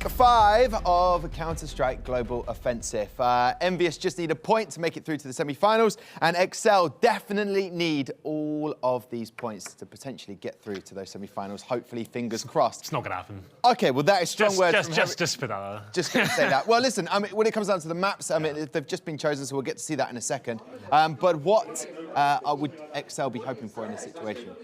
Week 5 of Counter-Strike Global Offensive. EnVyUs just need a point to make it through to the semi-finals, and exceL definitely need all of these points to potentially get through to those semi-finals. Hopefully, fingers crossed. It's not going to happen. Okay, well, that is strong words. Just for that. Just going to say that. Well, listen, I mean, when it comes down to the maps, I mean, they've just been chosen, so we'll get to see that in a second. But what would exceL be hoping for in this situation?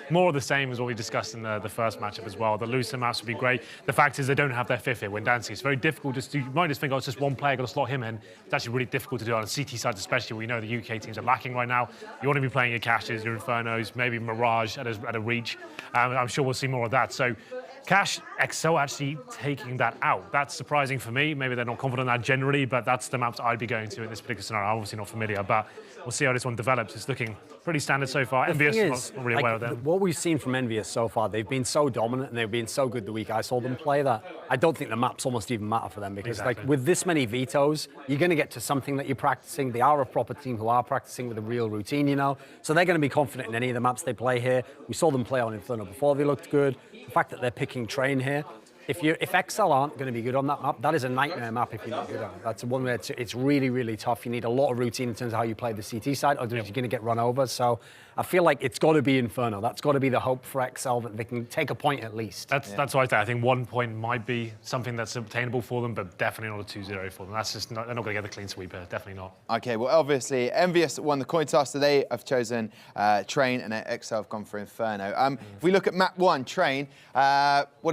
More of the same as what we discussed in the first matchup as well. The looser maps would be great. The fact is they don't have their fifth here. WinDanski, it's very difficult. You might just think, oh, it's just one player, got to slot him in. It's actually really difficult to do on the CT side, especially. We know the UK teams are lacking right now. You want to be playing your Cashes, your Infernos, maybe Mirage at a reach. I'm sure we'll see more of that. So Cash, exceL actually taking that out. That's surprising for me. Maybe they're not confident in that generally, but that's the maps I'd be going to in this particular scenario. I'm obviously not familiar, but we'll see how this one develops. It's looking pretty standard so far. EnVyUs, not really aware of them. What we've seen from EnVyUs so far, they've been so dominant and they've been so good the week I saw them play that I don't think the maps almost even matter for them because like with this many vetoes, you're going to get to something that you're practicing. They are a proper team who are practicing with a real routine, you know, so they're going to be confident in any of the maps they play here. We saw them play on Inferno before, they looked good. The fact that they're picking Train here, if exceL aren't going to be good on that map, that is a nightmare map if you're not good on it. That's one where it's really, really tough. You need a lot of routine in terms of how you play the CT side, otherwise you're going to get run over. So I feel like it's got to be Inferno. That's got to be the hope for exceL, that they can take a point at least. That's why I think 1 point might be something that's obtainable for them, but definitely not a 2-0 for them. That's just not, they're not going to get the clean sweep here. Definitely not. Okay, well, obviously, EnVyUs won the coin toss, so they have chosen Train, and exceL have gone for Inferno. If we look at map 1, Train, what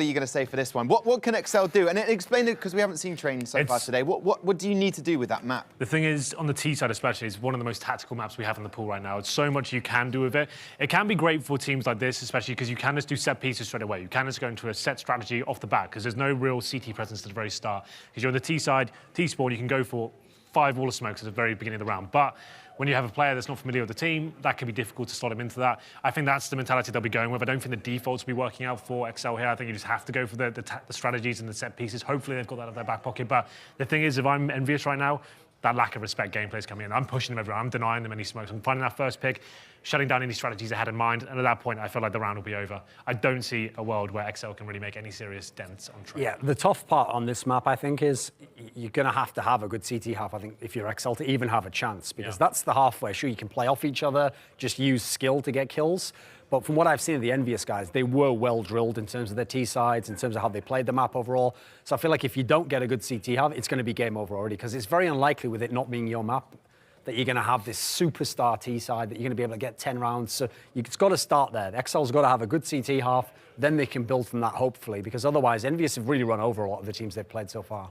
are you going to say for this one? What can exceL do? And explain it, because we haven't seen Train so far today. What do you need to do with that map? The thing is, on the T side especially, it's one of the most tactical maps we have in the pool right now. It's so much you can do with it. It can be great for teams like this, especially because you can just do set pieces straight away. You can just go into a set strategy off the bat, because there's no real CT presence at the very start. Because you're on the T side, T-spawn, you can go for 5 wall of smokes at the very beginning of the round. But when you have a player that's not familiar with the team, that can be difficult to slot him into that. I think that's the mentality they'll be going with. I don't think the defaults will be working out for exceL here. I think you just have to go for the strategies and the set pieces. Hopefully they've got that in their back pocket. But the thing is, if I'm EnVyUs right now, that lack of respect gameplay is coming in. I'm pushing them everywhere. I'm denying them any smokes. I'm finding that first pick, shutting down any strategies they had in mind, and at that point, I feel like the round will be over. I don't see a world where exceL can really make any serious dents on Train. Yeah, the tough part on this map, I think, is you're going to have a good CT half, I think, if you're exceL to even have a chance, because that's the half where, sure, you can play off each other, just use skill to get kills. But from what I've seen of the EnVyUs guys, they were well drilled in terms of their T sides, in terms of how they played the map overall. So I feel like if you don't get a good CT half, it's going to be game over already, because it's very unlikely with it not being your map that you're going to have this superstar T side, that you're going to be able to get 10 rounds. So it's got to start there. exceL's got to have a good CT half, then they can build from that, hopefully, because otherwise EnVyUs have really run over a lot of the teams they've played so far.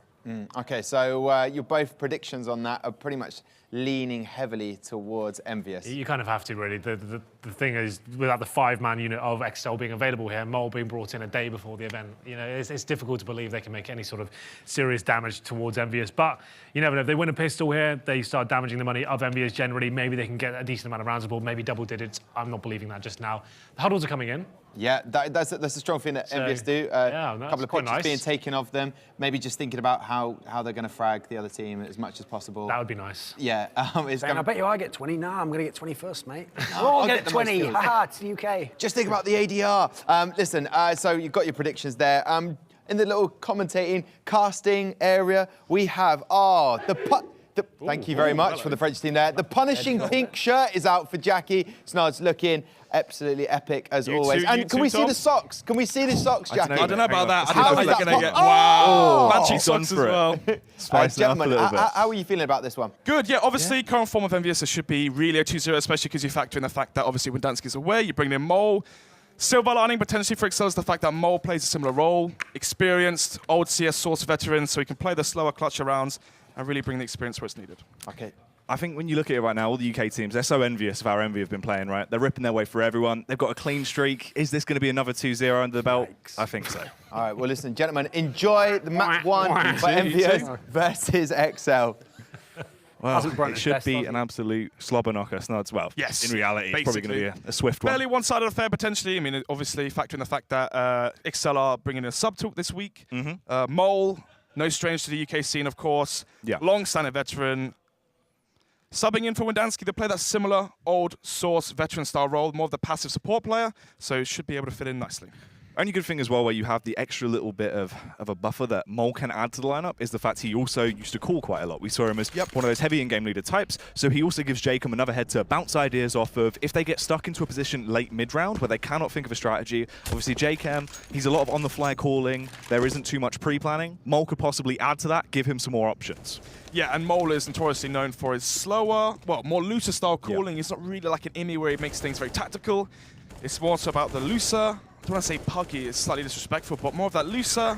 Okay, so your both predictions on that are pretty much leaning heavily towards EnVyUs. You kind of have to, really. The thing is, without the 5-man unit of exceL being available here, Mole being brought in a day before the event, you know, it's difficult to believe they can make any sort of serious damage towards EnVyUs. But you never know. If they win a pistol here, they start damaging the money of EnVyUs generally. Maybe they can get a decent amount of rounds aboard, maybe double digits. I'm not believing that just now. The huddles are coming in. Yeah, that's a strong thing that EnVyUs do. A couple of pictures being taken of them. Maybe just thinking about how they're going to frag the other team as much as possible. That would be nice. Yeah. I bet you I get 20. Nah, I'm going to get 20 first, mate. I'll get 20. Haha, it's the UK. Just think about the ADR. Listen, so you've got your predictions there. In the little commentating, casting area, we have, thank you very much for the French team there. The punishing pink shirt is out for Jackie. Snod's looking absolutely epic as always. And can we see the socks? Can we see the socks, Jackie? I don't know about that. How is that? Wow. Matching socks as well. Gentlemen, how are you feeling about this one? Good, yeah. Obviously, current form of EnVyUs should be really a 2-0, especially because you factor in the fact that obviously when WinDanski's away, you bring in Mole. Silver lining potentially for exceL is the fact that Mole plays a similar role. Experienced, old CS Source veteran, so he can play the slower clutcher rounds and really bring the experience where it's needed. Okay. I think when you look at it right now, all the UK teams, they're so envious of how EnVy have been playing, right? They're ripping their way for everyone. They've got a clean streak. Is this going to be another 2-0 under the belt? Yikes. I think so. All right, well, listen, gentlemen, enjoy the map 1 by EnVyUs versus exceL. Well, it should be an absolute slobber knocker. Snods. Well, yes, in reality, it's probably going to be a swift one. Fairly one-sided affair, potentially. I mean, obviously, factor in the fact that exceL are bringing in a sub-talk this week. Mole, no strange to the UK scene, of course. Yeah. Long-standing veteran. Subbing in for WinDanski, they play that similar old Source veteran-style role, more of the passive support player, so should be able to fit in nicely. Only good thing as well where you have the extra little bit of a buffer that Mole can add to the lineup is the fact he also used to call quite a lot. We saw him as one of those heavy in-game leader types, so he also gives Jacob another head to bounce ideas off of if they get stuck into a position late mid-round where they cannot think of a strategy. Obviously Jacob, he's a lot of on-the-fly calling, there isn't too much pre-planning. Mole could possibly add to that, give him some more options. Yeah, and Mole is notoriously known for his slower, well, more looser style calling. It's not really like an Imi where he makes things very tactical. It's more so about the looser, I don't want to say puggy, it's slightly disrespectful, but more of that looser,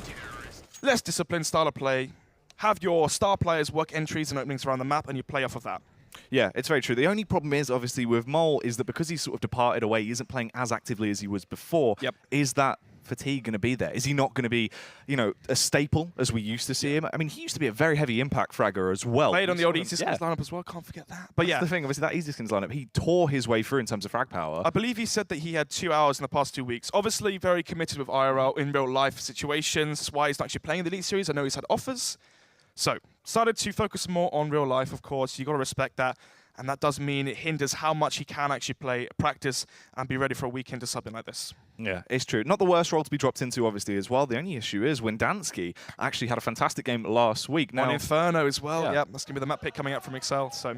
less disciplined style of play. Have your star players work entries and openings around the map, and you play off of that. Yeah, it's very true. The only problem is, obviously, with Mole is that because he's sort of departed away, he isn't playing as actively as he was before. Is that fatigue going to be there? Is he not going to be, you know, a staple as we used to see him? I mean, he used to be a very heavy impact fragger as well. Played on the old Easy Skins lineup as well, can't forget that. But That's the thing, obviously, that Easy Skins lineup, he tore his way through in terms of frag power. I believe he said that he had 2 hours in the past 2 weeks. Obviously, very committed with IRL in real life situations. That's why he's not actually playing the Elite Series. I know he's had offers. So, started to focus more on real life, of course. You've got to respect that. And that does mean it hinders how much he can actually play, practice, and be ready for a weekend or something like this. Yeah, it's true. Not the worst role to be dropped into, obviously, as well. The only issue is Windansky actually had a fantastic game last week. Now, on Inferno as well. Yeah, that's going to be the map pick coming out from exceL. So.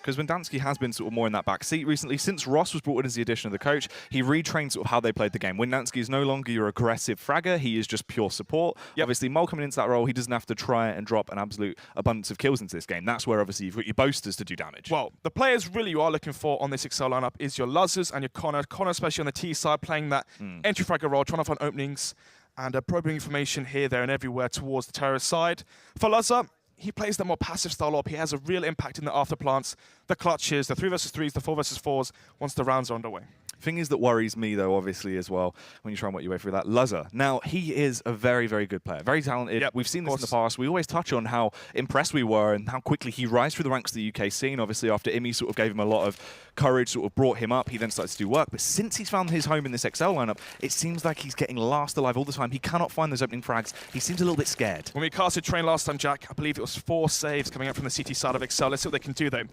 Because Windansky has been sort of more in that back seat recently. Since Ross was brought in as the addition of the coach, he retrained sort of how they played the game. Windansky is no longer your aggressive fragger. He is just pure support. Obviously, Mole coming into that role, he doesn't have to try and drop an absolute abundance of kills into this game. That's where, obviously, you've got your boasters to do damage. Well, the players really you are looking for on this exceL lineup is your Luzzers and your Connor. Connor, especially on the T side, playing that entry fragger role, trying to find openings and probing information here, there, and everywhere towards the terrorist side. For Luzzer, he plays the more passive style op. He has a real impact in the afterplants, the clutches, the 3 versus 3s, the 4 versus 4s once the rounds are underway. Thing is that worries me, though, obviously, as well, when you try and work your way through that. Luzzer. Now, he is a very, very good player. Very talented. We've seen this in the past. We always touch on how impressed we were and how quickly he rise through the ranks of the UK scene. Obviously, after Imi sort of gave him a lot of courage, sort of brought him up, he then started to do work. But since he's found his home in this exceL lineup, it seems like he's getting last alive all the time. He cannot find those opening frags. He seems a little bit scared. When we casted Train last time, Jack, I believe it was 4 saves coming out from the CT side of exceL. Let's see what they can do, though.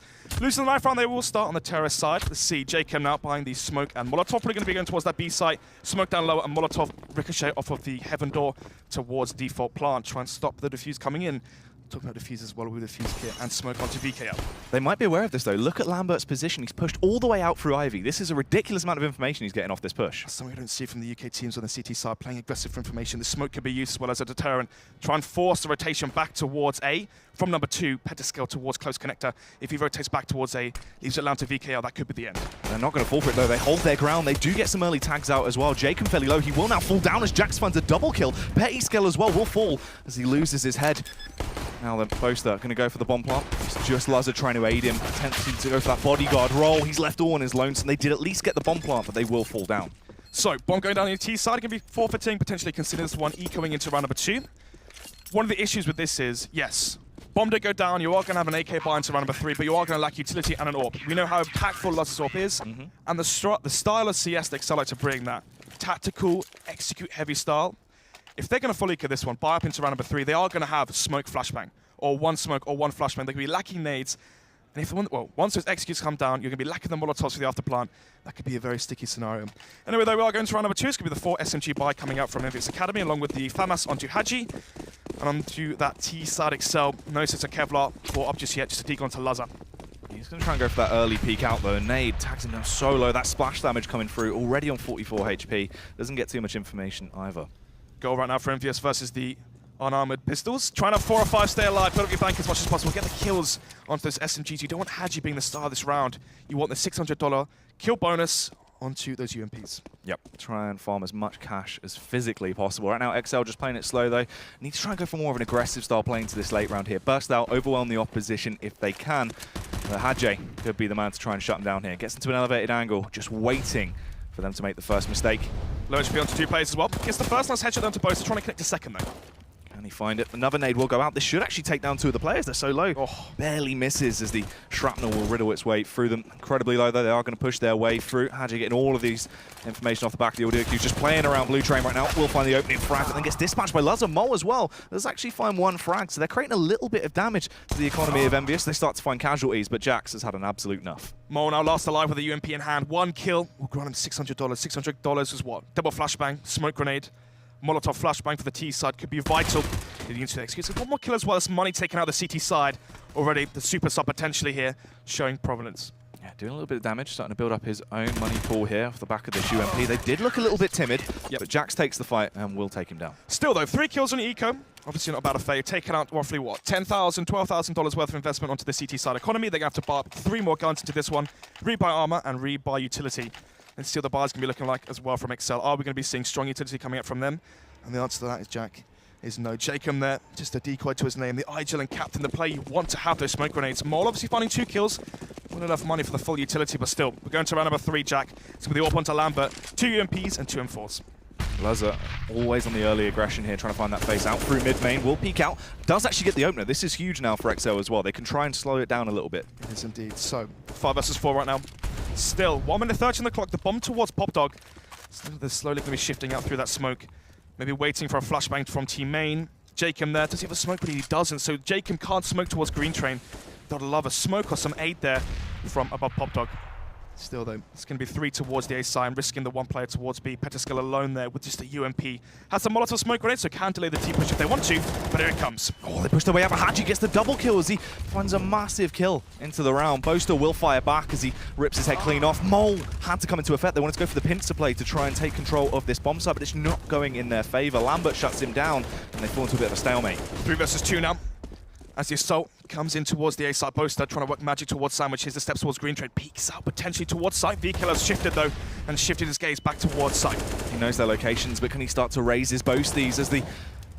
Losing the knife round, they will start on the terrorist side. Let's see, Jacob now buying the smoke and Molotov. Probably going to be going towards that B site. Smoke down low and Molotov ricochet off of the heaven door towards default plant. Try and stop the defuse coming in. Talking about defuse as well with defuse kit and smoke onto VKL. They might be aware of this, though. Look at Lambert's position. He's pushed all the way out through Ivy. This is a ridiculous amount of information he's getting off this push. That's something we don't see from the UK teams on the CT side, playing aggressive for information. The smoke can be used as well as a deterrent. Try and force the rotation back towards A. From number 2, Petascale towards close connector. If he rotates back towards A, leaves it down to VKL, that could be the end. They're not going to fall for it, though. They hold their ground. They do get some early tags out as well. Jacob fairly low. He will now fall down as Jax finds a double kill. Petascale as well will fall as he loses his head. Now the poster going to go for the bomb plant. It's just Luzzer trying to aid him, attempting to go for that bodyguard role. He's left all on his lonesome. They did at least get the bomb plant, but they will fall down. So, bomb going down on the T side, going to be forfeiting, potentially consider this one ecoing into round number 2. One of the issues with this is, yes, bomb did go down, you are going to have an AK buy into round number 3, but you are going to lack utility and an AWP. We know how impactful Luzzer's AWP is, and the style of CS that exceL like to bring, that tactical, execute-heavy style. If they're going to full eco this one, buy up into round number 3, they are going to have smoke flashbang, or one smoke or one flashbang. They're going to be lacking nades. And if once those executes come down, you're going to be lacking the Molotovs for the afterplant. That could be a very sticky scenario. Anyway, though, we are going to round number 2. It's going to be the 4 SMG buy coming out from EnVyUs.Acedemy, along with the FAMAS onto Haji. And onto that T side exceL. Notice it's a Kevlar, brought up just yet, just a deagle onto Luzzer. He's going to try and go for that early peek out, though. Nade tags him down so low. That splash damage coming through, already on 44 HP. Doesn't get too much information either. Goal right now for EnVyUs versus the unarmored pistols. Trying to 4 or 5 stay alive, build up your bank as much as possible. Get the kills onto those SMGs. You don't want Haji being the star of this round. You want the $600 kill bonus onto those UMPs. Yep. Try and farm as much cash as physically possible. Right now, exceL just playing it slow, though. Need to try and go for more of an aggressive style playing to this late round here. Burst out, overwhelm the opposition if they can. But Haji could be the man to try and shut him down here. Gets into an elevated angle, just waiting for them to make the first mistake. Low HP onto 2 players as well. Gets the first nice headshot down to both. Trying to connect a second, though. Can he find it? Another nade will go out. This should actually take down 2 of the players. They're so low. Oh, barely misses as the shrapnel will riddle its way through them. Incredibly low, though. They are going to push their way through. Haji getting all of these information off the back of the audio queue. Just playing around Blue Train right now. Will find the opening frag, but then gets dispatched by Luzzer. Mole as well. Does actually find 1 frag, so they're creating a little bit of damage to the economy of EnVyUs. They start to find casualties, but Jax has had an absolute nuff. Mole now last alive with a UMP in hand. 1 kill. We'll grant him $600. $600 is what? Double flashbang, smoke grenade. Molotov flashbang for the T side could be vital leading into the execute. So 1 more kill as well as money taken out of the CT side. Already the super sub potentially here showing provenance. Yeah, doing a little bit of damage, starting to build up his own money pool here off the back of this UMP. They did look a little bit timid, but Jax takes the fight and will take him down. Still though, 3 kills on the eco. Obviously not about a failure. Taking out roughly what? $10,000, $12,000 worth of investment onto the CT side economy. They're going to have to buy up 3 more guns into this one, rebuy armor and rebuy utility. And still the buy's going to be looking like as well from exceL. Are we going to be seeing strong utility coming up from them? And the answer to that is Jack. Is no. Jacob there, just a decoy to his name. The IGL and captain, the play you want to have those smoke grenades. Mole obviously finding 2 kills. Not enough money for the full utility, but still. We're going to round number 3, Jack. It's going to be the AWP onto Lambert. 2 UMPs and 2 M4s. Luzzer always on the early aggression here, trying to find that face out through mid-main. Will peek out. Does actually get the opener. This is huge now for exceL as well. They can try and slow it down a little bit. It is indeed. So, 5 versus 4 right now. Still, 1 minute 30 on the clock. The bomb towards Pop Dog. They're slowly going to be shifting out through that smoke. Maybe waiting for a flashbang from team main. Jacob there. Does he have a smoke? But he doesn't. So Jacob can't smoke towards Green Train. Gotta love a smoke or some aid there from above Pop Dog. Still though, it's going to be 3 towards the A side, risking the 1 player towards B. Petaskill alone there with just a UMP. Has a Molotov smoke grenade, so can delay the T-push if they want to, but here it comes. Oh, they push their way out, but Haji gets the double kill as he finds a massive kill into the round. Boaster will fire back as he rips his head clean off. Mole had to come into effect. They wanted to go for the pincer play to try and take control of this bomb site, but it's not going in their favor. Lambert shuts him down, and they fall into a bit of a stalemate. 3 versus 2 now. As the assault comes in towards the A-side, Boaster trying to work magic towards Sandwich. Here's the steps towards Green Train. Peeks out potentially towards site. VKL has shifted though, and shifted his gaze back towards site. He knows their locations, but can he start to raise his boasties as the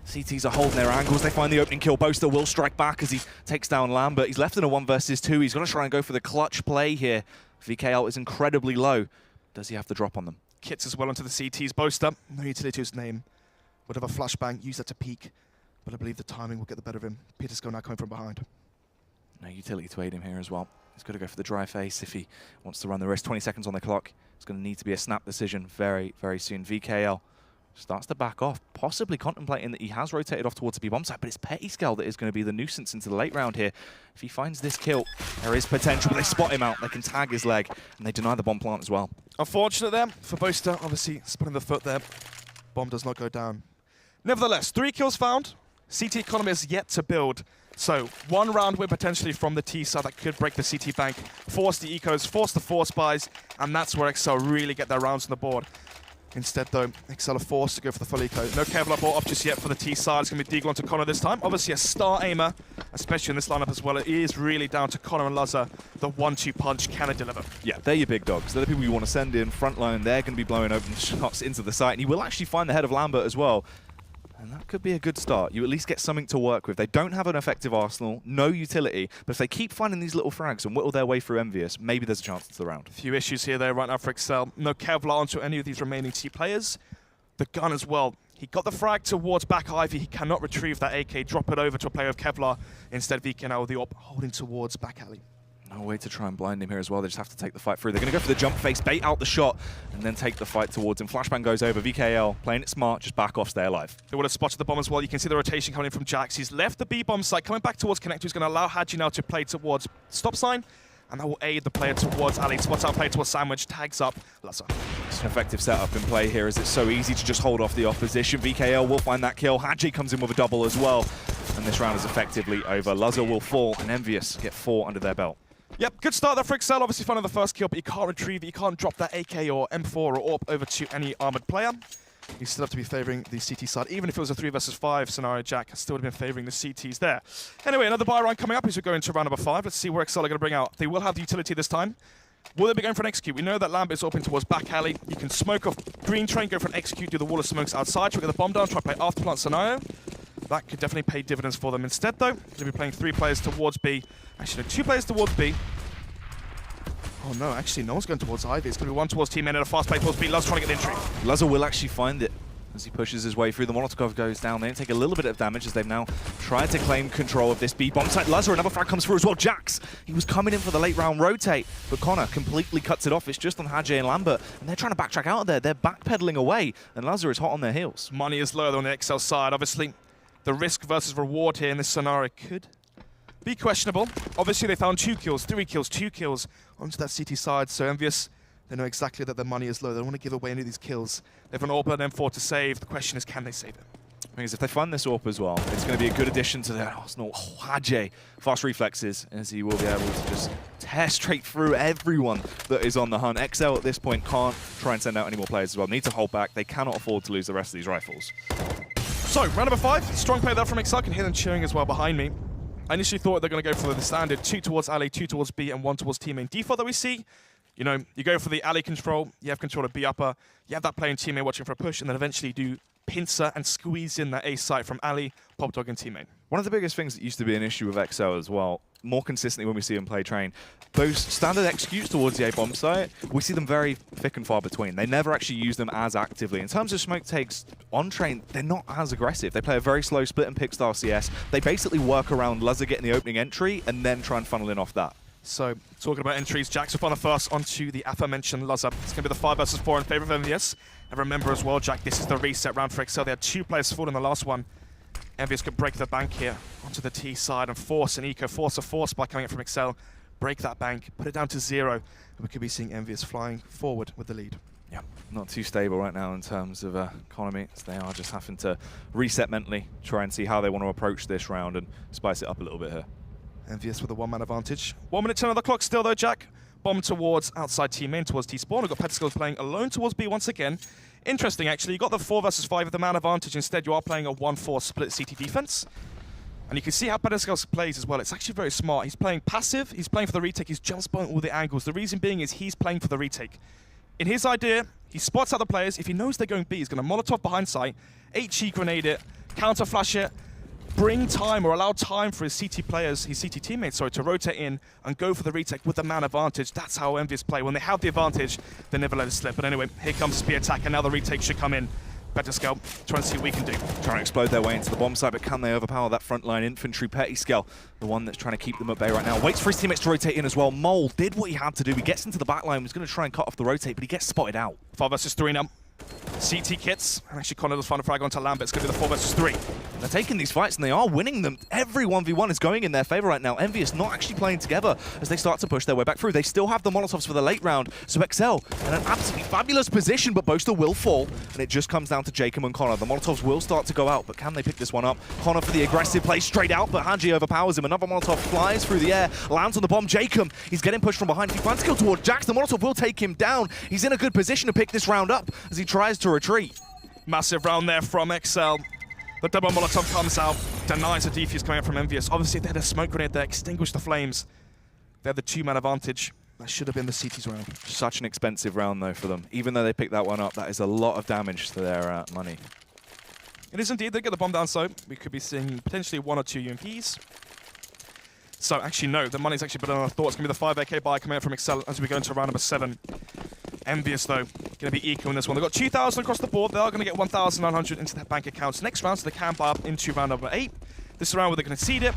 CTs are holding their angles? They find the opening kill. Boaster will strike back as he takes down Lambert. He's left in a 1 versus 2. He's going to try and go for the clutch play here. VKL is incredibly low. Does he have the drop on them? Kits as well onto the CTs. Boaster, no utility to his name. Would have a flashbang, use that to peek. But I believe the timing will get the better of him. Petaskill now coming from behind. No utility to aid him here as well. He's got to go for the dry face if he wants to run the risk. 20 seconds on the clock. It's going to need to be a snap decision very, very soon. VKL starts to back off, possibly contemplating that he has rotated off towards the B-bomb site, but it's Petaskill that is going to be the nuisance into the late round here. If he finds this kill, there is potential, but they spot him out. They can tag his leg, and they deny the bomb plant as well. Unfortunate there for Boaster, obviously spinning the foot there. Bomb does not go down. Nevertheless, 3 kills found. CT economy is yet to build. So 1 round win potentially from the T side that could break the CT bank, force the ecos, force the 4 spies, and that's where exceL really get their rounds on the board. Instead though, exceL are forced to go for the full eco. No Kevlar bought up just yet for the T side. It's going to be Deagle onto Connor this time. Obviously a star aimer, especially in this lineup as well. It is really down to Connor and Luzzer. The 1-2 punch, can it deliver? Yeah, they're your big dogs. They're the people you want to send in front line. They're going to be blowing open shots into the site, and he will actually find the head of Lambert as well. And that could be a good start. You at least get something to work with. They don't have an effective arsenal, no utility, but if they keep finding these little frags and whittle their way through EnVyUs, maybe there's a chance to the round. A few issues here though right now for exceL. No Kevlar onto any of these remaining T players. The gun as well. He got the frag towards back Ivy. He cannot retrieve that AK, drop it over to a player of Kevlar. Instead, VK now with the op holding towards back alley. No way to try and blind him here as well. They just have to take the fight through. They're going to go for the jump face, bait out the shot, and then take the fight towards him. Flashbang goes over. VKL playing it smart, just back off, stay alive. They would have spotted the bomb as well. You can see the rotation coming in from Jax. He's left the B-bomb site, coming back towards Connector. He's going to allow Haji now to play towards stop sign, and that will aid the player towards alley. Spots out player towards Sandwich, tags up Luzzer. It's an effective setup in play here as it's so easy to just hold off the opposition. VKL will find that kill. Haji comes in with a double as well, and this round is effectively over. Luzzer will fall, and EnVyUs get 4 under their belt. Yep, good start there for exceL. Obviously finding the first kill, but you can't retrieve it. You can't drop that AK or M4 or AWP over to any armored player. You still have to be favoring the CT side. Even if it was a 3 versus 5 scenario, Jack still would have been favoring the CTs there. Anyway, another buy round coming up as we go into round number 5. Let's see where exceL are going to bring out. They will have the utility this time. Will they be going for an execute? We know that Lambert is open towards back alley. You can smoke off Green Train, go for an execute, do the wall of smokes outside, try to get the bomb down, try to play after plant scenario. That could definitely pay dividends for them. Instead though, they'll be playing 3 players towards B. Actually, no, 2 players towards B. Oh no, actually no one's going towards Ivy. It's going to be 1 towards team N and a fast play towards B. Luz trying to get the entry. Luzzer will actually find it. as he pushes his way through. The Molotov goes down. They take a little bit of damage as they've now tried to claim control of this B bomb site. Lazar, another frag comes through as well. Jax, he was coming in for the late round rotate, but Connor completely cuts it off. It's just on Hadje and Lambert, and they're trying to backtrack out of there. They're backpedaling away, and Lazar is hot on their heels. Money is lower on the exceL side. Obviously, the risk versus reward here in this scenario could be questionable. Obviously, they found 2 kills, 3 kills, 2 kills onto that CT side, so EnVyUs, they know exactly that their money is low. They don't want to give away any of these kills. They have an AWP and M4 to save. The question is, can they save it? Because if they find this AWP as well, it's going to be a good addition to their Arsenal. Oh, Hadje, fast reflexes, as he will be able to just tear straight through everyone that is on the hunt. exceL at this point can't try and send out any more players as well. Need to hold back. They cannot afford to lose the rest of these rifles. So, round number 5, strong play there from exceL. I can hear them cheering as well behind me. I initially thought they're going to go for the standard 2 towards alley, 2 towards B, and 1 towards teammate default that we see. You know, you go for the alley control, you have control of B upper, you have that playing teammate watching for a push, and then eventually do pincer and squeeze in that A site from alley, pop dog, and teammate. One of the biggest things that used to be an issue with exceL as well, more consistently when we see them play train, those standard executes towards the A bomb site, we see them very thick and far between. They never actually use them as actively. In terms of smoke takes on train, they're not as aggressive. They play a very slow split and pick style CS. They basically work around Lazar getting the opening entry and then try and funnel in off that. So, talking about entries, Jax will find the first onto the aforementioned Lazar. It's going to be the 5 versus 4 in favor of EnVyUs. And remember as well, Jack, this is the reset round for exceL. They had 2 players fall in the last one. EnVyUs could break the bank here onto the T side and force an eco, force a force by coming up from exceL, break that bank, put it down to 0, and we could be seeing EnVyUs flying forward with the lead. Yeah, not too stable right now in terms of economy. So they are just having to reset mentally, try and see how they want to approach this round and spice it up a little bit here. EnVyUs with a 1-man advantage. 1 minute 10 on the clock still though, Jack. Bomb towards outside team main, towards T-spawn. We've got petaskel playing alone towards B once again. Interesting, actually. You got the 4 versus 5 with the man advantage. Instead, you are playing a 1-4 split CT defense. And you can see how petaskel plays as well. It's actually very smart. He's playing passive. He's playing for the retake. He's jump spotting all the angles. The reason being is he's playing for the retake. In his idea, he spots out the players. If he knows they're going B, he's going to Molotov behind sight, HE grenade it, counter flash it, bring time or allow time for his CT players, his CT teammates, sorry, to rotate in and go for the retake with the man advantage. That's how EnVyUs play. When they have the advantage, they never let it slip. But anyway, here comes spear attack, and now the retake should come in. petaskel, trying to see what we can do. Trying to explode their way into the bomb site, but can they overpower that frontline infantry? petaskel, the one that's trying to keep them at bay right now, waits for his teammates to rotate in as well. Mole did what he had to do. He gets into the back line, was going to try and cut off the rotate, but he gets spotted out. 5 versus 3 now. CT kits, and actually Connor does find a frag onto Lambert. It's going to be the 4 versus 3. They're taking these fights and they are winning them. Every 1v1 is going in their favor right now. EnVyUs not actually playing together as they start to push their way back through. They still have the Molotovs for the late round, so exceL in an absolutely fabulous position, but Boaster will fall, and it just comes down to Jacob and Connor. The Molotovs will start to go out, but can they pick this one up? Connor for the aggressive play straight out, but Hadje overpowers him. Another Molotov flies through the air, lands on the bomb. Jacob, he's getting pushed from behind. He finds a kill towards Jax. The Molotov will take him down. He's in a good position to pick this round up as he tries to retreat. Massive round there from exceL. The double Molotov comes out, denies the defuse coming out from EnVyUs. Obviously, they had a smoke grenade there, extinguished the flames. They had the 2-man advantage. That should have been the CT's round. Such an expensive round, though, for them. Even though they picked that one up, that is a lot of damage to their money. It is indeed. They get the bomb down, so we could be seeing potentially 1 or 2 UMPs. So, actually, no. The money's actually better than I thought. It's going to be the 5 AK buy coming out from exceL as we go into round number 7. EnVyUs, though, going to be eco in this one. They've got 2,000 across the board. They are going to get 1,900 into their bank accounts next round, so they can buy up into round number 8. This is a round where they're going to concede it.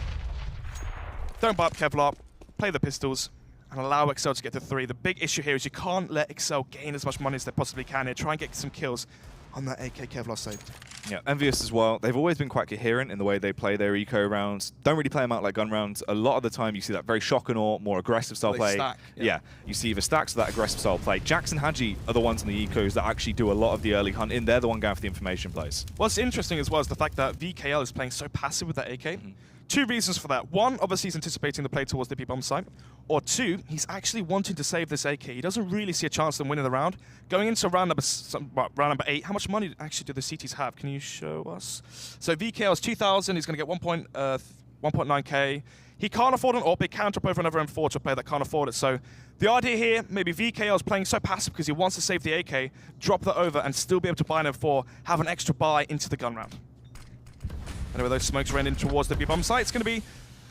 Don't buy up Kevlar, play the pistols, and allow exceL to get to 3. The big issue here is you can't let exceL gain as much money as they possibly can here. Try and get some kills on that AK Kevlar saved. Yeah, EnVyUs as well. They've always been quite coherent in the way they play their eco rounds. Don't really play them out like gun rounds. A lot of the time you see that very shock and awe, more aggressive style play. Stack, yeah, you see either stacks or that aggressive style play. Jax and Hadje are the ones in the ecos that actually do a lot of the early hunting. They're the one going for the information plays. What's interesting as well is the fact that VKL is playing so passive with that AK. 2 reasons for that. 1, obviously he's anticipating the play towards the B-bomb site. Or 2, he's actually wanting to save this AK. He doesn't really see a chance of winning the round. Going into round number 8, how much money actually do the CTs have? Can you show us? So VKL is 2,000. He's going to get 1.9k. He can't afford an AWP. He can't drop over another M4 to a player that can't afford it. So the idea here, maybe VKL is playing so passive because he wants to save the AK, drop that over, and still be able to buy an M4, have an extra buy into the gun round. Anyway, those smokes ran in towards the B-bomb site. It's going to be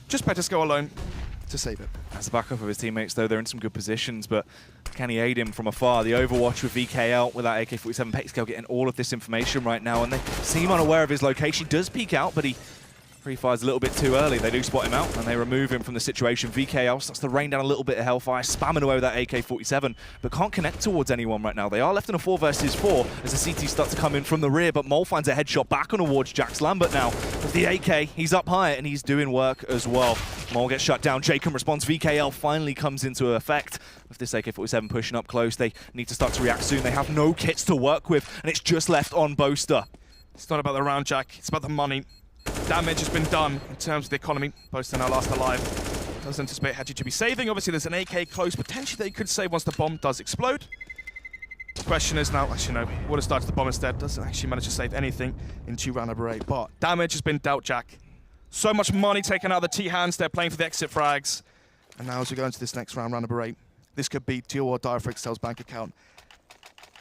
just petaskel alone to save it. As the backup of his teammates, though, they're in some good positions, but Can he aid him from afar? The overwatch with VKL with that AK-47 exceL getting all of this information right now, and they seem unaware of his location. He does peek out, but he pre-fires a little bit too early. They do spot him out, and they remove him from the situation. VKL starts to rain down a little bit of hellfire, spamming away with that AK-47, but can't connect towards anyone right now. They are left in a 4 versus 4 as the CT start to come in from the rear, but Mole finds a headshot back on towards Jax Lambert now. With the AK, he's up high, and he's doing work as well. Mole gets shut down. Jacob responds. VKL finally comes into effect. With this AK-47 pushing up close, they need to start to react soon. They have no kits to work with, and it's just left on Boaster. It's not about the round, Jack. It's about the money. Damage has been done in terms of the economy. Boaster now last alive. Doesn't anticipate Hadji to be saving. Obviously, there's an AK close. Potentially, they could save once the bomb does explode. The question is now, actually, no, would have started the bomb instead. Doesn't actually manage to save anything into round number 8. But damage has been dealt, Jack. So much money taken out of the T-hands. They're playing for the exit frags. And now as we go into this next round, round number 8, this could be deal or die for exceL's bank account.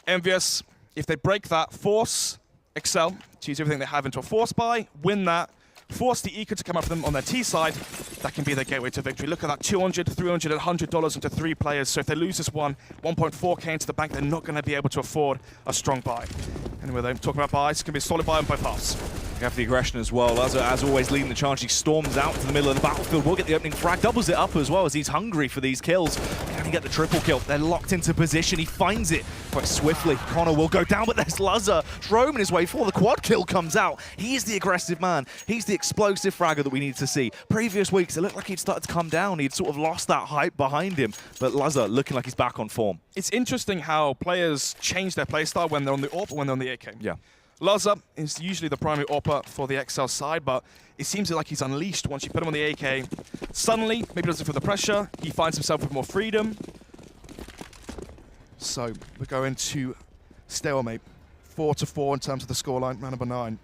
EnVyUs, if they break that, force exceL to use everything they have into a force buy, win that, force the Eco to come up for them on their T side. That can be their gateway to victory. Look at that, $200, $300, and $100 into 3 players. So if they lose this one, 1.4K into the bank, they're not going to be able to afford a strong buy. Anyway, though, talking about buys, it's going to be a solid buy on both halves. We have the aggression as well. As always, leading the charge. He storms out to the middle of the battlefield. We'll get the opening frag, doubles it up as well as he's hungry for these kills. Can he get the triple kill? They're locked into position. He finds it quite swiftly. Connor will go down, but there's Lazar roaming his way forward. The quad kill comes out. He is the aggressive man. He's the explosive fragger that we need to see. Previous weeks, it looked like he'd started to come down. He'd sort of lost that hype behind him, but Lazar looking like he's back on form. It's interesting how players change their playstyle when they're on the AWP or when they're on the AK. Yeah. Lazar is usually the primary AWPer for the exceL side, but it seems like he's unleashed once you put him on the AK. Suddenly, maybe doesn't feel the pressure, he finds himself with more freedom. So we're going to stalemate. 4-4 in terms of the scoreline, round number 9. Going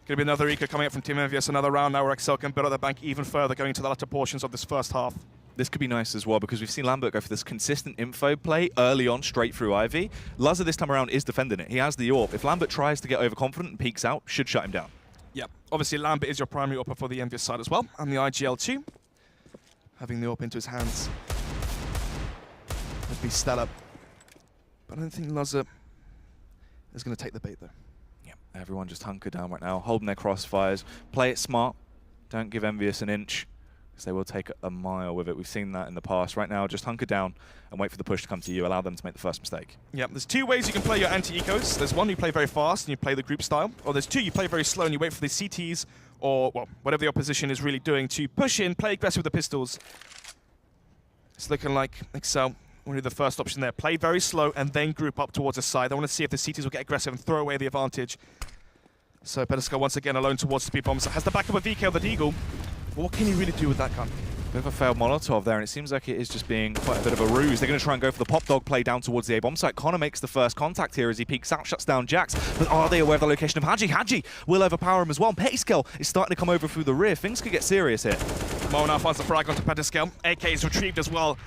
to be another Eco coming up from Team EnVyUs, another round now where exceL can build up their bank even further going into the latter portions of this first half. This could be nice as well because we've seen Lambert go for this consistent info play early on straight through Ivy. Lazar this time around is defending it. He has the AWP. If Lambert tries to get overconfident and peeks out, should shut him down. Yeah, obviously Lambert is your primary AWPer for the EnVyUs side as well, and the IGL too. Having the AWP into his hands would be stellar. But I don't think Lazar is going to take the bait though. Yeah, everyone just hunker down right now, holding their crossfires. Play it smart. Don't give EnVyUs an inch. They will take a mile with it. We've seen that in the past. Right now, just hunker down and wait for the push to come to you. Allow them to make the first mistake. Yeah, there's 2 ways you can play your anti-ecos. There's one, you play very fast and you play the group style. Or there's 2, you play very slow and you wait for the CTs or, well, whatever the opposition is really doing to push in, play aggressive with the pistols. It's looking like exceL will do the first option there. Play very slow and then group up towards the side. I want to see if the CTs will get aggressive and throw away the advantage. So Pedescal once again alone towards the speed bomb. So has the backup of VK with Eagle. What can he really do with that gun? Bit of a failed Molotov there, and it seems like it is just being quite a bit of a ruse. They're going to try and go for the pop dog play down towards the A-bomb site. Connor makes the first contact here as he peeks out, shuts down Jax. But are they aware of the location of Hadji? Hadji will overpower him as well. exceL is starting to come over through the rear. Things could get serious here. Mo now finds the frag onto Pedescal. AK is retrieved as well.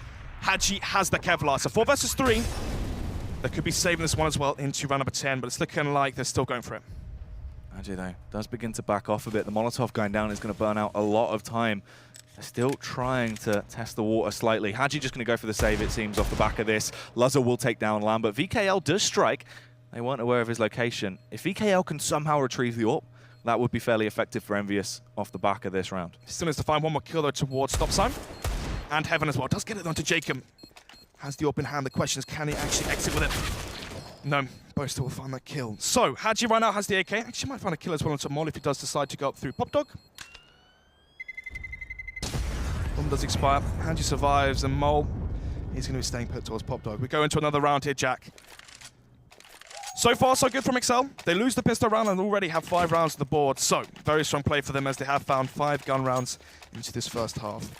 Hadji has the Kevlar. So 4 versus 3. They could be saving this one as well into round number 10, but it's looking like they're still going for it. Hadji, though, does begin to back off a bit. The Molotov going down is going to burn out a lot of time. They're still trying to test the water slightly. Hadji just going to go for the save, it seems, off the back of this. Lazar will take down Lambert. VKL does strike. They weren't aware of his location. If VKL can somehow retrieve the AWP, that would be fairly effective for EnVyUs off the back of this round. Still needs to find one more kill though towards stop sign. And Heaven as well. Does get it onto Jacob. Has the AWP in hand. The question is, can he actually exit with it? No. Boaster will find that kill. So, Hadji right now has the AK. Actually might find a kill as well onto Mole if he does decide to go up through Pop Dog. Bomb does expire. Hadji survives, and Mole, he's going to be staying put towards Pop Dog. We go into another round here, Jack. So far, so good from exceL. They lose the pistol round and already have 5 rounds on the board. So, very strong play for them as they have found 5 gun rounds into this first half.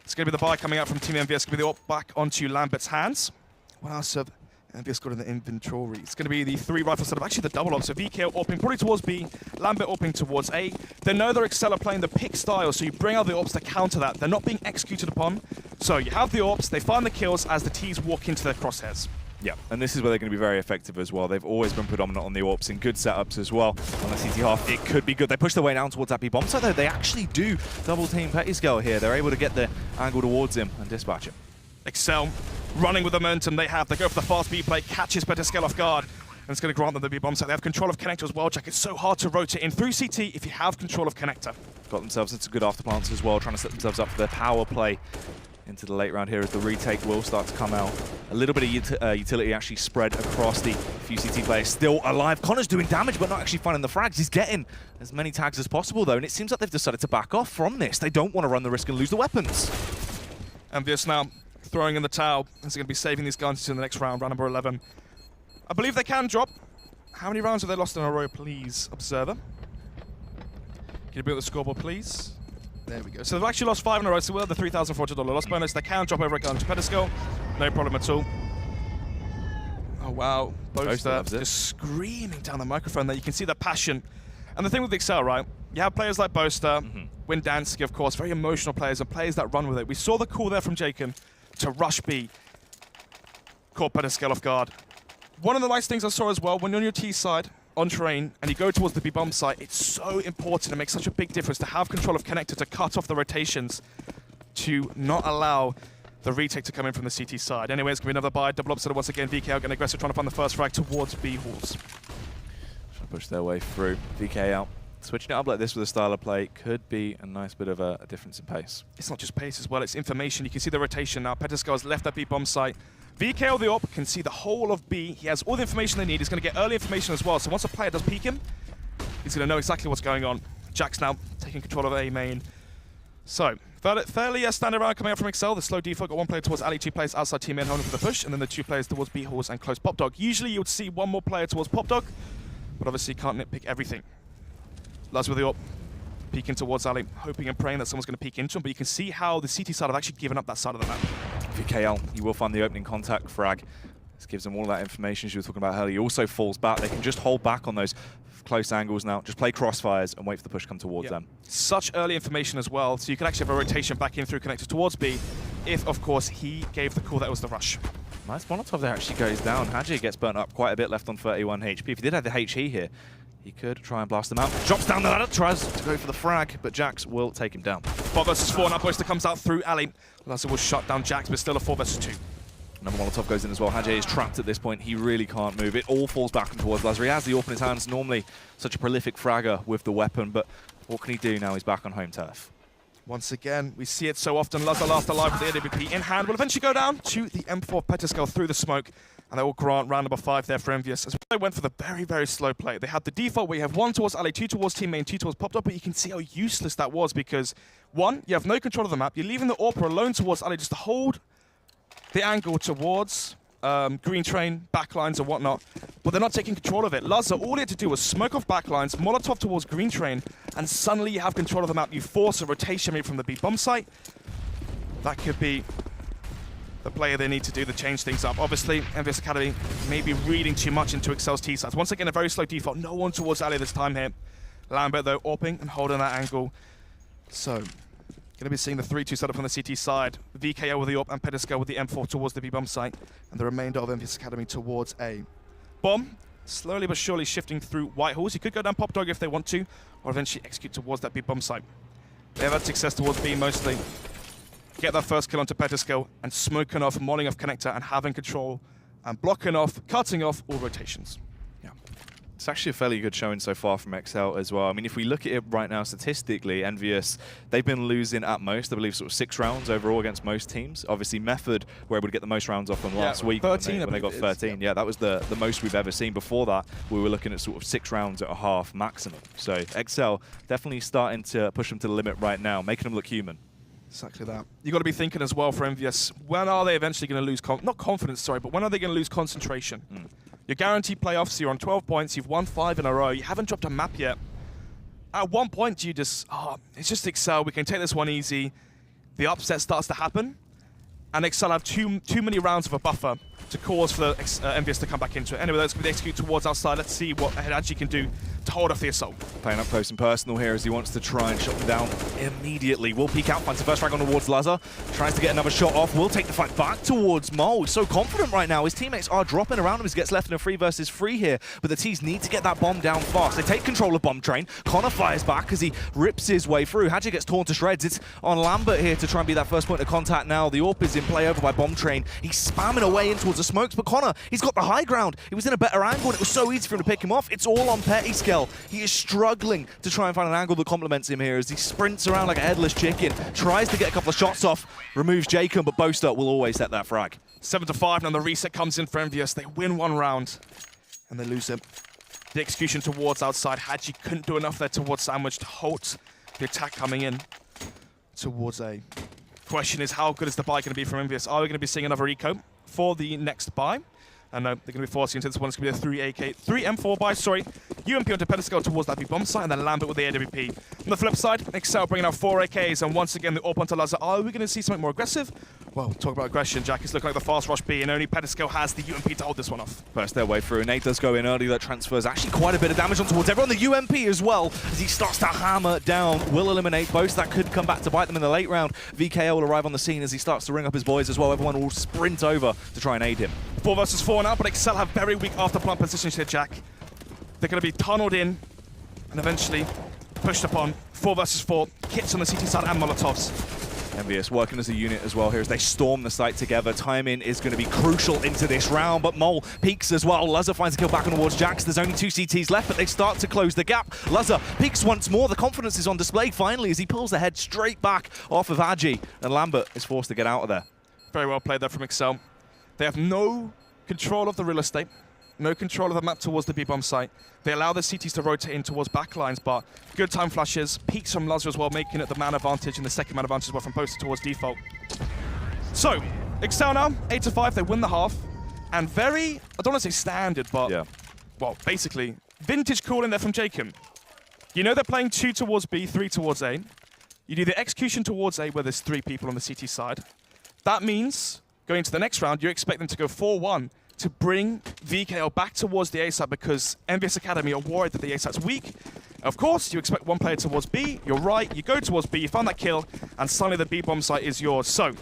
It's going to be the buy coming out from Team EnVyUs. It's going to be the AWP back onto Lambert's hands. What else have EnVyUs got in the inventory? It's going to be the 3 rifle setup, actually the double AWP. So VK AWPing probably towards B, Lambert AWPing towards A. They know their exceL are playing the pick style, so you bring out the AWPs to counter that. They're not being executed upon. So you have the AWPs, they find the kills as the Ts walk into their crosshairs. Yeah, and this is where they're going to be very effective as well. They've always been predominant on the AWPs in good setups as well. On the CT half, it could be good. They push their way down towards that B-bomb site, though. They actually do double team Pettiscale here. They're able to get the angle towards him and dispatch him. exceL running with the momentum they have. They go for the fast B play, catches exceL off guard, and it's going to grant them the B bomb site. They have control of connector as well, Jack. It's so hard to rotate in through CT if you have control of connector. Got themselves into good afterplants as well, trying to set themselves up for their power play into the late round here as the retake will start to come out. A little bit of utility actually spread across the few CT players. Still alive. Connor's doing damage, but not actually finding the frags. He's getting as many tags as possible, though, and it seems like they've decided to back off from this. They don't want to run the risk and lose the weapons. EnVyUs now throwing in the towel. Is going to be saving these guns in the next round, round number 11. I believe they can drop. How many rounds have they lost in a row, please, Observer? Can you bring up the scoreboard, please? There we go. So they've actually lost 5 in a row, so we'll have the $3,400 loss bonus. They can drop over a gun to exceL. No problem at all. Oh, wow. Boaster just screaming down the microphone there. You can see the passion. And the thing with exceL, right? You have players like Boaster, Windansky, of course, very emotional players and players that run with it. We saw the call there from Jaken to rush B. Caught exceL off guard. One of the nice things I saw as well, when you're on your T side, on terrain, and you go towards the B bomb site, it's so important. It makes such a big difference to have control of connector, to cut off the rotations, to not allow the retake to come in from the CT side. Anyway, it's going to be another buy. Double upset once again. VK getting aggressive, trying to find the first frag towards B halls. Trying to push their way through. VK out. Switching it up like this with a style of play could be a nice bit of a difference in pace. It's not just pace as well, it's information. You can see the rotation now. exceL has left that B bomb site. VK, the AWP, can see the whole of B. He has all the information they need. He's going to get early information as well. So once a player does peek him, he's going to know exactly what's going on. Jack's now taking control of A main. So, fairly standard round coming out from exceL. The slow default got one player towards alley, 2 players outside team main holding for the push, and then the 2 players towards B halls and close Pop Dog. Usually you would see one more player towards Pop Dog, but obviously you can't nitpick everything. Luz with the AWP, peeking towards alley, hoping and praying that someone's going to peek into him, but you can see how the CT side have actually given up that side of the map. exceL, you will find the opening contact frag. This gives them all that information as you were talking about earlier. He also falls back. They can just hold back on those close angles now. Just play crossfires and wait for the push to come towards them. Such early information as well, so you can actually have a rotation back in through connector towards B, if, of course, he gave the call that it was the rush. Nice Molotov there actually goes down. Hadji gets burnt up quite a bit, left on 31 HP. If he did have the HE here, he could try and blast them out. Drops down the ladder, tries to go for the frag, but Jax will take him down. 4 versus 4, now Boaster comes out through alley. Lazar will shut down Jax, but still a 4 versus 2. Another Molotov goes in as well. Hadji is trapped at this point. He really can't move. It all falls back towards Lazar. He has the AWP in his hands. Normally such a prolific fragger with the weapon, but what can he do now? He's back on home turf. Once again, we see it so often. Lazar last alive with the AWP in hand will eventually go down to the M4 exceL through the smoke, and they will grant round number 5 there for EnVyUs. As they went for the very, very slow play. They had the default where you have 1 towards alley, 2 towards team main, 2 towards Popped Up, but you can see how useless that was because, 1, you have no control of the map. You're leaving the AWP alone towards alley just to hold the angle towards green train, backlines and whatnot, but they're not taking control of it. Lazar, all he had to do was smoke off backlines, Molotov towards green train, and suddenly you have control of the map. You force a rotation maybe from the B bomb site. That could be the player they need to do to change things up. Obviously, EnVyUs.Acedemy may be reading too much into exceL's T-sides. Once again, a very slow default. No one towards alley this time here. Lambert, though, AWPing and holding that angle. So, going to be seeing the 3-2 setup on the CT side. VKO with the AWP and exceL with the M4 towards the B-bomb site. And the remainder of EnVyUs.Acedemy towards A. Bomb, slowly but surely shifting through white halls. You could go down Pop Dog if they want to, or eventually execute towards that B-bomb site. They have had success towards B mostly. Get that first kill onto exceL and smoking off, molling off connector and having control and blocking off, cutting off all rotations. Yeah. It's actually a fairly good showing so far from exceL as well. I mean, if we look at it right now statistically, EnVyUs, they've been losing at most, I believe, sort of 6 rounds overall against most teams. Obviously, Method were able to get the most rounds off them last week 13, when they got 13. Yeah, that was the most we've ever seen. Before that, we were looking at sort of 6 rounds at a half maximum. So exceL definitely starting to push them to the limit right now, making them look human. Exactly that. You've got to be thinking as well for EnVyUs, when are they eventually going to lose, not confidence, sorry, but when are they going to lose concentration? You're guaranteed playoffs, you're on 12 points, you've won 5 in a row, you haven't dropped a map yet. At one point, you just, it's just exceL, we can take this one easy. The upset starts to happen, and exceL have too many rounds of a buffer to cause for EnVyUs to come back into it. Anyway, that's going to be execute towards outside. Let's see what Hadji can do to hold off the assault. Playing up close and personal here as he wants to try and shut them down immediately. Will peek out, finds the first frag on towards Lazar. Tries to get another shot off. Will take the fight back towards Mole. So confident right now. His teammates are dropping around him as he gets left in a 3 versus 3 here. But the T's need to get that bomb down fast. They take control of bomb train. Connor fires back as he rips his way through. Hadji gets torn to shreds. It's on Lambert here to try and be that first point of contact now. The AWP is in play over by bomb train. He's spamming away in towards the smokes, but Connor, he's got the high ground. He was in a better angle and it was so easy for him to pick him off. It's all on Petty Scale. He is struggling to try and find an angle that complements him here as he sprints around like a headless chicken, tries to get a couple of shots off, removes Jacob, but Boaster will always set that frag. 7-5, now the reset comes in for EnVyUs. They win 1 round, and they lose it. The execution towards outside. Hadji couldn't do enough there towards Sandwich to halt the attack coming in towards A. Question is, how good is the buy going to be from EnVyUs? Are we going to be seeing another eco for the next buy? And no, they're going to be forcing into this one. It's going to be a 3 M4 buy, sorry. UMP onto Pedestal towards that big bomb site, and then Lambert with the AWP. On the flip side, exceL bringing out 4 AKs, and once again, the AWP onto Lazar. Are we going to see something more aggressive? Well, talk about aggression. Jack is looking like the fast rush B, and only Pedestal has the UMP to hold this one off. Burst their way through. Nate does go in early. That transfers actually quite a bit of damage on towards everyone. The UMP as well, as he starts to hammer down. Will eliminate both. That could come back to bite them in the late round. VKO will arrive on the scene as he starts to ring up his boys as well. Everyone will sprint over to try and aid him. 4 versus 4 now, but exceL have very weak after plant positions here, Jack. They're going to be tunneled in and eventually pushed upon. 4 versus 4. Kits on the CT side and Molotovs. EnVyUs working as a unit as well here as they storm the site together. Timing is going to be crucial into this round, but Mole peeks as well. Lazar finds a kill back on towards Jax. There's only 2 CTs left, but they start to close the gap. Lazar peeks once more. The confidence is on display finally as he pulls the head straight back off of Hadji, and Lambert is forced to get out of there. Very well played there from exceL. They have no control of the real estate, no control of the map towards the B-bomb site. They allow the CTs to rotate in towards backlines, but good time flashes, peaks from Lazar as well, making it the man advantage, and the second man advantage as well from Poster towards default. So, exceL now, 8-5, they win the half, and very, I don't want to say standard, but, Yeah. well, basically, vintage call in there from Jacob. You know they're playing 2 towards B, 3 towards A. You do the execution towards A where there's 3 people on the CT side. That means, going to the next round, you expect them to go 4-1 to bring VKL back towards the A side because EnVyUs.Acedemy are worried that the A side's weak. Of course, you expect one player towards B, you're right, you go towards B, you find that kill, and suddenly the B-bomb site is yours. So,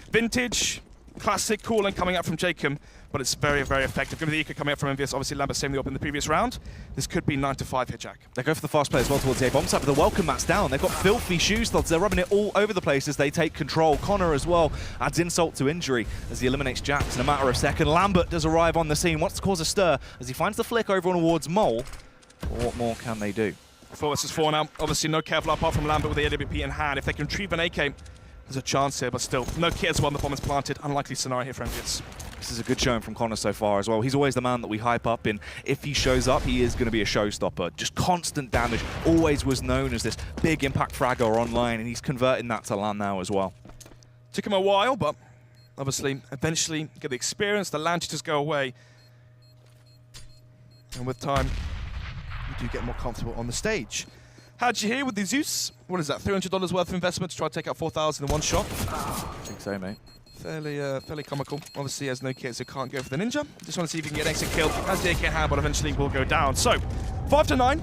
vintage, classic cooling coming out from Jacob, but it's very, very effective. Give me the eco coming out from EnVyUs. Obviously, Lambert saving the up in the previous round. This could be 9-5 here, Jack. They go for the fast play as well towards the A-bomb site, but the welcome mat's down. They've got filthy shoe slots. They're rubbing it all over the place as they take control. Connor as well adds insult to injury as he eliminates Jax in a matter of seconds. Lambert does arrive on the scene, wants to cause a stir as he finds the flick over towards Mole. But what more can they do? 4 versus 4 now. Obviously, no Kevlar apart from Lambert with the AWP in hand. If they can retrieve an AK, there's a chance here, but still, no kit as well. The bomb is planted. Unlikely scenario here for EnVyUs. This is a good showing from Connor so far as well. He's always the man that we hype up in. If he shows up, he is going to be a showstopper. Just constant damage. Always was known as this big impact fragger online, and he's converting that to land now as well. Took him a while, but obviously, eventually get the experience. The land just go away. And with time, you do get more comfortable on the stage. Hadji here with the Zeus. What is that, $300 worth of investment to try to take out 4,000 in one shot? I think so, mate. Fairly comical. Obviously, has no kits, so can't go for the ninja. Just want to see if he can get an exit kill. As the AK hand, but eventually will go down. So, 5-9.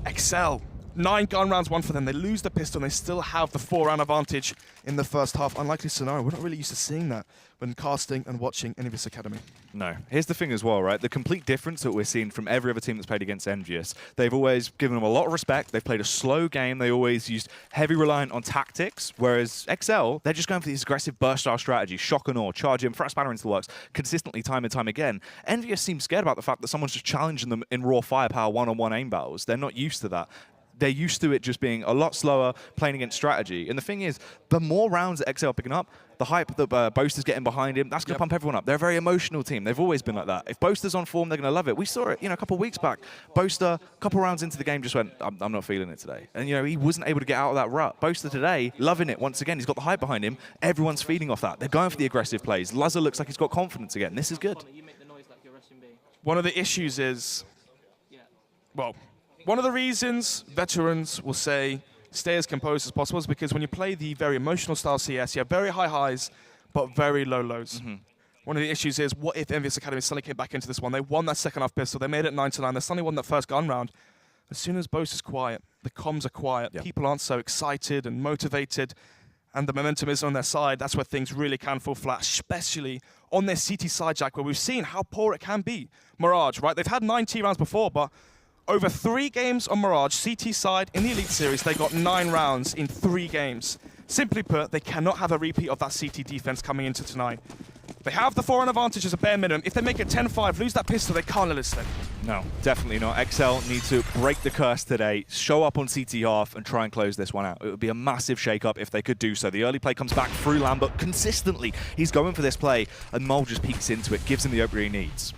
exceL. 9 gun rounds, 1 for them. They lose the pistol, and they still have the 4-round advantage in the first half. Unlikely scenario. We're not really used to seeing that when casting and watching EnVyUs.Acedemy. No. Here's the thing as well, right? The complete difference that we're seeing from every other team that's played against EnVyUs. They've always given them a lot of respect. They've played a slow game. They always used heavy reliant on tactics, whereas exceL, they're just going for these aggressive burst-style strategies, shock and awe, charge in, throw a spanner into the works, consistently time and time again. EnVyUs seems scared about the fact that someone's just challenging them in raw firepower one-on-one aim battles. They're not used to that. They're used to it just being a lot slower, playing against strategy. And the thing is, the more rounds that exceL are picking up, the hype that Boaster's getting behind him, that's going to pump everyone up. They're a very emotional team. They've always been like that. If Boaster's on form, they're going to love it. We saw it, a couple of weeks back. Boaster, a couple rounds into the game, just went, I'm not feeling it today. And, he wasn't able to get out of that rut. Boaster today, loving it once again. He's got the hype behind him. Everyone's feeding off that. They're going for the aggressive plays. Lazar looks like he's got confidence again. This is good. One of the issues is, well, one of the reasons veterans will say stay as composed as possible is because when you play the very emotional style CS, you have very high highs, but very low lows. One of the issues is, what if EnVyUs.Acedemy suddenly came back into this one? They won that second half pistol. They made it 9-9. They suddenly won that first gun round. as soon as Boast is quiet, the comms are quiet, people aren't so excited and motivated, and the momentum is on their side, that's where things really can fall flat, especially on their CT side, Jack, where we've seen how poor it can be. Mirage, right? They've had 9 T rounds before, but over 3 games on Mirage, CT side in the Elite Series, they got 9 rounds in 3 games. Simply put, they cannot have a repeat of that CT defense coming into tonight. They have the 4-1 advantage as a bare minimum. If they make it 10-5, lose that pistol, they can't let it slip. No, definitely not. exceL need to break the curse today, show up on CT half, and try and close this one out. It would be a massive shake-up if they could do so. The early play comes back through Lambert consistently. He's going for this play, and Mole just peeks into it, gives him the opener he needs.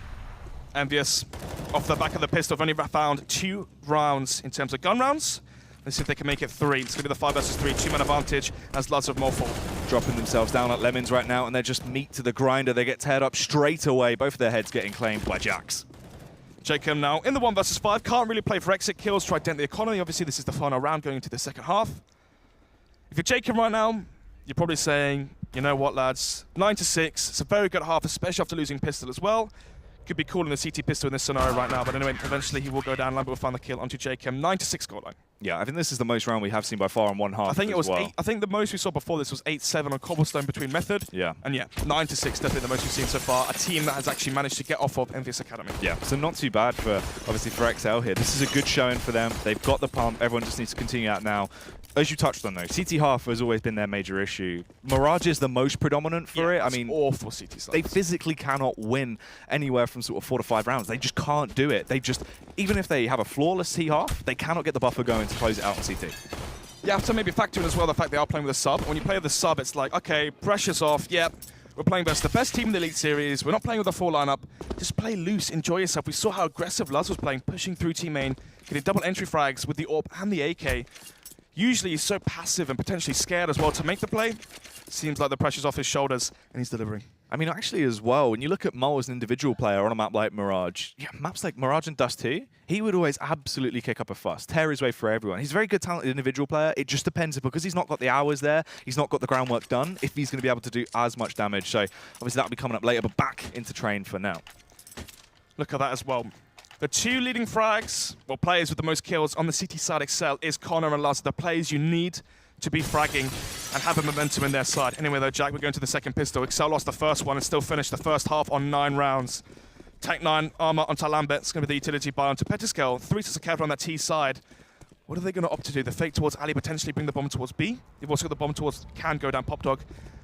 EnVyUs, off the back of the pistol, have only found 2 rounds in terms of gun rounds. Let's see if they can make it 3. It's going to be the 5 versus 3, 2-man advantage as lots of more fall. Dropping themselves down like lemons right now, and they're just meat to the grinder. They get teared up straight away. Both of their heads getting claimed by Jax. Jacob now in the 1 versus 5. Can't really play for exit kills, try to dent the economy. Obviously, this is the final round going into the second half. If you're Jacob right now, you're probably saying, you know what, lads, 9-6. It's a very good half, especially after losing pistol as well. Could be calling the CT pistol in this scenario right now, but anyway, eventually he will go down. Lambert will find the kill onto JKM. 9-6 scoreline. Yeah, I think this is the most round we have seen by far in one half. I think it was well. 8. I think the most we saw before this was 8-7 on Cobblestone between Method. Yeah. And yeah, 9-6 definitely the most we've seen so far. A team that has actually managed to get off of EnVyUs.Acedemy. Yeah, so not too bad for, obviously, for exceL here. This is a good showing for them. They've got the pump. Everyone just needs to continue out now. As you touched on, though, CT half has always been their major issue. Mirage is the most predominant for it. I mean, awful CT sides. They physically cannot win anywhere from sort of 4 to 5 rounds. They just can't do it. They just, even if they have a flawless T half, they cannot get the buffer going to close it out on CT. You have to maybe factor in as well the fact they are playing with a sub. When you play with a sub, it's like, okay, pressure's off. Yep, we're playing versus the best team in the Elite Series. We're not playing with a full lineup. Just play loose, enjoy yourself. We saw how aggressive Luz was playing, pushing through team main, getting double entry frags with the AWP and the AK. Usually he's so passive and potentially scared as well to make the play. Seems like the pressure's off his shoulders and he's delivering. I mean, actually as well, when you look at Mole as an individual player on a map like Mirage, yeah, maps like Mirage and Dust 2, he would always absolutely kick up a fuss, tear his way for everyone. He's a very good, talented individual player. It just depends, because he's not got the hours there, he's not got the groundwork done, if he's going to be able to do as much damage. So obviously that'll be coming up later, but back into train for now. Look at that as well. The 2 leading frags, well, players with the most kills on the CT side exceL is Connor and Luz, the players you need to be fragging and have a momentum in their side. Anyway, though, Jack, we're going to the second pistol. exceL lost the first one and still finished the first half on 9 rounds. Tech 9 armor onto Lambert. It's going to be the utility buy onto Petiskel. 3 sets of cover on that T side. What are they going to opt to do? The fake towards Ali, potentially bring the bomb towards B. They've also got the bomb towards can go down Pop Dog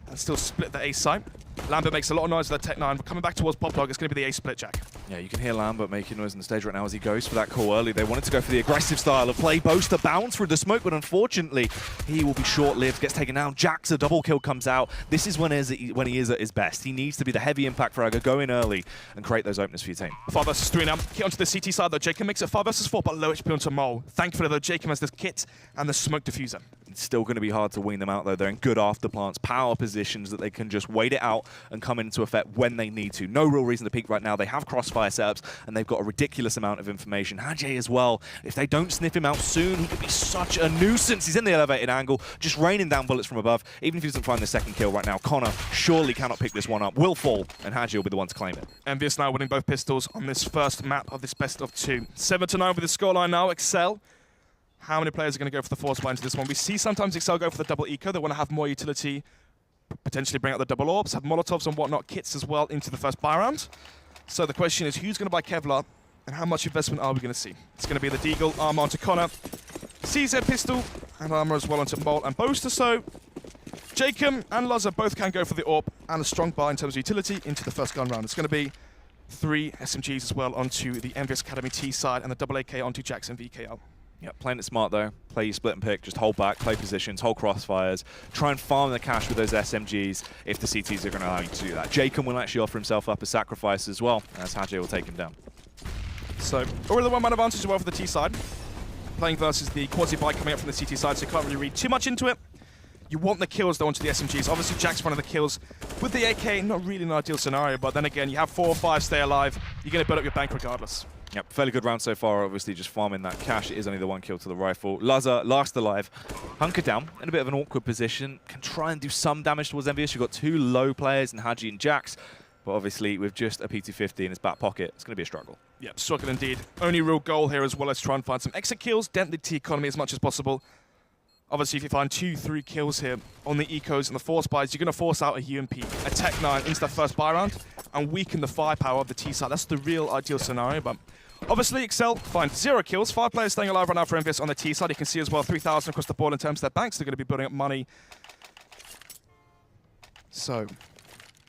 and still split the A site. Lambert makes a lot of noise with that Tech 9. But coming back towards Pop Dog, it's going to be the A split, Jack. Yeah, you can hear Lambert making noise on the stage right now as he goes for that call early. They wanted to go for the aggressive style of play. Boast a bounce through the smoke, but unfortunately, he will be short-lived, gets taken down. Jax, a double kill comes out. This is when he is at his best. He needs to be the heavy impact fragger, go in early and create those openers for your team. 5 versus 3 now. Kit onto the CT side, though. Jacob makes it 5 versus 4, but low HP onto Mole. Thankfully, though, Jacob has this kit and the smoke diffuser. It's still going to be hard to wean them out, though. They're in good afterplants, power positions that they can just wait it out and come into effect when they need to. No real reason to peek right now. They have crossfire setups, and they've got a ridiculous amount of information. Hajj as well. If they don't sniff him out soon, he could be such a nuisance. He's in the elevated angle, just raining down bullets from above. Even if he doesn't find the second kill right now, Connor surely cannot pick this one up. Will fall, and Hajj will be the one to claim it. EnVyUs now winning both pistols on this first map of this best of 2. 7-9 with the scoreline now. exceL. How many players are going to go for the force buy into this one? We see sometimes exceL go for the double eco. They want to have more utility, potentially bring out the double orbs, have Molotovs and whatnot, kits as well into the first buy round. So the question is, who's going to buy Kevlar and how much investment are we going to see? It's going to be the Deagle, armor onto Connor, CZ pistol, and armor as well onto Mole and Boaster. So Jacob and Luzzer both can go for the AWP and a strong buy in terms of utility into the first gun round. It's going to be 3 SMGs as well onto the EnVyUs.Acedemy T side and the double AK onto Jackson VKL. Yeah, playing it smart though. Play your split and pick, just hold back, play positions, hold crossfires, try and farm the cash with those SMGs if the CTs are going to allow you to do that. Jacob will actually offer himself up as sacrifice as well, as Hajj will take him down. So, already the 1-man advantage as well for the T side. Playing versus the quasi-buy coming up from the CT side, so you can't really read too much into it. You want the kills though onto the SMGs. Obviously, Jack's one of the kills. With the AK, not really an ideal scenario, but then again, you have 4 or 5 stay alive. You're going to build up your bank regardless. Yep, fairly good round so far, obviously just farming that cash. It is only the 1 kill to the rifle. Luzzer, last alive, hunkered down in a bit of an awkward position. Can try and do some damage towards EnVyUs. You've got 2 low players in Hajj and Jax. But obviously, with just a P250 in his back pocket, it's going to be a struggle. Yep, struggle indeed. Only real goal here as well as try and find some exit kills, dent the T economy as much as possible. Obviously, if you find 2-3 kills here on the ecos and the force buys, you're going to force out a UMP, a Tech 9 into that first buy round and weaken the firepower of the T side. That's the real ideal scenario, but obviously, exceL finds 0 kills. 5 players staying alive right now for EnVyUs on the T side. You can see as well 3,000 across the board in terms of their banks. They're going to be building up money. So,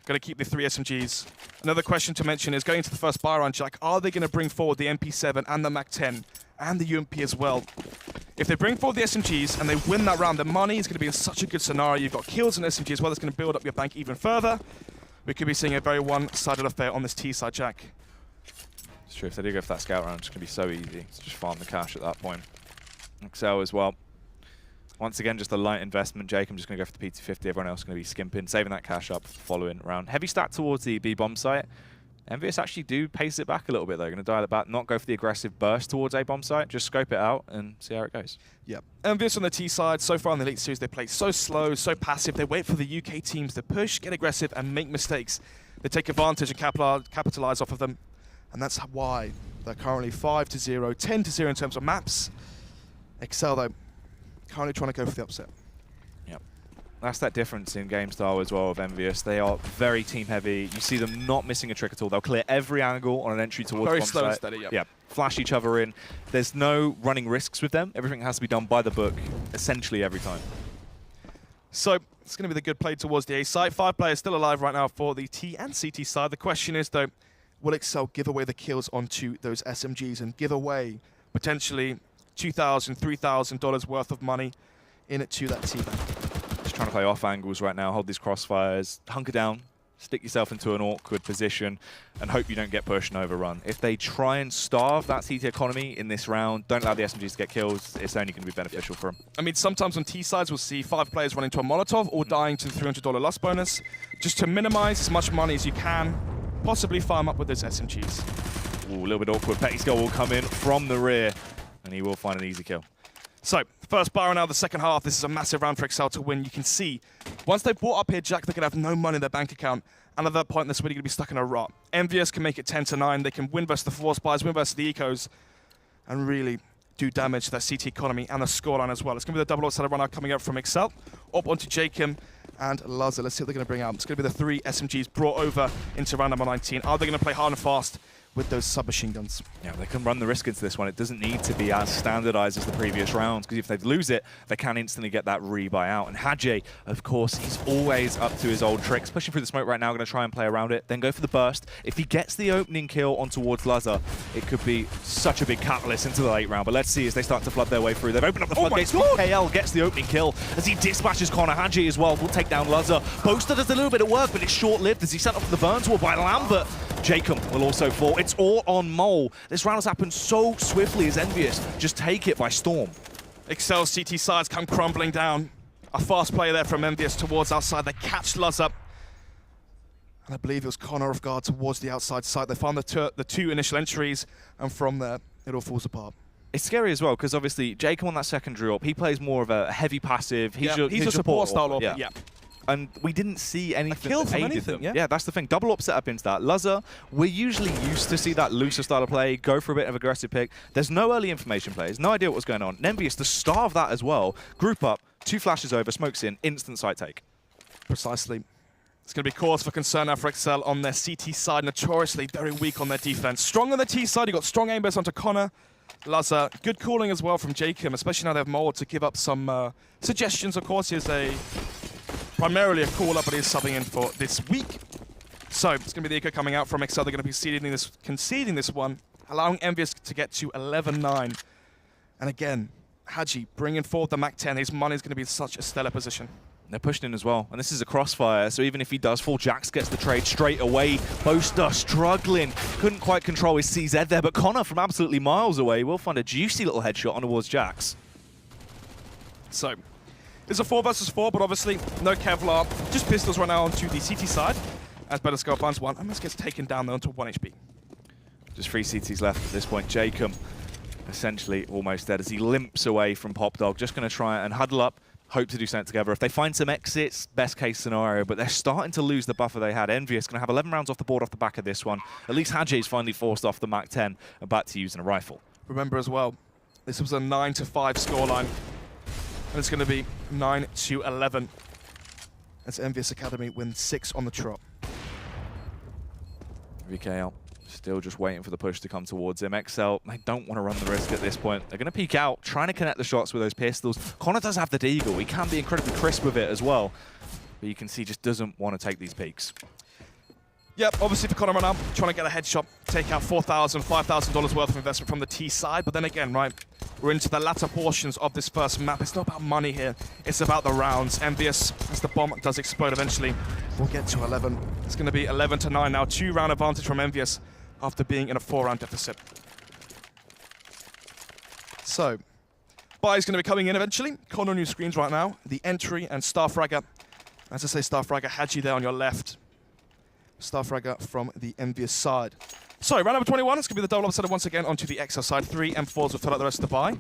going to keep the 3 SMGs. Another question to mention is going into the first buy round, Jack, are they going to bring forward the MP7 and the MAC-10 and the UMP as well? If they bring forward the SMGs and they win that round, the money is going to be in such a good scenario. You've got kills and SMG as well. That's going to build up your bank even further. We could be seeing a very one-sided affair on this T side, Jack. It's true, if they do go for that scout round, it's going to be so easy to just farm the cash at that point. exceL as well. Once again, just a light investment. Jake, I'm just going to go for the P250. Everyone else is going to be skimping, saving that cash up for the following round. Heavy stack towards the B bomb site. EnVyUs actually do pace it back a little bit, though. Going to dial it back, not go for the aggressive burst towards A bomb site. Just scope it out and see how it goes. Yep. EnVyUs on the T side, so far in the Elite Series, they play so slow, so passive. They wait for the UK teams to push, get aggressive, and make mistakes. They take advantage and capitalize off of them. And that's why they're currently 5-0, 10-0 in terms of maps. exceL, though, currently trying to go for the upset. Yep. That's that difference in game style as well of EnVyUs. They are very team heavy. You see them not missing a trick at all. They'll clear every angle on an entry towards very bomb slow site. and steady, yep. Yeah. Flash each other in. There's no running risks with them. Everything has to be done by the book, essentially every time. So it's going to be the good play towards the A side. 5 players still alive right now for the T and CT side. The question is, though, will exceL give away the kills onto those SMGs and give away potentially $2,000, $3,000 worth of money into that T bank? Just trying to play off angles right now, hold these crossfires, hunker down, stick yourself into an awkward position, and hope you don't get pushed and overrun. If they try and starve that CT economy in this round, don't allow the SMGs to get kills, it's only going to be beneficial for them. I mean, sometimes on T sides, we'll see 5 players running to a Molotov or dying to the $300 lust bonus, just to minimize as much money as you can, possibly farm up with those SMGs. Ooh, a little bit awkward. Petty Skull will come in from the rear, and he will find an easy kill. So, first bar now, the second half. This is a massive round for exceL to win. You can see, once they brought up here, Jack, they're going to have no money in their bank account. And at that point, they're really going to be stuck in a rut. EnVyUs can make it 10-9. They can win versus the force buys, win versus the ecos, and really do damage to their CT economy and the scoreline as well. It's going to be the double outside run out coming up from exceL. Up onto Jacob and Laza. Let's see what they're going to bring out. It's going to be the 3 SMGs brought over into round number 19. Are they going to play hard and fast with those submachine guns? Yeah, they can run the risk into this one. It doesn't need to be as standardized as the previous rounds, because if they lose it, they can instantly get that rebuy out. And Hadje, of course, he's always up to his old tricks. Pushing through the smoke right now, going to try and play around it, then go for the burst. If he gets the opening kill on towards Laza, it could be such a big catalyst into the late round. But let's see as they start to flood their way through. They've opened up the floodgates. ExceL gets the opening kill as he dispatches Connor. Hadje as well will take down Laza. Boaster does a little bit of work, but it's short-lived as he sent off the burn tool by Lambert. Jacob will also fall. It's all on Mole. This round has happened so swiftly as EnVyUs just take it by storm. exceL CT sides come crumbling down. A fast play there from EnVyUs towards outside. They catch Laza. And I believe it was Connor off guard towards the outside side. They found the 2 initial entries, and from there, it all falls apart. It's scary as well, because obviously Jacob on that secondary up, he plays more of a heavy passive. He's a support style op. Yeah. And we didn't see anything kill that from aided anything, them. yeah. That's the thing. Double up setup into that. Laza, we're usually used to see that looser style of play, go for a bit of aggressive pick. There's no early information plays, no idea what was going on. And EnVyUs, the star of that as well, group up, 2 flashes over, smokes in, instant site take. Precisely. It's going to be cause for concern now for exceL on their CT side, notoriously very weak on their defense. Strong on the T side, you got strong aim burst onto Connor. Laza, good calling as well from Jacob, especially now they have Mold to give up some suggestions. Of course, he's primarily a call-up, but he's subbing in for this week. So it's going to be the eco coming out from exceL. They're going to be conceding this one, allowing EnVyUs to get to 11-9. And again, Hadje bringing forward the MAC-10. His money is going to be in such a stellar position. They're pushing in as well, and this is a crossfire, so even if he does fall, Jax gets the trade straight away. Boaster struggling, couldn't quite control his CZ there, but Connor from absolutely miles away will find a juicy little headshot on towards Jax. So, it's a 4 versus 4, but obviously no Kevlar, just pistols right now onto the CT side, as Better Skull finds one, and this gets taken down there onto 1 HP. Just 3 CTs left at this point. Jacob essentially almost dead as he limps away from Pop Dog, just going to try and huddle up, hope to do something together. If they find some exits, best case scenario, but they're starting to lose the buffer they had. EnVyUs going to have 11 rounds off the board off the back of this one. At least Hadji's finally forced off the Mach 10 and back to using a rifle. Remember as well, this was a 9-5 scoreline, and it's going to be 9-11 as EnVyUs.Acedemy wins 6 on the trot. exceL still just waiting for the push to come towards him. exceL, they don't want to run the risk at this point. They're going to peek out, trying to connect the shots with those pistols. Connor does have the deagle. He can be incredibly crisp with it as well, but you can see just doesn't want to take these peeks. Yep, obviously for Connor right now, trying to get a headshot, take out $4,000, $5,000 worth of investment from the T side. But then again, right, we're into the latter portions of this first map. It's not about money here, it's about the rounds. EnVyUs, as the bomb does explode eventually, we'll get to 11. It's going to be 11-9 now, 2-round advantage from EnVyUs after being in a 4-round deficit. So, Buy's going to be coming in eventually. Connor on your screens right now, the entry and Starfragger. As I say, Starfragger, Hadji there on your left. Starfragger from the EnVyUs side. So, round number 21, it's going to be the double up setup once again onto the exceL side. 3 M4s will fill out the rest of the buy.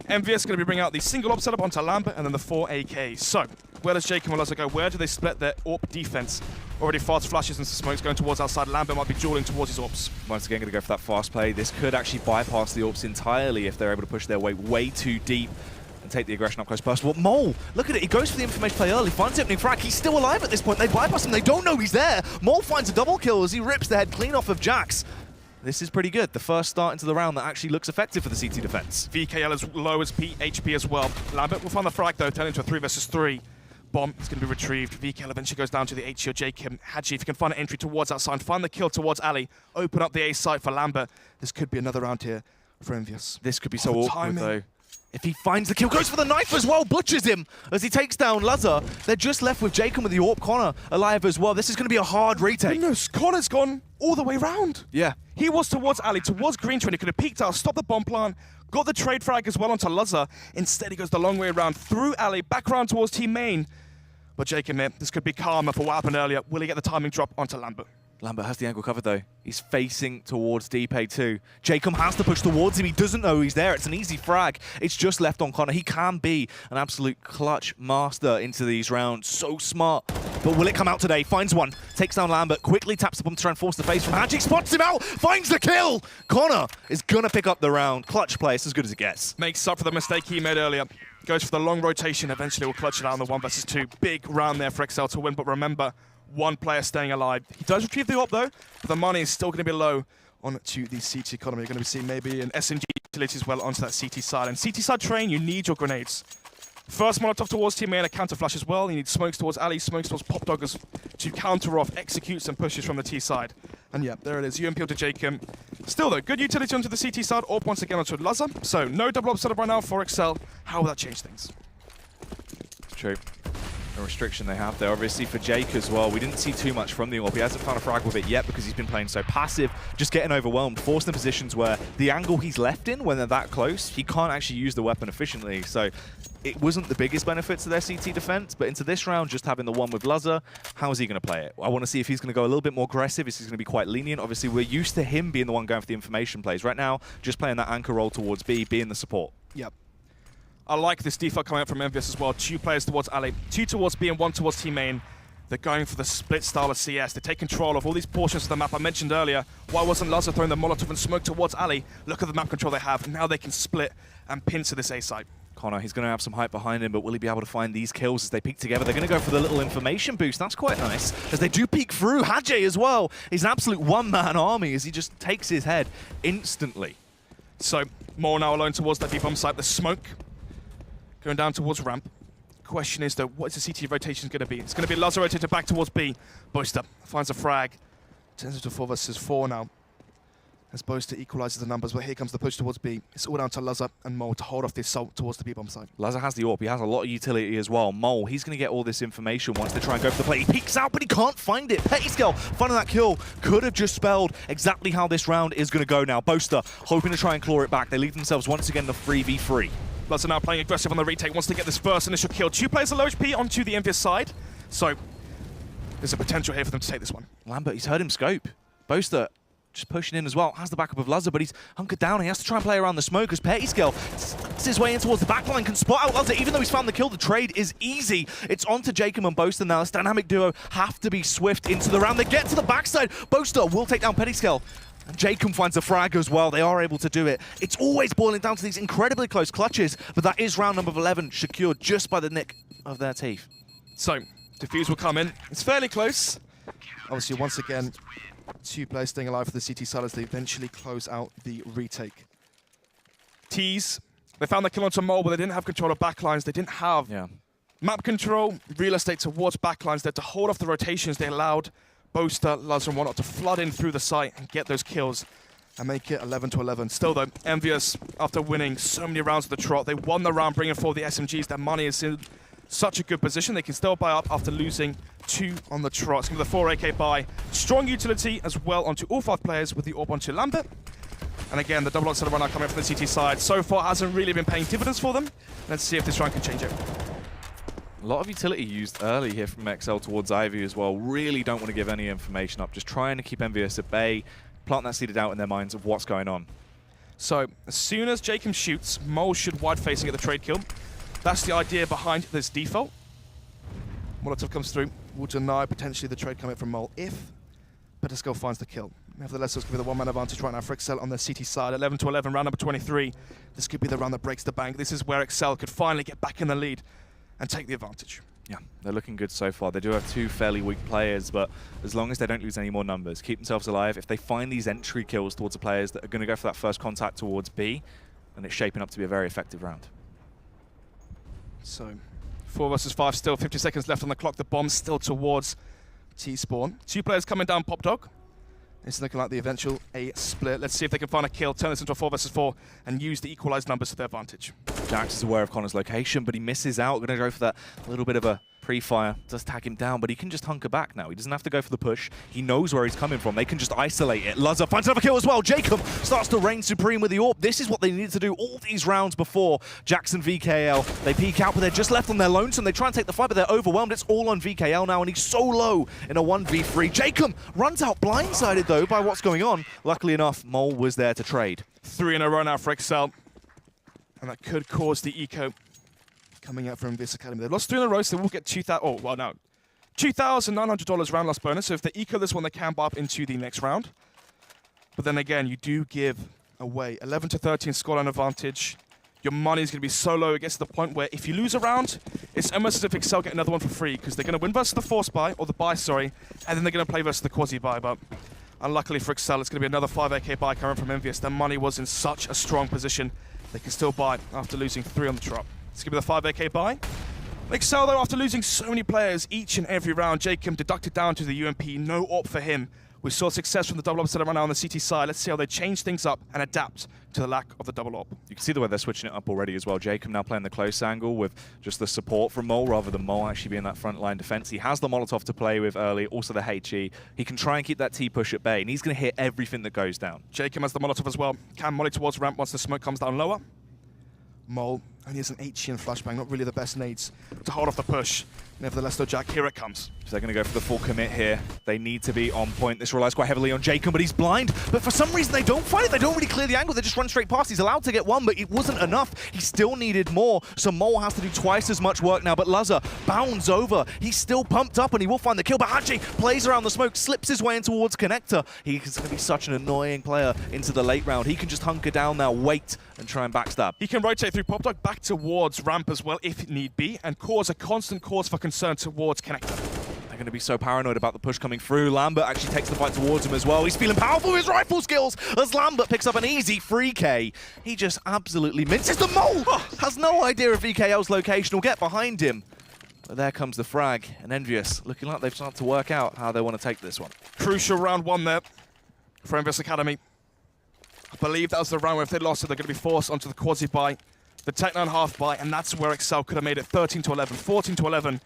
EnVyUs going to be bringing out the single op setup onto Lambert and then the 4 AKs. So, where does Jake and Lazo go? Where do they split their AWP defense? Already fast flashes and smokes going towards outside. Lambert might be dueling towards his AWPs. Once again, going to go for that fast play. This could actually bypass the AWPs entirely if they're able to push their way too deep and take the aggression up close personal. But Mole, look at it. He goes for the information play early, finds the opening frag. He's still alive at this point. They bypass him. They don't know he's there. Mole finds a double kill as he rips the head clean off of Jax. This is pretty good. The first start into the round that actually looks effective for the CT defense. VKL as low as HP as well. Lambert will find the frag though, turn into a 3 versus 3. Bomb is going to be retrieved. VKL eventually goes down to the HE or Jacob. Hadji, if you can find an entry towards outside, find the kill towards Ali, open up the A site for Lambert. This could be another round here for EnVyUs. This could be so awkward though. If he finds the kill, goes for the knife as well, butchers him as he takes down Lazo. They're just left with Jacob with the AWP. Connor alive as well. This is going to be a hard retake. Goodness, Connor's gone all the way round. Yeah. He was towards Ali, towards Green Train. He could have peeked out, stopped the bomb plant, got the trade frag as well onto Lazo. Instead, he goes the long way around, through Ali, back around towards team main. But Jacob here, this could be karma for what happened earlier. Will he get the timing drop onto Lambert? Lambert has the angle covered though. He's facing towards DPay too. Jacob has to push towards him. He doesn't know he's there. It's an easy frag. It's just left on Connor. He can be an absolute clutch master into these rounds. So smart. But will it come out today? Finds one. Takes down Lambert. Quickly taps the bomb to try and force the face from Hadji. Spots him out. Finds the kill. Connor is going to pick up the round. Clutch play. It's as good as it gets. Makes up for the mistake he made earlier. Goes for the long rotation. Eventually will clutch it out on the 1 versus 2. Big round there for exceL to win. But remember, one player staying alive. He does retrieve the AWP though, but the money is still going to be low onto the CT economy. You're going to be seeing maybe an SMG utility as well onto that CT side. And CT side train, you need your grenades. First Molotov towards team main, a counter flash as well. You need smokes towards Ali, smokes towards Pop Doggers to counter off executes and pushes from the T side. And yeah, there it is. UMP to Jacob. Still though, good utility onto the CT side. AWP once again onto Lazo. So no double up setup right now for exceL. How will that change things? True. A restriction they have there. Obviously for Jake as well, we didn't see too much from the AWP. He hasn't found a frag with it yet because he's been playing so passive, just getting overwhelmed, forced in positions where the angle he's left in when they're that close, he can't actually use the weapon efficiently. So it wasn't the biggest benefit to their CT defense, but into this round, just having the one with Lazo, how is he going to play it? I want to see if he's going to go a little bit more aggressive, if he's going to be quite lenient. Obviously, we're used to him being the one going for the information plays. Right now, just playing that anchor role towards B, being the support. Yep. I like this default coming out from EnVyUs as well. 2 players towards Ali, 2 towards B and 1 towards team main. They're going for the split style of CS. They take control of all these portions of the map I mentioned earlier. Why wasn't Lazo throwing the Molotov and smoke towards Ali? Look at the map control they have. Now they can split and pin to this A site. Connor, he's going to have some hype behind him, but will he be able to find these kills as they peek together? They're going to go for the little information boost. That's quite nice, as they do peek through. Hadji as well. He's an absolute one-man army as he just takes his head instantly. So, more now alone towards that B-bomb site. The smoke going down towards ramp. Question is though, what is the CT rotation going to be? It's going to be Lazo rotated back towards B. Boaster finds a frag. Turns into 4 versus 4 now. As Boaster equalizes the numbers, but here comes the push towards B. It's all down to Lazo and Mole to hold off this assault towards the B-bomb side. Lazo has the AWP. He has a lot of utility as well. Mole, he's going to get all this information once they try and go for the play. He peeks out, but he can't find it. Petyscale finding that kill could have just spelled exactly how this round is going to go now. Boaster hoping to try and claw it back. They leave themselves once again the 3v3. Lazo now playing aggressive on the retake, wants to get this first initial kill. 2 players are low HP onto the EnVyUs side, so there's a potential here for them to take this one. Lambert, he's heard him scope. Boaster just pushing in as well. Has the backup of Luzzer, but he's hunkered down. He has to try and play around the smoke as exceL slips his way in towards the backline, can spot out Luzzer. Even though he's found the kill, the trade is easy. It's on to Jacob and Boaster now. This dynamic duo have to be swift into the round. They get to the backside. Boaster will take down exceL. And Jacob finds a frag as well. They are able to do it. It's always boiling down to these incredibly close clutches, but that is round number 11 secured just by the nick of their teeth. So, Defuse will come in. It's fairly close. Obviously, once again, 2 players staying alive for the CT side as they eventually close out the retake. Tease, they found the kill onto Mole, but they didn't have control of backlines. They didn't have map control, real estate towards backlines. They had to hold off the rotations. They allowed Boaster, Luzzer, and whatnot to flood in through the site and get those kills and make it 11-11. Still, though, EnVyUs, after winning so many rounds of the trot, they won the round, bringing forward the SMGs. Their money is in such a good position. They can still buy up after losing 2 on the trot. It's going to be the 4 AK buy. Strong utility as well onto all 5 players with the AWP onto Lambert. And again, the double outside run coming from the CT side. So far, hasn't really been paying dividends for them. Let's see if this round can change it. A lot of utility used early here from exceL towards Ivy as well. Really don't want to give any information up. Just trying to keep EnVyUs at bay, plant that seeded out in their minds of what's going on. So, as soon as Jacob shoots, Mole should wide-facing at the trade kill. That's the idea behind this default. Molotov comes through. Will deny potentially the trade coming from Mole if exceL finds the kill. Nevertheless, this could be the one-man advantage right now for exceL on the CT side. 11-11, round number 23. This could be the round that breaks the bank. This is where exceL could finally get back in the lead and take the advantage. Yeah, they're looking good so far. They do have 2 fairly weak players, but as long as they don't lose any more numbers, keep themselves alive, if they find these entry kills towards the players that are going to go for that first contact towards B, then it's shaping up to be a very effective round. So, 4 versus 5 still, 50 seconds left on the clock. The bomb's still towards T-spawn. 2 players coming down Pop Dog. It's looking like the eventual A split. Let's see if they can find a kill, turn this into a 4 versus 4, and use the equalized numbers to their advantage. Jax is aware of Connor's location, but he misses out. Going to go for that little bit of a pre-fire. Does tag him down, but he can just hunker back now. He doesn't have to go for the push. He knows where he's coming from. They can just isolate it. Luzzer finds another kill as well. Jacob starts to reign supreme with the AWP. This is what they needed to do all these rounds before. Jackson VKL. They peek out, but they're just left on their lonesome. They try and take the fight, but they're overwhelmed. It's all on VKL now, and he's so low in a 1v3. Jacob runs out blindsided, though, by what's going on. Luckily enough, Mole was there to trade. 3 in a row now for exceL. And that could cause the eco coming out from EnVyUs.Acedemy. They've lost 3 in a row, so they will get $2,900 round loss bonus. So if they eco this one, they can buy up into the next round. But then again, you do give away 11-13 scoreline advantage. Your money is going to be so low, it gets to the point where if you lose a round, it's almost as if exceL get another one for free, because they're going to win versus the force buy, or the buy, sorry, and then they're going to play versus the quasi buy. But unluckily for exceL, it's going to be another 5 AK buy coming from EnVyUs. Their money was in such a strong position. They can still buy after losing 3 on the trot. It's going to be the 5 AK buy. exceL, though, after losing so many players each and every round, Jacob deducted down to the UMP. No AWP for him. We saw success from the double upset right now on the CT side. Let's see how they change things up and adapt to the lack of the double AWP. You can see the way they're switching it up already as well. Jacob now playing the close angle with just the support from Mole rather than Mole actually being that front line defense. He has the Molotov to play with early, also the HE. He can try and keep that T push at bay, and he's going to hit everything that goes down. Jacob has the Molotov as well. Can molly towards ramp once the smoke comes down lower. Mole only has an HE and flashbang, not really the best nades to hold off the push. Nevertheless, though, Jack, here it comes. So they're going to go for the full commit here. They need to be on point. This relies quite heavily on Jacob, but he's blind. But for some reason, they don't fight it. They don't really clear the angle. They just run straight past. He's allowed to get 1, but it wasn't enough. He still needed more. So Mole has to do twice as much work now. But Luzzer bounds over. He's still pumped up, and he will find the kill. But Hachi plays around the smoke, slips his way in towards Connector. He's going to be such an annoying player into the late round. He can just hunker down now, wait, and try and backstab. He can rotate through Pop Dog back towards ramp as well, if need be, and cause a constant cause for concern towards Connector. They're going to be so paranoid about the push coming through. Lambert actually takes the fight towards him as well. He's feeling powerful with his rifle skills as Lambert picks up an easy 3K. He just absolutely minces the Mole. Has no idea of VKL's location. Will get behind him. But there comes the frag, and EnVyUs looking like they've started to work out how they want to take this one. Crucial round 1 there for EnVyUs.Acedemy. I believe that was the round where if they lost it, they're going to be forced onto the quasi buy, the Tech 9 half buy, and that's where exceL could have made it 13-11, 14-11,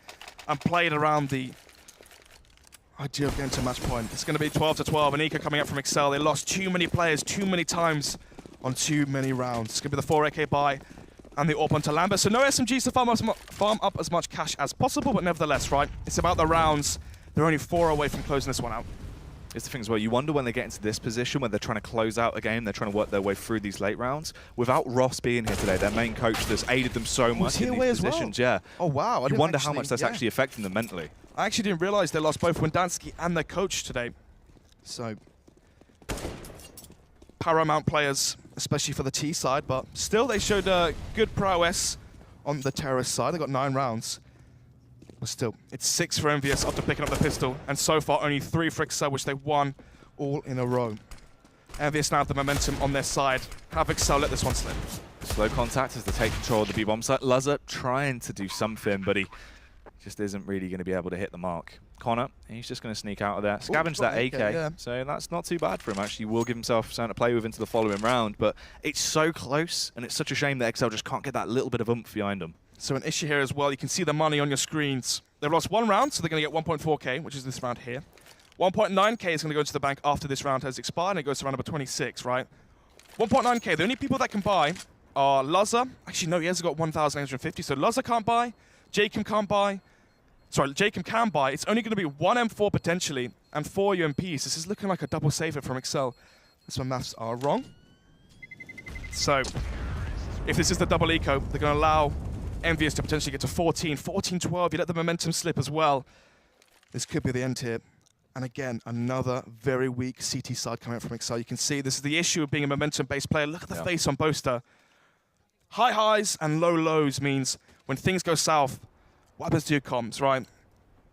and played around the idea of getting to match point. It's going to be 12-12, and Eco coming up from exceL. They lost too many players too many times on too many rounds. It's going to be the 4 AK buy and the AWP onto Lambert. So no SMGs to farm up as much cash as possible, but nevertheless, right, it's about the rounds. They're only 4 away from closing this one out. It's the thing as well. You wonder when they get into this position, when they're trying to close out a game, they're trying to work their way through these late rounds. Without Ross being here today, their main coach that's aided them so much in these positions, yeah. Oh, wow. You wonder how much that's actually affecting them mentally. I actually didn't realize they lost both Wendansky and their coach today. So, paramount players, especially for the T side, but still they showed good prowess on the terrorist side. They got 9 rounds. But still, it's 6 for EnVyUs after picking up the pistol, and so far only 3 for exceL, which they won all in a row. EnVyUs now have the momentum on their side. Have exceL let this one slip. Slow contact as they take control of the B-bomb site. Luzza trying to do something, but he just isn't really going to be able to hit the mark. Connor, he's just going to sneak out of there. Scavenge that AK, yeah. so that's not too bad for him, actually. He will give himself something to play with into the following round, but it's so close, and it's such a shame that exceL just can't get that little bit of oomph behind him. So an issue here as well, you can see the money on your screens. They've lost 1 round, so they're going to get 1.4k, which is this round here. 1.9k is going to go into the bank after this round has expired, and it goes to round number 26, right? 1.9k, the only people that can buy are Luzza. Actually, no, he has got 1,850, so Luzza can't buy, Jacob can't buy. Sorry, Jacob can buy. It's only going to be 1 M4 potentially, and 4 UMPs. This is looking like a double saver from exceL. That's my maths are wrong. So, if this is the double eco, they're going to allow EnVyUs to potentially get to 14, 14-12. You let the momentum slip as well. This could be the end here. And again, another very weak CT side coming out from exceL. You can see this is the issue of being a momentum-based player. Look at the face on Boaster. High highs and low lows means when things go south, what happens to your comms, right?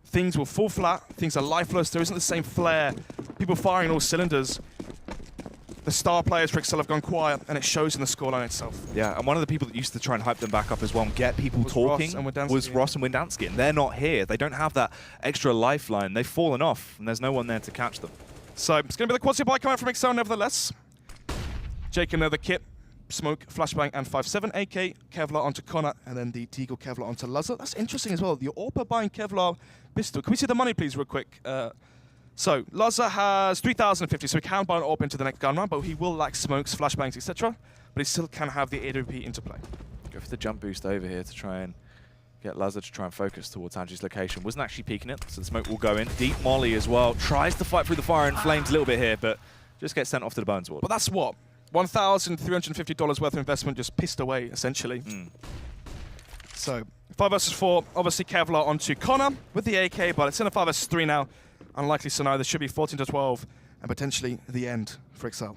Things will fall flat, things are lifeless, there isn't the same flair. People firing all cylinders. The star players for exceL have gone quiet, and it shows in the scoreline itself. Yeah, and one of the people that used to try and hype them back up as well and get people talking was Ross and Wendansky, and they're not here. They don't have that extra lifeline. They've fallen off, and there's no one there to catch them. So it's going to be the quad buy coming out from exceL nevertheless. Jake another kit. Smoke, Flashbang, and 5.7 AK, Kevlar onto Connor, and then the Deagle Kevlar onto Luzza. That's interesting as well. You're AWPA buying Kevlar pistol. Can we see the money, please, real quick? So, Luzza has 3,050, so he can buy an AWP into the next gun round, but he will lack smokes, flashbangs, etc. But he still can have the AWP into play. Go for the jump boost over here to try and get Luzza to try and focus towards Angie's location. Wasn't actually peeking it, so the smoke will go in. Deep Molly as well. Tries to fight through the fire and flames a little bit here, but just gets sent off to the bones ward. But that's what? $1,350 worth of investment just pissed away, essentially. So, 5 versus 4, obviously Kevlar onto Connor with the AK, but it's in a 5 versus 3 now. Unlikely scenario, there should be 14-12, and potentially the end for exceL.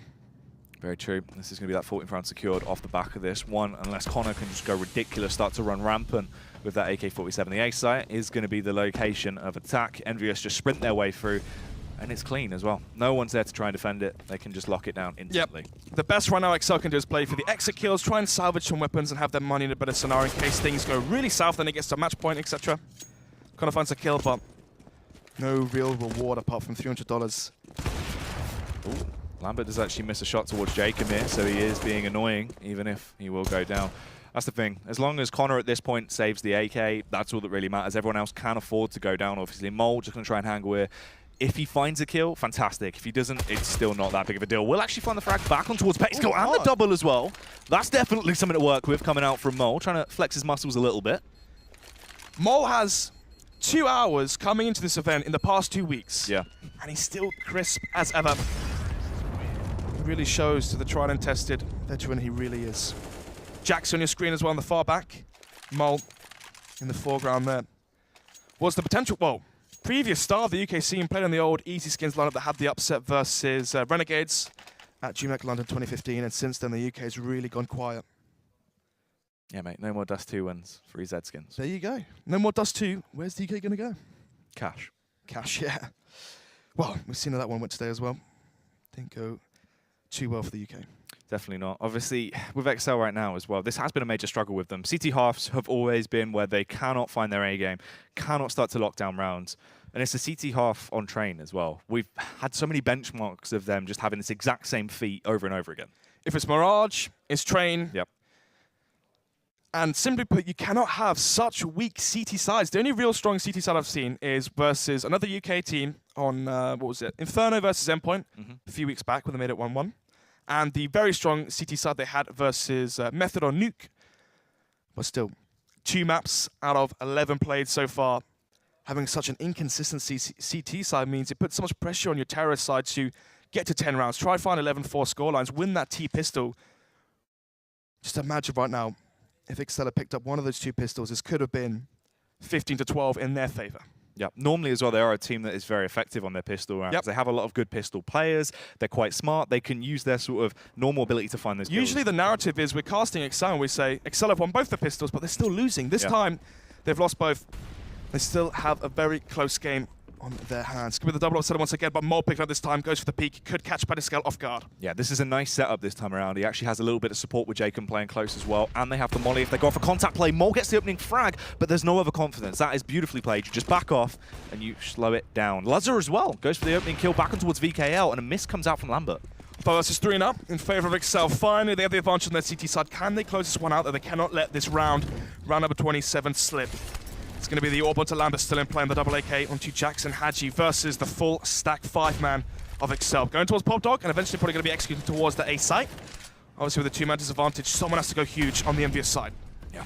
Very true. This is going to be that 14th round secured off the back of this one, unless Connor can just go ridiculous, start to run rampant with that AK-47. The A site is going to be the location of attack. EnVyUs just sprint their way through. And it's clean as well. No one's there to try and defend it. They can just lock it down instantly. Yep. The best right now exceL can do is play for the exit kills, try and salvage some weapons and have their money in a better scenario in case things go really south, then it gets to match point, etc. Connor finds a kill, but no real reward apart from $300. Ooh. Lambert does actually miss a shot towards Jacob here, so he is being annoying, even if he will go down. That's the thing. As long as Connor at this point saves the AK, that's all that really matters. Everyone else can afford to go down, obviously. Mole just going to try and hang here. If he finds a kill, fantastic. If he doesn't, it's still not that big of a deal. We'll actually find the frag back on towards Pexco and the double as well. That's definitely something to work with coming out from Mole, trying to flex his muscles a little bit. Mole has 2 hours coming into this event in the past 2 weeks. Yeah. And he's still crisp as ever. It really shows to the tried and tested veteran he really is. Jack's on your screen as well on the far back. Mole in the foreground there. What's the potential? Whoa. Previous star of the UK scene played on the old Easy Skins lineup that had the upset versus Renegades at GMEC London 2015, and since then the UK has really gone quiet. Yeah, mate, no more Dust 2 wins for EZ Skins. There you go. No more Dust 2. Where's the UK going to go? Cash. Cash, yeah. Well, we've seen how that one went today as well. Didn't go too well for the UK. Definitely not. Obviously, with exceL right now as well, this has been a major struggle with them. CT halves have always been where they cannot find their A game, cannot start to lock down rounds. And it's a CT half on train as well. We've had so many benchmarks of them just having this exact same feat over and over again. If it's Mirage, it's train. Yep. And simply put, you cannot have such weak CT sides. The only real strong CT side I've seen is versus another UK team on, what was it? Inferno versus Endpoint a few weeks back when they made it 1-1. And the very strong CT side they had versus Method on Nuke. But still, 2 maps out of 11 played so far. having such an inconsistent CT side means it puts so much pressure on your terrorist side to get to 10 rounds, try to find 11-4 scorelines, win that T-pistol. Just imagine right now, if exceL had picked up one of those 2 pistols, this could have been 15-12 in their favor. Yeah, normally as well, they are a team that is very effective on their pistol rounds. Yep. They have a lot of good pistol players. They're quite smart. They can use their sort of normal ability to find those kills. Usually the narrative is we're casting exceL and we say, exceL have won both the pistols, but they're still losing. This time, they've lost both. They still have a very close game on their hands. Could be the double upset once again, but Mole picked up this time, goes for the peak, could catch exceL off guard. Yeah, this is a nice setup this time around. He actually has a little bit of support with Jacob playing close as well, and they have the molly. If they go for contact play, Mole gets the opening frag, but there's no other confidence. That is beautifully played. You just back off, and you slow it down. Luzzer as well goes for the opening kill back on towards VKL, and a miss comes out from Lambert. 4 versus 3 and up in favor of exceL. Finally, they have the advantage on their CT side. Can they close this one out? That they cannot let this round number 27, slip. It's going to be the orb onto Lambert still in play on the double AK onto Jackson Hadji versus the full stack 5-man of exceL. Going towards Pop Dog and eventually probably going to be executed towards the A site. Obviously with a 2-man disadvantage, someone has to go huge on the EnVyUs side. Yeah.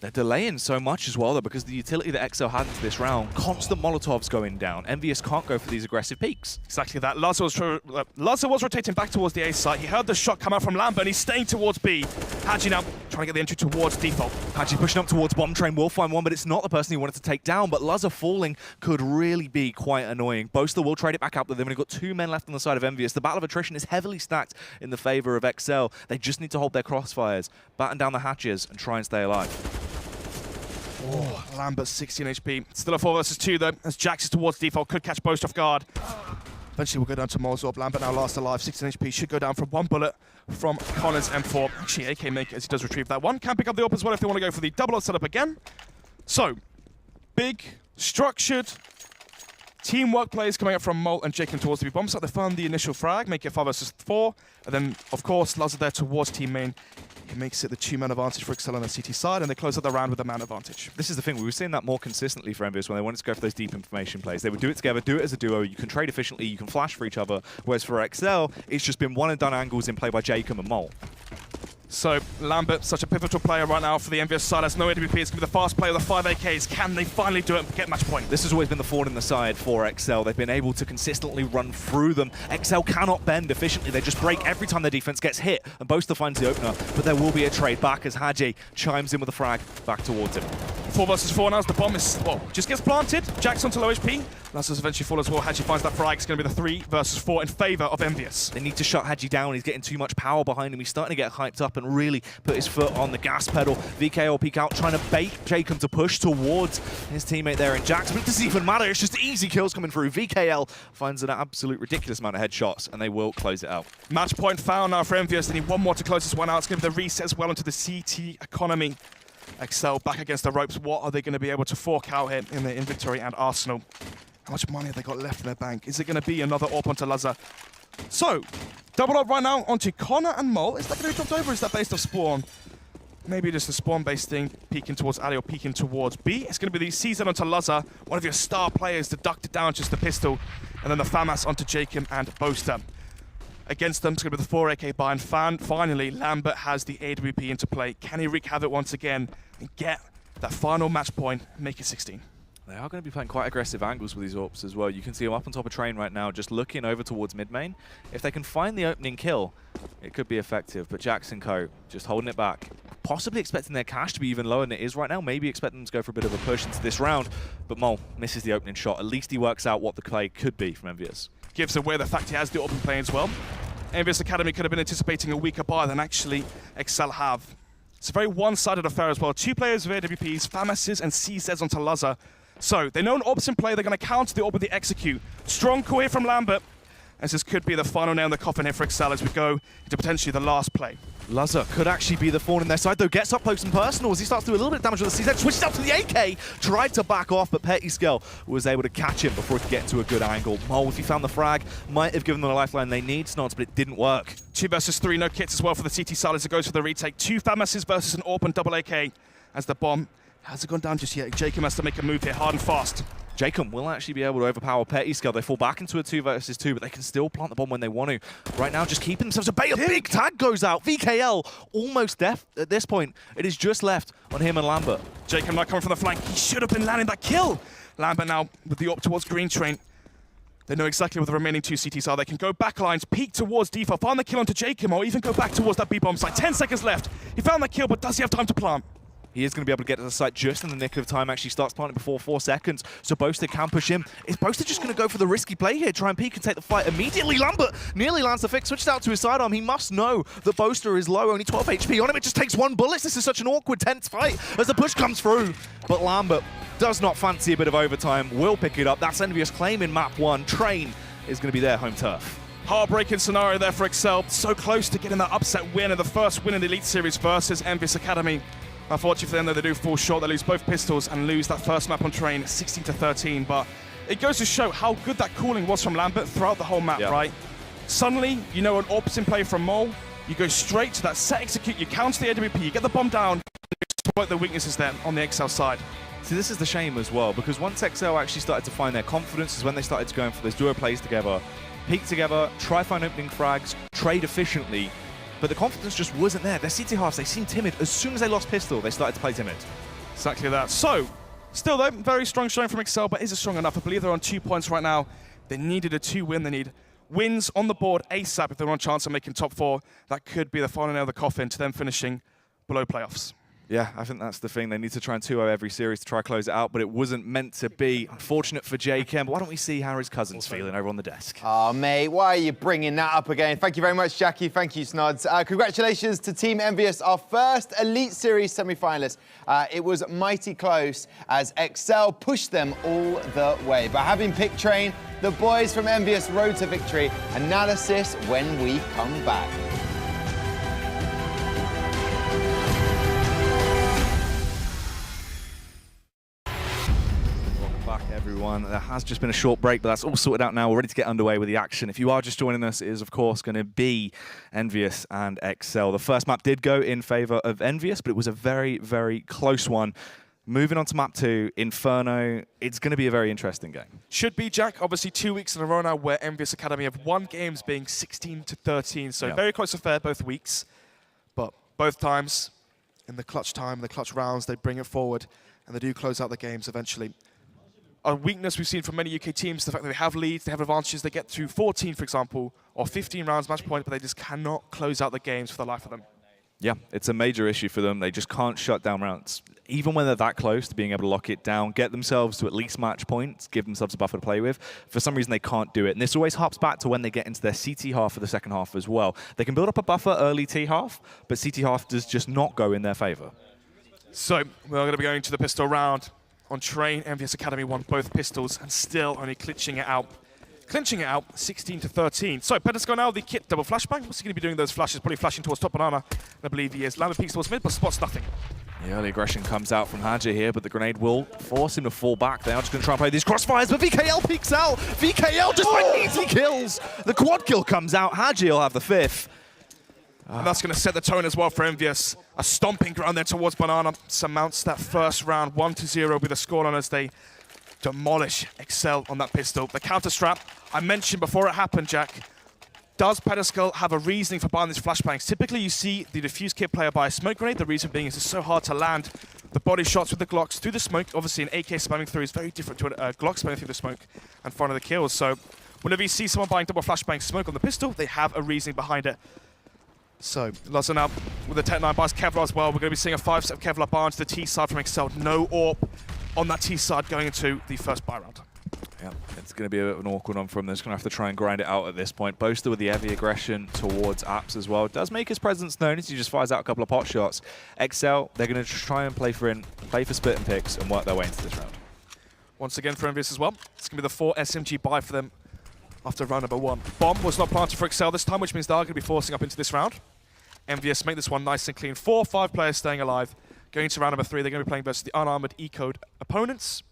They're delaying so much as well, though, because the utility that exceL had into this round, constant Molotovs going down. EnVyUs can't go for these aggressive peaks. Exactly that. Luzzer was rotating back towards the A site. He heard the shot come out from Lambert, and he's staying towards B. Hadji now trying to get the entry towards default. Hadji pushing up towards Bomb Train, will find one, but it's not the person he wanted to take down. But Luzzer falling could really be quite annoying. Boaster will trade it back up with them, and they've got 2 men left on the side of EnVyUs. The battle of attrition is heavily stacked in the favor of exceL. They just need to hold their crossfires, batten down the hatches, and try and stay alive. Oh, Lambert 16 HP. Still a 4 versus 2 though, as Jax is towards default, could catch Boast off guard. Eventually we'll go down to Molzorb. Lambert now last alive, 16 HP, should go down from 1 bullet from Connor's M4. Actually, AK Maker as he does retrieve that one. Can pick up the AWP as well if they want to go for the double up setup again. So, big, structured, teamwork plays coming up from Molt and Jacob towards the B bomb site. They found the initial frag, make it 5 versus 4. And then, of course, Luzzer there towards team main. It makes it the 2-man advantage for exceL on the CT side, and they close out the round with a man advantage. This is the thing, we were seeing that more consistently for EnVyUs when they wanted to go for those deep information plays. They would do it together, do it as a duo, you can trade efficiently, you can flash for each other, whereas for exceL, it's just been one and done angles in play by Jacob and Mole. So, Lambert, such a pivotal player right now for the EnVyUs side, has no AWP, it's going to be the fast play of the 5 AKs. Can they finally do it and get match point? This has always been the thorn in the side for exceL. They've been able to consistently run through them. exceL cannot bend efficiently. They just break every time their defense gets hit, and Boaster finds the opener, but there will be a trade back as Hadji chimes in with a frag back towards him. 4 versus 4 now as the bomb is, well, just gets planted. Jack's onto low HP. Lassers eventually fall as well. Hadji finds that frag. It's going to be the 3 versus 4 in favor of EnVyUs. They need to shut Hadji down. He's getting too much power behind him. He's starting to get hyped up and really put his foot on the gas pedal. VKL peek out, trying to bait Jacob to push towards his teammate there in Jax. But it doesn't even matter. It's just easy kills coming through. VKL finds an absolute ridiculous amount of headshots, and they will close it out. Match point found now for EnVyUs. They need one more to close this one out. It's going to be the reset as well into the CT economy. exceL back against the ropes. What are they going to be able to fork out here in the Inventory and Arsenal? How much money have they got left in their bank? Is it going to be another AWP onto Luzzer? So, double up right now onto Connor and Mole. Is that going to be dropped over? Or is that based off spawn? Maybe just a spawn-based thing, peeking towards Ali or peeking towards B. It's going to be the CZ onto Luzzer, one of your star players deducted down just the pistol, and then the FAMAS onto Jacob and Boaster. Against them, it's going to be the 4 AK buy, and finally, Lambert has the AWP into play. Can he wreak havoc once again and get that final match point, make it 16? They are going to be playing quite aggressive angles with these AWPs as well. You can see them up on top of train right now, just looking over towards mid-main. If they can find the opening kill, it could be effective, but Jackson Co. just holding it back. Possibly expecting their cash to be even lower than it is right now. Maybe expecting them to go for a bit of a push into this round, but Mole misses the opening shot. At least he works out what the play could be from EnVyUs. Gives away the fact he has the open play as well. EnVyUs.Acedemy could have been anticipating a weaker buy than actually exceL have. It's a very one-sided affair as well. 2 players with AWPs, FAMASs and CZs onto Luzzer. So, they know an AWP's in play, they're going to counter the AWP with the execute. Strong call here from Lambert, as this could be the final nail in the coffin here for exceL as we go into potentially the last play. Luzzer could actually be the thorn in their side, though. Gets up close and personal as he starts to do a little bit of damage with the CZ. Switches out to the AK, tried to back off, but exceL was able to catch him before he could get into a good angle. Mole, if he found the frag, might have given them the lifeline they need. Snods, but it didn't work. 2 versus 3, no kits as well for the CT side as it goes for the retake. 2 FAMASs versus an AWP and double AK as the bomb hasn't gone down just yet. Jacob has to make a move here, hard and fast. Jacob will actually be able to overpower exceL. They fall back into a 2 versus 2, but they can still plant the bomb when they want to. Right now, just keeping themselves at bay. A big tag goes out. VKL almost deaf at this point. It is just left on him and Lambert. Jacob not coming from the flank. He should have been landing that kill. Lambert now with the up towards green train. They know exactly where the remaining 2 CTs are. They can go back lines, peek towards default, find the kill onto Jacob, or even go back towards that B-bomb site. 10 seconds left. He found that kill, but does he have time to plant? He is going to be able to get to the site just in the nick of time. Actually starts planting before 4 seconds, so Boaster can push him. Is Boaster just going to go for the risky play here, try and peek and take the fight immediately? Lambert nearly lands the fix, switched out to his sidearm. He must know that Boaster is low, only 12 HP on him. It just takes 1 bullet. This is such an awkward, tense fight as the push comes through. But Lambert does not fancy a bit of overtime, will pick it up. That's EnVyUs claiming map 1. Train is going to be their home turf. Heartbreaking scenario there for exceL. So close to getting that upset win and the first win in the Elite Series versus EnVyUs.Acedemy. Unfortunately for them, though, they do fall short. They lose both pistols and lose that first map on Train, 16-13. But it goes to show how good that calling was from Lambert throughout the whole map, right? Suddenly, you know, an AWP in play from Mole, you go straight to that set execute, you counter the AWP, you get the bomb down, and you exploit the weaknesses there on the exceL side. See, this is the shame as well, because once exceL actually started to find their confidence is when they started to go in for those duo plays together, peek together, try find opening frags, trade efficiently, but the confidence just wasn't there. Their CT halves, they seemed timid. As soon as they lost pistol, they started to play timid. Exactly that. So, still though, very strong showing from exceL, but is it strong enough? I believe they're on 2 points right now. They needed a 2-win. They need wins on the board ASAP if they want a chance of making top 4. That could be the final nail of the coffin to them finishing below playoffs. Yeah, I think that's the thing. They need to try and 2-0 every series to try and close it out, but it wasn't meant to be. Unfortunate for JKM, but why don't we see how his cousin's feeling over on the desk? Oh, mate, why are you bringing that up again? Thank you very much, Jackie. Thank you, Snods. Congratulations to Team EnVyUs, our first Elite Series semi-finalist. It was mighty close as exceL pushed them all the way. But having picked Train, the boys from EnVyUs road to victory. Analysis when we come back. Everyone, there has just been a short break, but that's all sorted out now. We're ready to get underway with the action. If you are just joining us, it is of course going to be EnVyUs and exceL. The first map did go in favor of EnVyUs, but it was a very, very close one. Moving on to map 2, Inferno, it's going to be a very interesting game. Should be, Jack. Obviously 2 weeks in a row now where EnVyUs.Acedemy have won games being 16-13, so very close affair both weeks. But both times, in the clutch time, the clutch rounds, they bring it forward and they do close out the games eventually. A weakness we've seen from many UK teams, the fact that they have leads, they have advantages, they get through 14, for example, or 15 rounds match point, but they just cannot close out the games for the life of them. Yeah, it's a major issue for them. They just can't shut down rounds. Even when they're that close to being able to lock it down, get themselves to at least match points, give themselves a buffer to play with, for some reason they can't do it. And this always harps back to when they get into their CT half for the second half as well. They can build up a buffer early T half, but CT half does just not go in their favor. So we're going to be going to the pistol round. On Train, EnVyUs.Acedemy won both pistols and still only clinching it out. 16-13. So, Pedesco now, the kit double flashbang. What's he going to be doing those flashes? Probably flashing towards top banana. I believe he is. Lambert peeks towards mid, but spots nothing. The early aggression comes out from Haji here, but the grenade will force him to fall back. They are just going to try and play these crossfires, but VKL peeks out. VKL just by easy kills. The quad kill comes out. Haji will have the 5th. And that's going to set the tone as well for EnVyUs. A stomping ground there towards Banana. Surmounts that first round, 1-0 with a scoreline as they demolish exceL on that pistol. The counter strap, I mentioned before it happened, Jack. Does Pedesco have a reasoning for buying these flashbangs? Typically, you see the defuse kit player buy a smoke grenade. The reason being is it's so hard to land the body shots with the Glocks through the smoke. Obviously, an AK spamming through is very different to a Glock spamming through the smoke and finding the kills. So whenever you see someone buying double flashbang smoke on the pistol, they have a reasoning behind it. So, Luzon up with the Tech 9 buys Kevlar as well. We're going to be seeing a 5-step Kevlar bar into the T side from exceL. No AWP on that T side going into the first buy round. Yeah, it's going to be a bit of an awkward one from them. Just going to have to try and grind it out at this point. Boaster with the heavy aggression towards apps as well. Does make his presence known as he just fires out a couple of pot shots. exceL, they're going to try and play for split and picks and work their way into this round. Once again for EnVyUs as well. It's going to be the 4 SMG buy for them after round number 1. Bomb was not planted for exceL this time, which means they are going to be forcing up into this round. EnVyUs make this one nice and clean. 4-5 players staying alive. Going to round number 3, they're going to be playing versus the unarmored E-code opponents.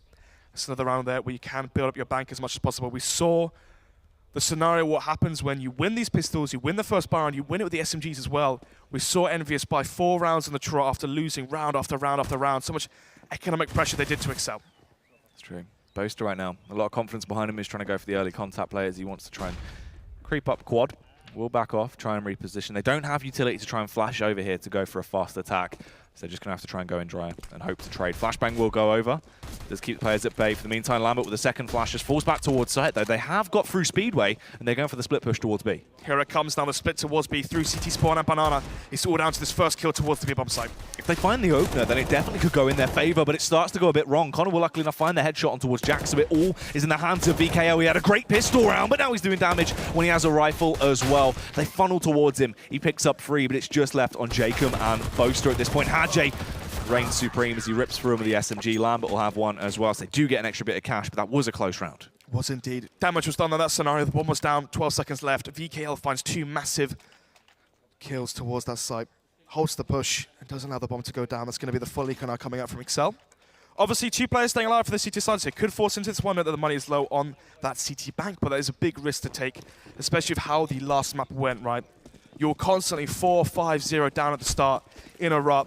It's another round there where you can build up your bank as much as possible. We saw the scenario what happens when you win these pistols, you win the first buy round, you win it with the SMGs as well. We saw EnVyUs buy 4 rounds in the trot after losing round after round after round. So much economic pressure they did to exceL. That's true. Boaster right now, a lot of confidence behind him. He's trying to go for the early contact players. He wants to try and creep up quad. We'll back off, try and reposition. They don't have utility to try and flash over here to go for a fast attack. So they're just going to have to try and go in dry and hope to trade. Flashbang will go over. Does keep the players at bay. For the meantime, Lambert with the second flash just falls back towards site, though. They have got through Speedway, and they're going for the split push towards B. Here it comes now, the split towards B through CT Spawn and Banana. It's all down to this first kill towards the B-bomb site. If they find the opener, then it definitely could go in their favor, but it starts to go a bit wrong. Connor will luckily enough find the headshot on towards Jack, so it all is in the hands of VKO. He had a great pistol round, but now he's doing damage when he has a rifle as well. They funnel towards him. He picks up 3, but it's just left on Jacob and Boaster at this point. Hadjay reigns supreme as he rips through him with the SMG. Lambert will have one as well, so they do get an extra bit of cash, but that was a close round. Was indeed. Damage was done in that scenario. The bomb was down, 12 seconds left. VKL finds 2 massive kills towards that site. Holds the push and doesn't allow the bomb to go down. That's going to be the full eco now coming out from exceL. Obviously, 2 players staying alive for the CT side, so it could force into this one that the money is low on that CT bank, but that is a big risk to take, especially with how the last map went, right? You're constantly 4-5-0 down at the start in a rut,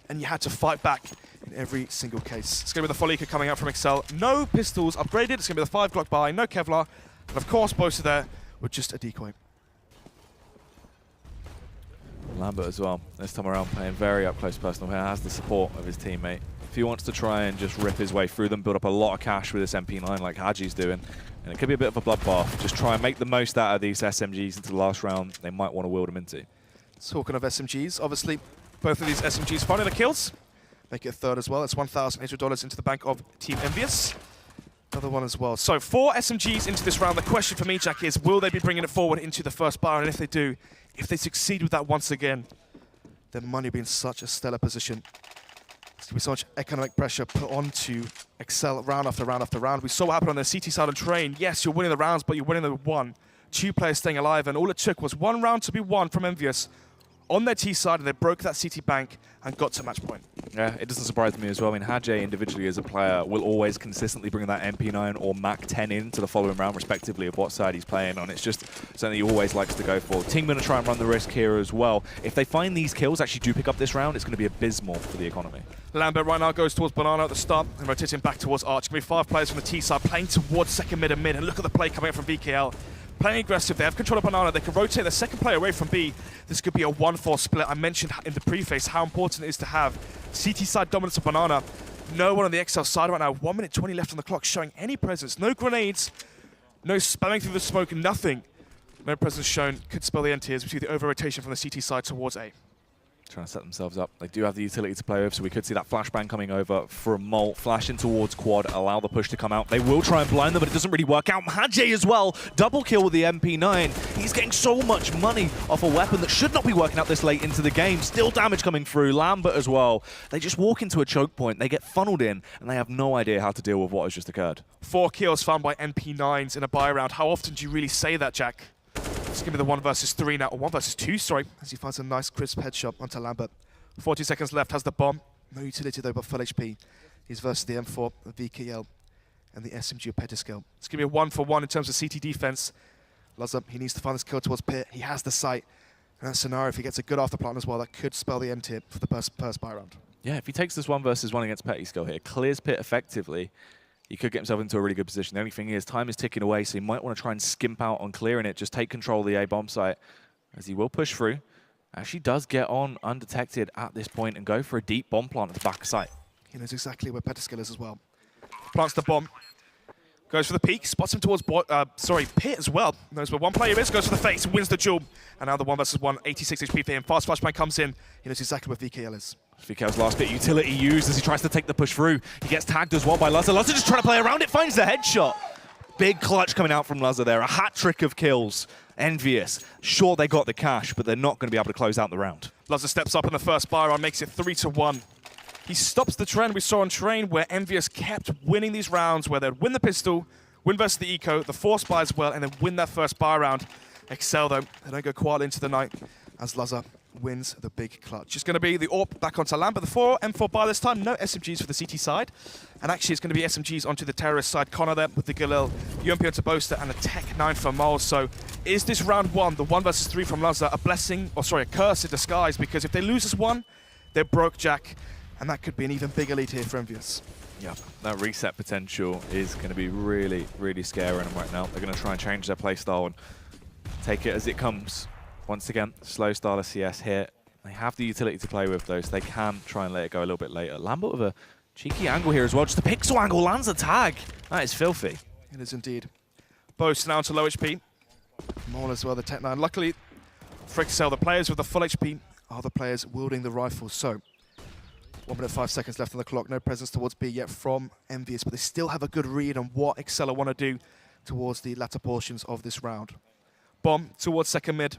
and you had to fight back in every single case. It's going to be the full eco coming out from exceL. No pistols upgraded. It's going to be the 5 Glock buy, no Kevlar, and of course, both are there with just a decoy. Lambert as well, this time around playing very up close personal here, has the support of his teammate. If he wants to try and just rip his way through them, build up a lot of cash with this MP9 like Hadji's doing, and it could be a bit of a bloodbath. Just try and make the most out of these SMGs into the last round they might want to wield them into. Talking of SMGs, obviously, both of these SMGs finding the kills. Make it a third as well. It's $1,800 into the bank of Team EnVyUs. Another one as well. So 4 SMGs into this round. The question for me, Jack, is will they be bringing it forward into the first bar? And if they do, if they succeed with that once again, then money will be in such a stellar position. There's going to be so much economic pressure put onto exceL round after round after round. We saw what happened on the CT side of Train. Yes, you're winning the rounds, but you're winning them with 1. 2 players staying alive, and all it took was 1 round to be won from EnVyUs on their T side, and they broke that CT bank and got to match point. Yeah, it doesn't surprise me as well. I mean, Hadjay individually as a player will always consistently bring that MP9 or MAC-10 into the following round, respectively, of what side he's playing on. It's just something he always likes to go for. Team going to try and run the risk here as well. If they find these kills actually do pick up this round, it's going to be abysmal for the economy. Lambert right now goes towards Banana at the start and rotating back towards Arch. It's going to be 5 players from the T side playing towards second mid and mid, and look at the play coming out from VKL. Playing aggressive, they have control of Banana, they can rotate the second player away from B. This could be a 1-4 split. I mentioned in the preface how important it is to have CT side dominance of Banana. No one on the exceL side right now, 1 minute 20 left on the clock, showing any presence. No grenades, no spamming through the smoke, nothing. No presence shown, could spell the end here as we see the over-rotation from the CT side towards A. Trying to set themselves up. They do have the utility to play with, so we could see that flashbang coming over from Molt, flashing towards Quad, allow the push to come out. They will try and blind them, but it doesn't really work out. Hadjay as well, double kill with the MP9. He's getting so much money off a weapon that should not be working out this late into the game. Still damage coming through. Lambert as well. They just walk into a choke point, they get funneled in, and they have no idea how to deal with what has just occurred. 4 kills found by MP9s in a buy round. How often do you really say that, Jack? It's going to be the 1 versus 3 now, or 1 versus 2, sorry, as he finds a nice crisp headshot onto Lambert. 40 seconds left, has the bomb. No utility though, but full HP. He's versus the M4 of VKL and the SMG of Petiscale. It's going to be a 1-for-1 in terms of CT defense. Lazza, he needs to find this kill towards Pit. He has the sight. And that scenario, if he gets a good afterplant as well, that could spell the end here for the first buy round. Yeah, if he takes this 1 versus 1 against Petiscale here, clears Pit effectively, he could get himself into a really good position. The only thing is, time is ticking away, so he might want to try and skimp out on clearing it, just take control of the A bomb site, as he will push through. Actually does get on undetected at this point and go for a deep bomb plant at the back site. He knows exactly where Petiscale is as well. Plants the bomb, goes for the peak, spots him towards Pit as well. Knows where one player is, goes for the face, wins the duel. And now the 1 versus 1, 86 HP for him. Fast flashbang comes in, he knows exactly where VKL is. VKL's last bit utility used as he tries to take the push through. He gets tagged as well by Lazza. Lazza just trying to play around it, finds the headshot. Big clutch coming out from Lazza there, a hat trick of kills. EnVyUs, sure they got the cash, but they're not going to be able to close out the round. Lazza steps up in the first buy round, makes it 3-1. He stops the trend we saw on Train where EnVyUs kept winning these rounds, where they'd win the pistol, win versus the eco, the force buy as well, and then win that first buy round. exceL though, they don't go quietly into the night as Lazza wins the big clutch. It's going to be the AWP back onto Lambert, the M4 buy this time, no SMGs for the CT side. And actually it's going to be SMGs onto the terrorist side. Connor there with the Galil, UMP onto Boaster, and a Tech 9 for Moles. So is this round 1, the 1 versus 3 from Lazza, a blessing, or sorry, a curse in disguise? Because if they lose this one, they're broke, Jack. And that could be an even bigger lead here for EnVyUs. Yeah, that reset potential is going to be really, really scaring them right now. They're going to try and change their play style and take it as it comes. Once again, slow style of CS here They have the utility to play with, though, so they can try and let it go a little bit later. Lambert with a cheeky angle here as well. Just a pixel angle, lands a tag. That is filthy. It is indeed. Boast now to low HP. Mole as well, the Tech 9. Luckily, for exceL, the players with the full HP are the players wielding the rifles. So, 1 minute 5 seconds left on the clock. No presence towards B yet from EnVyUs, but they still have a good read on what exceL want to do towards the latter portions of this round. Bomb towards second mid.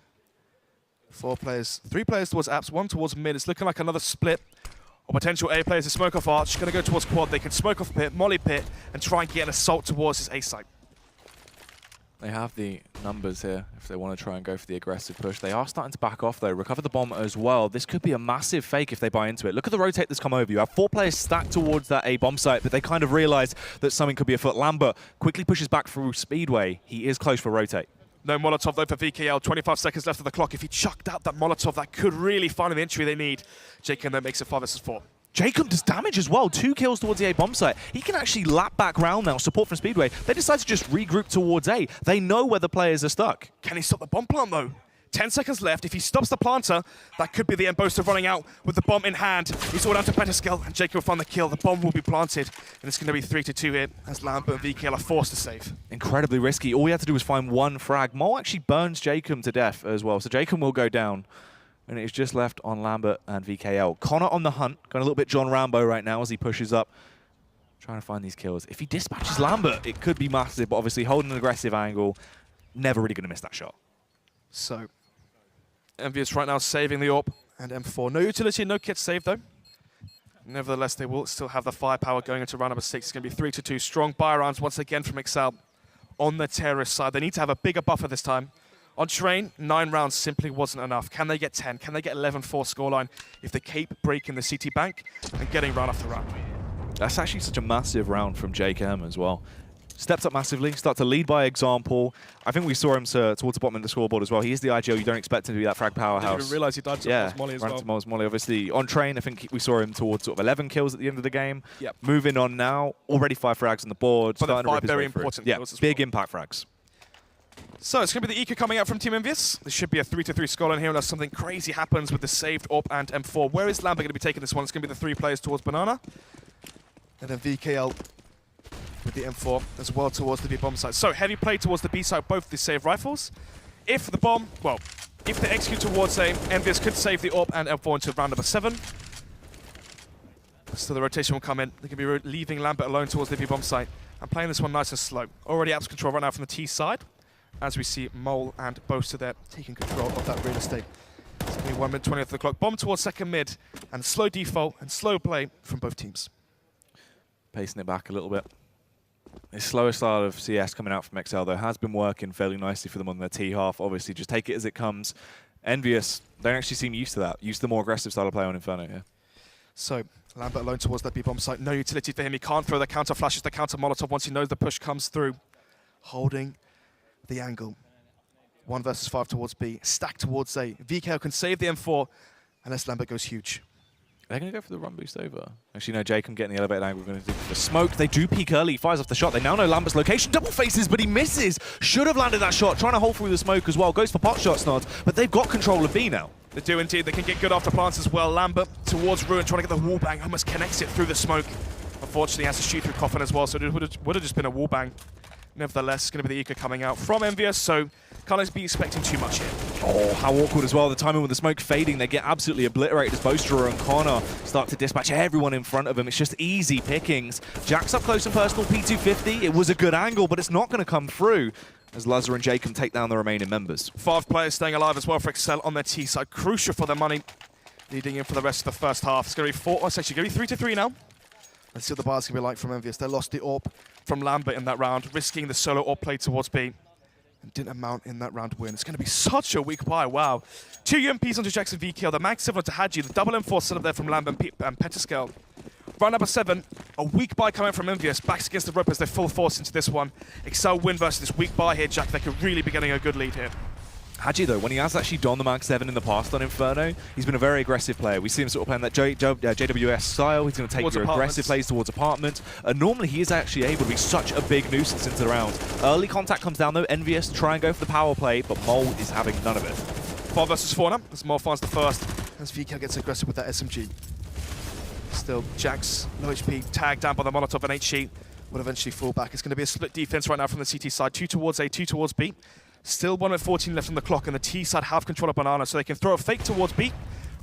4 players, 3 players towards apps, 1 towards mid. It's looking like another split or potential A players to smoke off arch. Going to go towards quad. They can smoke off pit, molly pit, and try and get an assault towards his A site. They have the numbers here if they want to try and go for the aggressive push. They are starting to back off, though. Recover the bomb as well. This could be a massive fake if they buy into it. Look at the rotate that's come over. You have 4 players stacked towards that A bomb site, but they kind of realize that something could be afoot. Lambert quickly pushes back through Speedway. He is close for rotate. No Molotov, though, for VKL. 25 seconds left of the clock. If he chucked out that Molotov, that could really find the entry they need. Jacob then makes it 5 versus 4. Jacob does damage as well. 2 kills towards the A bomb site. He can actually lap back round now. Support from Speedway. They decide to just regroup towards A. They know where the players are stuck. Can he stop the bomb plant, though? 10 seconds left. If he stops the planter, that could be the end. Boaster running out with the bomb in hand. He's all down to exceL, and Jacob will find the kill. The bomb will be planted, and it's going to be 3-2 here as Lambert and VKL are forced to save. Incredibly risky. All we have to do is find 1 frag. Mole actually burns Jacob to death as well, so Jacob will go down. And it is just left on Lambert and VKL. Connor on the hunt, going a little bit John Rambo right now as he pushes up, trying to find these kills. If he dispatches Lambert, it could be massive, but obviously holding an aggressive angle, never really going to miss that shot. So, EnVyUs right now saving the AWP and M4. No utility, no kit save though. Nevertheless, they will still have the firepower going into round number 6. It's going to be 3-2. Strong buy rounds once again from exceL on the terrorist side. They need to have a bigger buffer this time. On train, 9 rounds simply wasn't enough. Can they get 10? Can they get 11-4 scoreline if they keep breaking the CT bank and getting round after round? That's actually such a massive round from JKM as well. Stepped up massively, start to lead by example. I think we saw him towards the bottom of the scoreboard as well. He is the IGL. You don't expect him to be that frag powerhouse. I didn't even realize he died to Molly as well. To Molly, obviously. On train, I think we saw him towards sort of 11 kills at the end of the game. Yep. Moving on now, already 5 frags on the board. But Starting 5 to very important kills as well. Big impact frags. So it's going to be the Eco coming out from Team EnVyUs. There should be a 3-3 scoreline here unless something crazy happens with the saved AWP and M4. Where is Lambert going to be taking this one? It's going to be the 3 players towards Banana. And then VKL with the M4 as well towards the B bomb site. So heavy play towards the B site, both the saved rifles. If the bomb, well, if they execute towards A, EnVyUs could save the AWP and M4 into round number 7. So the rotation will come in. They can be leaving Lambert alone towards the B bomb site and playing this one nice and slow. Already apps control right now from the T side, as we see Mole and Boaster there taking control of that real estate. It's going to be 1 minute 20 of the clock. Bomb towards second mid, and slow default and slow play from both teams. Pacing it back a little bit. This slower style of CS coming out from exceL, though, has been working fairly nicely for them on their T half. Obviously, just take it as it comes. EnVyUs don't actually seem used to that. Used to the more aggressive style of play on Inferno, yeah. So, Lambert alone towards that B-bomb site. No utility for him. He can't throw the counter flashes, the counter Molotov once he knows the push comes through. Holding the angle. 1 versus 5 towards B. Stack towards A. VKL can save the M4 unless Lambert goes huge. They're going to go for the run boost over. Actually, no, Jacob getting the elevated angle. We're going to do the smoke. They do peek early. He fires off the shot. They now know Lambert's location. Double faces, but he misses. Should have landed that shot. Trying to hold through the smoke as well. Goes for pot shots, Nods. But they've got control of B now. They do indeed. They can get good after plants as well. Lambert towards Ruin, trying to get the wall bang. Almost connects it through the smoke. Unfortunately, he has to shoot through Coffin as well, so it would have just been a wall bang. Nevertheless, it's going to be the Eco coming out from EnVyUs, so can't be expecting too much here. Oh, how awkward as well. The timing with the smoke fading, they get absolutely obliterated as Boaster and Connor start to dispatch everyone in front of him. It's just easy pickings. Jack's up close and personal, P250. It was a good angle, but it's not going to come through as Lazar and Jacob take down the remaining members. 5 players staying alive as well for exceL on their T side. Crucial for their money. Leading in for the rest of the first half. It's going to be 4, oh, it's actually going to be 3-3 now. Let's see what the bar's going to be like from EnVyUs. They lost the AWP from Lambert in that round, risking the solo AWP play towards B. And didn't amount in that round win. It's going to be such a weak buy, wow. 2 UMPs onto Jackson VKL, the mag similar to Hadji, the double M4 set up there from Lambert and exceL. Round number 7, a weak buy coming from EnVyUs. Backs against the rope as they full force into this one. exceL win versus this weak buy here, Jack. They could really be getting a good lead here. Hadji, though, when he has actually donned the Mark 7 in the past on Inferno, he's been a very aggressive player. We see him sort of playing that JWS style. He's going to take your aggressive plays towards apartment. Normally, he is actually able to be such a big nuisance into the round. Early contact comes down, though. EnVyUs try and go for the power play, but Mole is having none of it. 4 versus 4 now, as Mole finds the first. as VKL gets aggressive with that SMG. Still, Jax, low HP, tagged down by the Molotov and HG, will eventually fall back. It's going to be a split defense right now from the CT side. 2 towards A, 2 towards B. Still 1 minute 14 left on the clock, and the T side have control of Banana, so they can throw a fake towards B,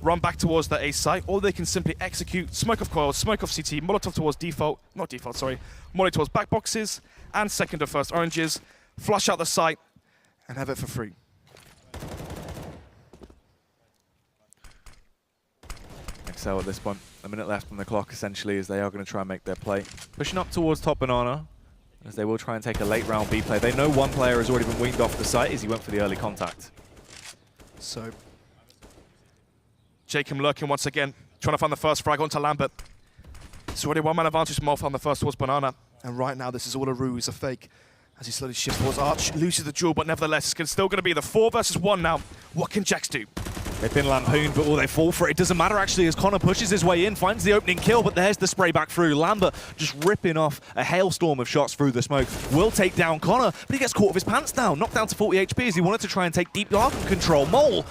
run back towards the A site, or they can simply execute smoke off coils, smoke off CT, Molotov towards Molly towards back boxes, and second or first oranges, flush out the site, and have it for free. exceL at this point. A minute left on the clock, essentially, as they are going to try and make their play. Pushing up towards top Banana, as they will try and take a late round B play. They know one player has already been weaned off the site as he went for the early contact. So, Jacob lurking once again, trying to find the first frag onto Lambert. It's already 1-man advantage. Mo found the first towards Banana. And right now, this is all a ruse, a fake. As he slowly shifts towards Arch, loses the duel, but nevertheless, it's still going to be the 4 versus 1 now. What can Jax do? They've been lampooned, but will they fall for it? It doesn't matter, actually, as Connor pushes his way in, finds the opening kill, but there's the spray back through. Lambert just ripping off a hailstorm of shots through the smoke. Will take down Connor, but he gets caught with his pants down, knocked down to 40 HP as he wanted to try and take deep yard control. Mole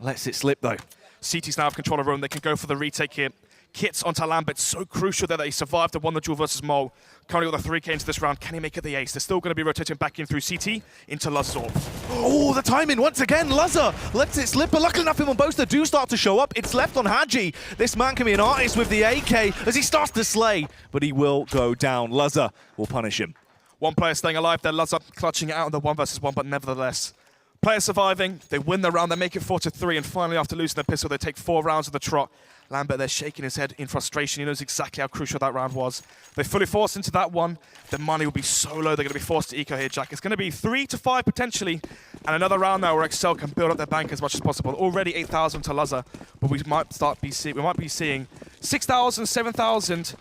lets it slip, though. CT's now have control of room. They can go for the retake here. Kits onto Lambert, so crucial that they survived and won the duel versus Mole. Currently got the 3K into this round. Can he make it the ace? They're still going to be rotating back in through CT into Lazor. Oh, the timing once again. Lazar lets it slip, but luckily enough, him and Boaster do start to show up. It's left on Haji. This man can be an artist with the AK as he starts to slay, but he will go down. Lazar will punish him. One player staying alive there. Lazar clutching it out in the 1 versus 1, but nevertheless. Player surviving, they win the round, they make it 4-3, and finally after losing the pistol, they take 4 rounds of the trot. Lambert there shaking his head in frustration. He knows exactly how crucial that round was. They fully forced into that one. The money will be so low, they're going to be forced to eco here, Jack. It's going to be 3-5 potentially, and another round now where exceL can build up their bank as much as possible. Already 8,000 to Lazar, but we might be seeing 6,000, 7,000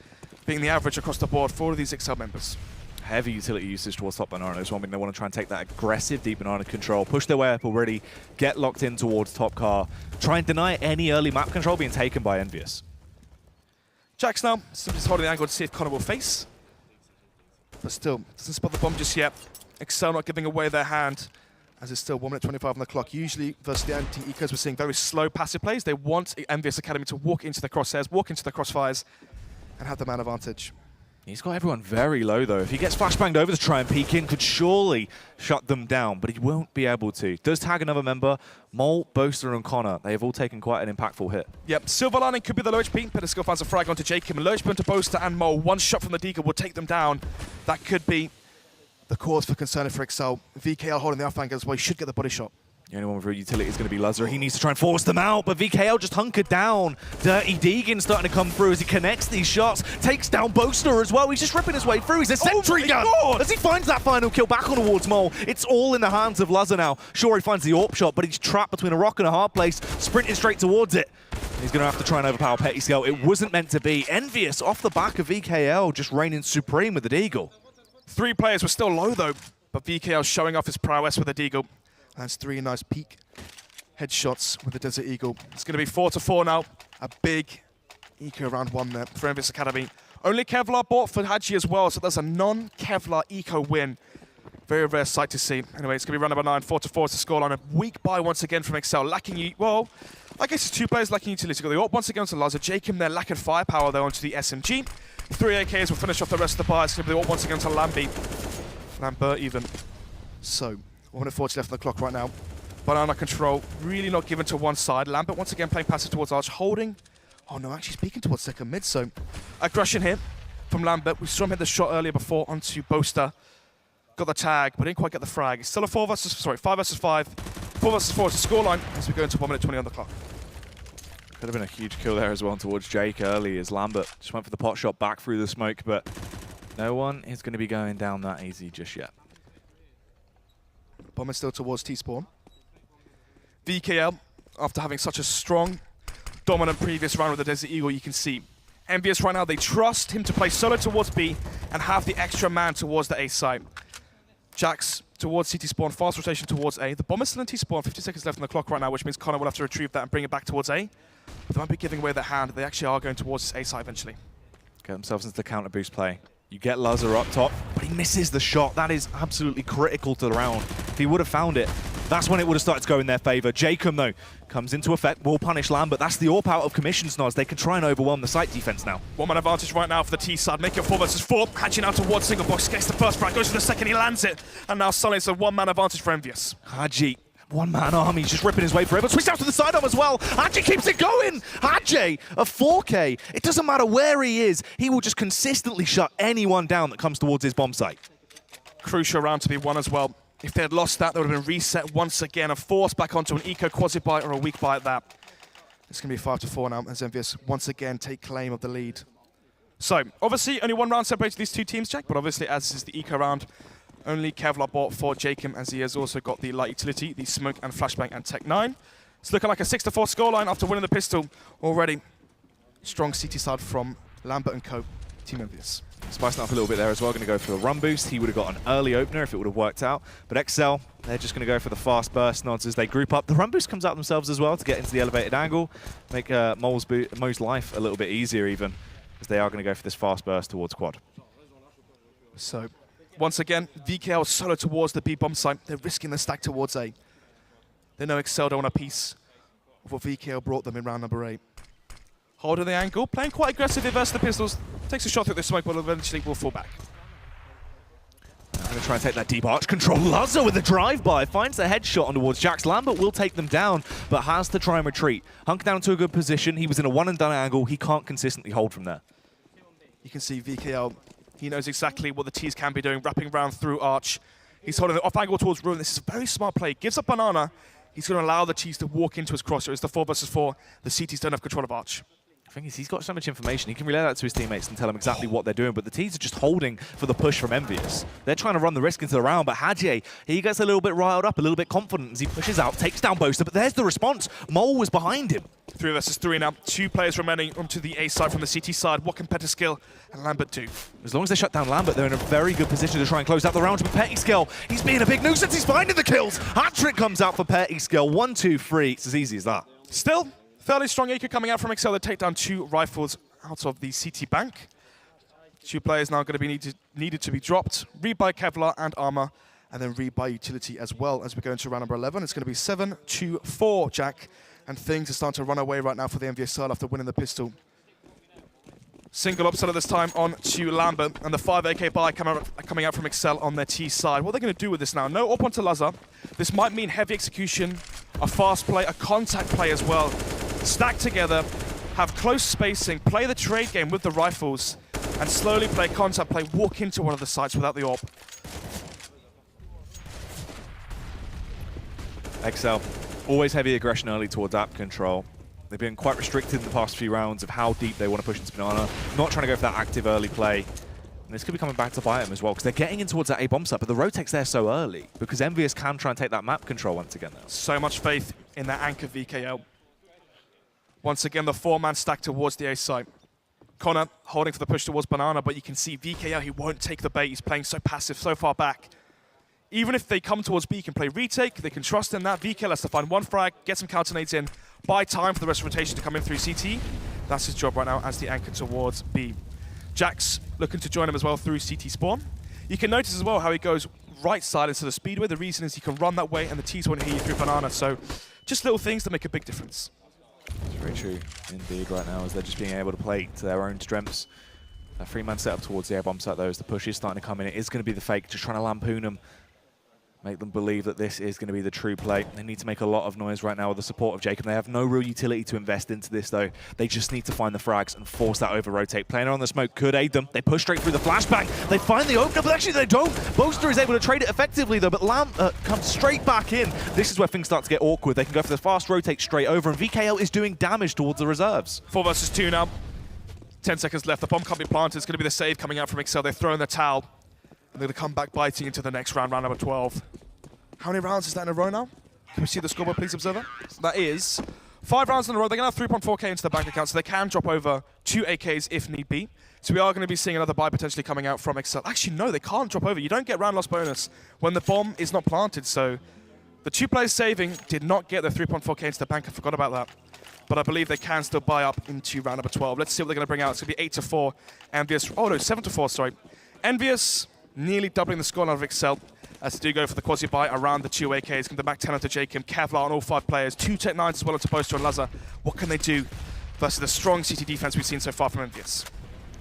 being the average across the board for all of these exceL members. Heavy utility usage towards top Banana as well. I mean, they want to try and take that aggressive deep Banana control, push their way up already, get locked in towards top car, try and deny any early map control being taken by EnVyUs. Jax now, simply just holding the angle to see if Connor will face. But still, doesn't spot the bomb just yet. exceL not giving away their hand, as it's still 1 minute 25 on the clock. Usually, versus the anti-ecos, we're seeing very slow passive plays. They want EnVyUs.Acedemy to walk into the crosshairs, walk into the crossfires, and have the man advantage. He's got everyone very low, though. If he gets flashbanged over to try and peek in, could surely shut them down, but he won't be able to. Does tag another member. Mole, Boaster, and Connor, they have all taken quite an impactful hit. Yep, Silver Lining could be the low HP. Peterskill finds a frag onto Jacob. Low HP onto Boaster and Mole. One shot from the Deagle will take them down. That could be the cause for concern for exceL. VKL holding the outflank as well. He should get the body shot. The only one with real utility is going to be Lazar. He needs to try and force them out, but VKL just hunkered down. Dirty Deegan starting to come through as he connects these shots. Takes down Boaster as well. He's just ripping his way through. He's a sentry gun as he finds that final kill back on towards Mole. It's all in the hands of Lazar now. Sure, he finds the AWP shot, but he's trapped between a rock and a hard place, sprinting straight towards it. He's going to have to try and overpower Peterskill. It wasn't meant to be. EnVyUs off the back of VKL, just reigning supreme with the Deagle. 3 players were still low, though, but VKL showing off his prowess with the Deagle. That's 3 nice peak headshots with the Desert Eagle. It's going to be 4-4 now. A big eco round 1 there for EnVyUs.Acedemy. Only Kevlar bought for Haji as well, so that's a non-Kevlar eco win. Very rare sight to see. Anyway, it's going to be round number 9, 4-4 is the scoreline. A weak buy once again from exceL. Lacking, well, I guess it's 2 players lacking utility. Got the AWP once again onto Lazar. Jacob there lacking firepower though onto the SMG. 3 AKs will finish off the rest of the buy. It's going to be the AWP once again onto Lambert even. So, 1 minute 40 left on the clock right now. Banana control, really not given to one side. Lambert once again playing passive towards Arch, holding. Oh no, actually speaking towards second mid, so aggression here from Lambert. We saw him hit the shot earlier before onto Boaster. Got the tag, but didn't quite get the frag. It's still a 5 versus 5. 4 versus 4 is the scoreline as we go into 1 minute 20 on the clock. Could have been a huge kill there as well towards Jake early as Lambert just went for the pot shot back through the smoke, but no one is going to be going down that easy just yet. Bomber still towards T-spawn. VKL, after having such a strong, dominant previous round with the Desert Eagle, you can see EnVyUs right now, they trust him to play solo towards B and have the extra man towards the A site. Jax towards CT spawn, fast rotation towards A. The Bomber's still in T-spawn, 50 seconds left on the clock right now, which means Connor will have to retrieve that and bring it back towards A. But they might be giving away their hand. They actually are going towards this A site eventually. Get themselves into the counter boost play. You get Lazar up top, but he misses the shot. That is absolutely critical to the round. If he would have found it, that's when it would have started to go in their favor. Jacob, though, comes into effect, will punish Lambert. That's the AWP out of commission, Snoz. They can try and overwhelm the site defense now. One-man advantage right now for the T side. Make it 4 versus 4. Hatching out towards single box. Gets the first frag, goes for the second, he lands it. And now suddenly it's a one-man advantage for EnVyUs. Haji, one-man army, just ripping his way forever. Switch out to the sidearm as well. Haji keeps it going. Haji, a 4K. It doesn't matter where he is. He will just consistently shut anyone down that comes towards his bomb site. Crucial round to be won as well. If they had lost that, they would have been reset once again and forced back onto an eco quasi-bite or a weak bite that. It's going to be 5-4 now as EnVyUs once again take claim of the lead. So, obviously, only one round separates these two teams, Jack, but obviously, as this is the eco round, only Kevlar bought for Jacob, as he has also got the light utility, the smoke and flashbang and Tech 9. It's looking like a 6-4 scoreline after winning the pistol already. Strong CT side from Lambert and Co. Team EnVyUs. Spicing up a little bit there as well, going to go for the run boost. He would have got an early opener if it would have worked out. But exceL, they're just going to go for the fast burst nods as they group up. The run boost comes out themselves as well to get into the elevated angle, make Mo's life a little bit easier even, as they are going to go for this fast burst towards quad. So, once again, VKL solo towards the B bomb site. They're risking the stack towards A. They know exceL don't want a piece of what VKL brought them in round number 8. Holding the angle, playing quite aggressively versus the pistols. Takes a shot through the smoke, but eventually will fall back. I'm going to try and take that deep arch control. Lazo with the drive-by finds the headshot on towards Jax. Lambert will take them down, but has to try and retreat. Hunk down to a good position. He was in a one-and-done angle. He can't consistently hold from there. You can see VKL, he knows exactly what the T's can be doing, wrapping around through arch. He's holding the off angle towards Ruin. This is a very smart play. Gives up banana. He's going to allow the T's to walk into his crosshair. It's the 4 versus 4. The CTs don't have control of arch. The thing is, he's got so much information. He can relay that to his teammates and tell them exactly what they're doing, but the T's are just holding for the push from EnVyUs. They're trying to run the risk into the round, but Hadje, he gets a little bit riled up, a little bit confident as he pushes out, takes down Boaster, but there's the response. Mole was behind him. 3 versus 3 now. 2 players remaining onto the A side from the CT side. What can PettaSkill and Lambert do? As long as they shut down Lambert, they're in a very good position to try and close out the round. But PettaSkill, he's being a big nuisance. He's finding the kills. Hat-trick comes out for PettaSkill. 1, 2, 3. It's as easy as that. Still, fairly strong eco coming out from exceL. They take down 2 rifles out of the CT bank. 2 players now going to be needed to be dropped. Read by Kevlar and Armor, and then read by Utility as well as we go into round number 11. It's going to be 7-4, Jack. And things are starting to run away right now for the EnVyUs side after winning the pistol. Single upset this time on to Lambert, and the 5 AK buy coming out from exceL on their T side. What are they going to do with this now? No up onto Lazar. This might mean heavy execution, a fast play, a contact play as well. Stack together, have close spacing, play the trade game with the rifles, and slowly play contact play, walk into one of the sites without the AWP. exceL, always heavy aggression early towards app control. They've been quite restricted in the past few rounds of how deep they want to push into banana. Not trying to go for that active early play. And this could be coming back to bite them as well, because they're getting in towards that A bomb site, but the rotate's there so early, because EnVyUs can try and take that map control once again now. So much faith in that anchor VKL. Once again, the 4-man stack towards the A site. Connor holding for the push towards banana, but you can see VKL, he won't take the bait. He's playing so passive, so far back. Even if they come towards B, can play retake, they can trust in that. VKL has to find 1 frag, get some counter nades in, buy time for the rest of rotation to come in through CT. That's his job right now as the anchor towards B. Jax looking to join him as well through CT spawn. You can notice as well how he goes right side into the speedway. The reason is he can run that way and the T's won't hear you through banana. So just little things that make a big difference. It's very true indeed right now, as they're just being able to play to their own strengths. That 3-man setup towards the air bomb site though, as the push is starting to come in. It is going to be the fake, just trying to lampoon them. Make them believe that this is going to be the true play. They need to make a lot of noise right now with the support of Jacob. They have no real utility to invest into this, though. They just need to find the frags and force that over-rotate. Playing on the smoke could aid them. They push straight through the flashbang. They find the opener, but actually they don't. Boaster is able to trade it effectively, though, but Lamb comes straight back in. This is where things start to get awkward. They can go for the fast rotate straight over, and VKL is doing damage towards the reserves. 4 versus 2 now. 10 seconds left. The bomb can't be planted. It's going to be the save coming out from exceL. They're throwing the towel. And they're going to come back biting into the next round, round number 12. How many rounds is that in a row now? Can we see the scoreboard, please, observer? That is 5 rounds in a row. They're going to have 3.4k into the bank account, so they can drop over 2 AKs if need be. So we are going to be seeing another buy potentially coming out from exceL. Actually, no, they can't drop over. You don't get round loss bonus when the bomb is not planted. So the 2 players saving did not get their 3.4k into the bank. I forgot about that. But I believe they can still buy up into round number 12. Let's see what they're going to bring out. It's going to be 8-4. EnVyUs. Oh, no, 7-4, sorry. EnVyUs nearly doubling the scoreline of exceL as they do go for the quasi-buy around the 2 AKs. Come back 10 onto Jacob, Kevlar on all 5 players, 2 Tech 9s as well onto Boaster and Lazar. What can they do versus the strong CT defense we've seen so far from EnVyUs?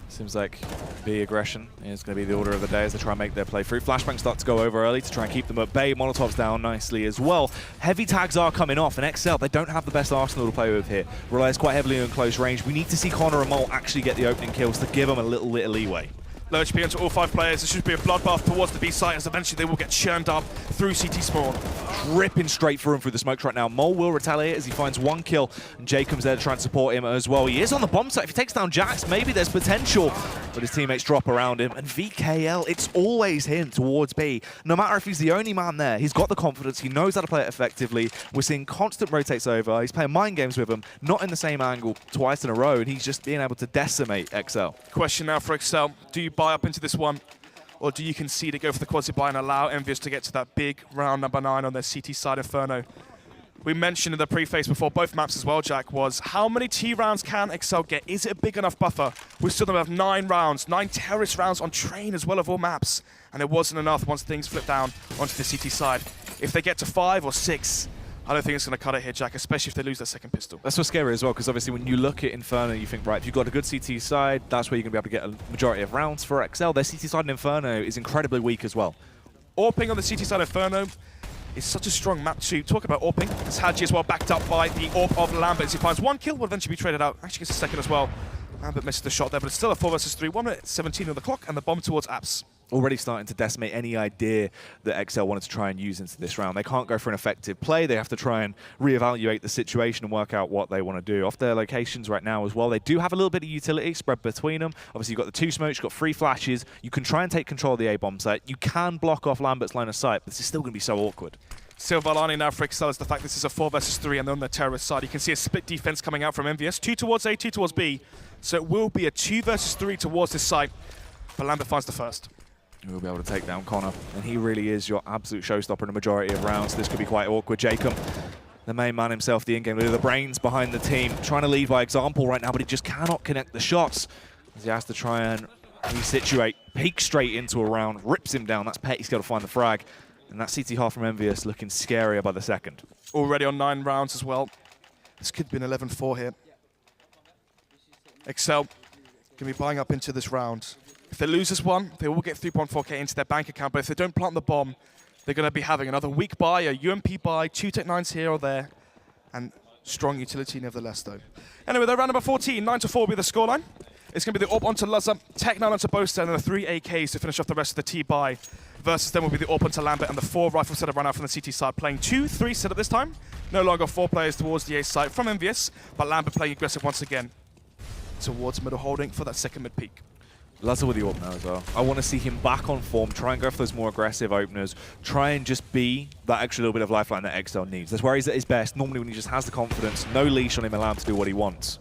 Seems like B aggression is going to be the order of the day as they try and make their play through. Flashbangs start to go over early to try and keep them at bay. Molotovs down nicely as well. Heavy tags are coming off, and exceL, they don't have the best arsenal to play with here. Relies quite heavily on close range. We need to see Connor and Mole actually get the opening kills to give them a little bit of leeway. Low HP onto all 5 players. This should be a bloodbath towards the B site as eventually they will get churned up through CT spawn. Ripping straight through him through the smokes right now. Mole will retaliate as he finds 1 kill, and Jacob's there to try and support him as well. He is on the bomb site. If he takes down Jax, maybe there's potential, but his teammates drop around him. And VKL, it's always him towards B. No matter if he's the only man there, he's got the confidence. He knows how to play it effectively. We're seeing constant rotates over. He's playing mind games with him, not in the same angle twice in a row, and he's just being able to decimate exceL. Question now for exceL. Do you buy up into this one, or do you concede to go for the quasi-buy and allow EnVyUs to get to that big round number 9 on their CT side Inferno? We mentioned in the preface before both maps as well, Jack, was how many T rounds can exceL get? Is it a big enough buffer? We still have 9 rounds, 9 terrorist rounds on train as well of all maps, and it wasn't enough once things flipped down onto the CT side. If they get to 5 or 6, I don't think it's going to cut it here, Jack, especially if they lose their second pistol. That's what's scary as well, because obviously when you look at Inferno, you think, right, if you've got a good CT side, that's where you're going to be able to get a majority of rounds for exceL. Their CT side in Inferno is incredibly weak as well. AWPing on the CT side Inferno is such a strong map to talk about AWPing. As Hadji as well backed up by the AWP of Lambert as he finds 1 kill, will eventually be traded out. Actually gets a second as well. Lambert misses the shot there, but it's still a 4 versus 3, 1 minute 17 on the clock, and the bomb towards Apps. Already starting to decimate any idea that exceL wanted to try and use into this round. They can't go for an effective play. They have to try and reevaluate the situation and work out what they want to do. Off their locations right now as well, they do have a little bit of utility spread between them. Obviously, you've got the 2 smokes, you've got 3 flashes. You can try and take control of the A-bomb site. You can block off Lambert's line of sight, but this is still going to be so awkward. Silvalani now for exceL is the fact this is a 4 versus 3 and they're on the terrorist side. You can see a split defense coming out from EnVyUs. 2 towards A, 2 towards B. So it will be a 2 versus 3 towards this site, but Lambert finds the first. We'll be able to take down Connor, and he really is your absolute showstopper in a majority of rounds. This could be quite awkward. Jacob, the main man himself, the in-game leader, the brains behind the team, trying to lead by example right now, but he just cannot connect the shots as he has to try and resituate, peek straight into a round, rips him down. That's Petty's got to find the frag, and that CT half from EnVyUs looking scarier by the second. Already on 9 rounds as well. This could be an 11-4 here. exceL can be buying up into this round. If they lose this one, they will get 3.4k into their bank account, but if they don't plant the bomb, they're going to be having another weak buy, a UMP buy, 2 Tech 9s here or there, and strong utility nevertheless, though. Anyway, they're round number 14, 9-4 will be the scoreline. It's going to be the AWP onto Lazar, Tech 9 onto Boaster, and then the 3 AKs to finish off the rest of the T-buy. Versus them will be the AWP onto Lambert and the 4 rifle setup run out from the CT side, playing 2-3 setup this time. No longer 4 players towards the A site from EnVyUs, but Lambert playing aggressive once again towards middle holding for that second mid peak. Lazar with the AWP now as well. I want to see him back on form, try and go for those more aggressive openers, try and just be that extra little bit of lifeline that exceL needs. That's where he's at his best, normally when he just has the confidence, no leash on him, allowed to do what he wants.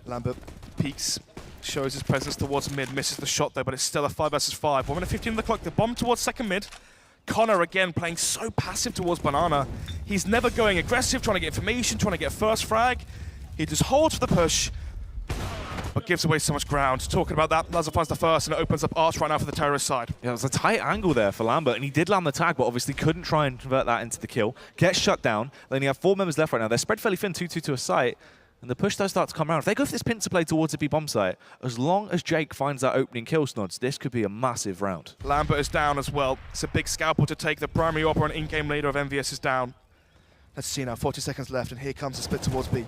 Lambert peeks, shows his presence towards mid, misses the shot though, but it's still a 5 versus 5. 1 minute 15 on the clock, the bomb towards second mid. Connor again playing so passive towards Banana. He's never going aggressive, trying to get information, trying to get first frag. He just holds for the push, but gives away so much ground. Talking about that, Lazar finds the first and it opens up Arch right now for the terrorist side. Yeah, it was a tight angle there for Lambert, and he did land the tag, but obviously couldn't try and convert that into the kill. Gets shut down. Then you have 4 members left right now. They're spread fairly thin, 2-2 to a site, and the push does start to come around. If they go for this pincer play towards the B bomb site, as long as Jake finds that opening kill snods, this could be a massive round. Lambert is down as well. It's a big scalpel to take. The primary AWPer and in-game leader of EnVyUs is down. Let's see now, 40 seconds left, and here comes the split towards B.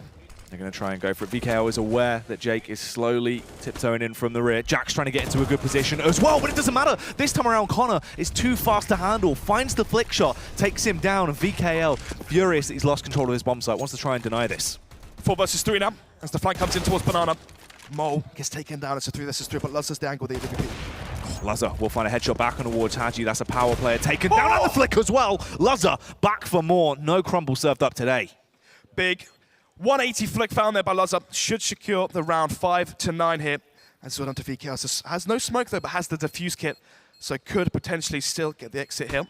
They're going to try and go for it. VKL is aware that Jake is slowly tiptoeing in from the rear. Jack's trying to get into a good position as well, but it doesn't matter. This time around, Connor is too fast to handle, finds the flick shot, takes him down, and VKL, furious that he's lost control of his bomb site, wants to try and deny this. 4 versus 3 now, as the flank comes in towards Banana. Mole gets taken down, it's a 3 versus 3, but Lazar's the angle, the AWP. Lazar will find a headshot back on towards Hadji. That's a power player taken down at the flick as well. Lazar back for more. No crumble served up today. Big 180 flick found there by Lazar. Should secure the round 5-9 here. And so on to VK. Has no smoke though, but has the defuse kit. So could potentially still get the exit here.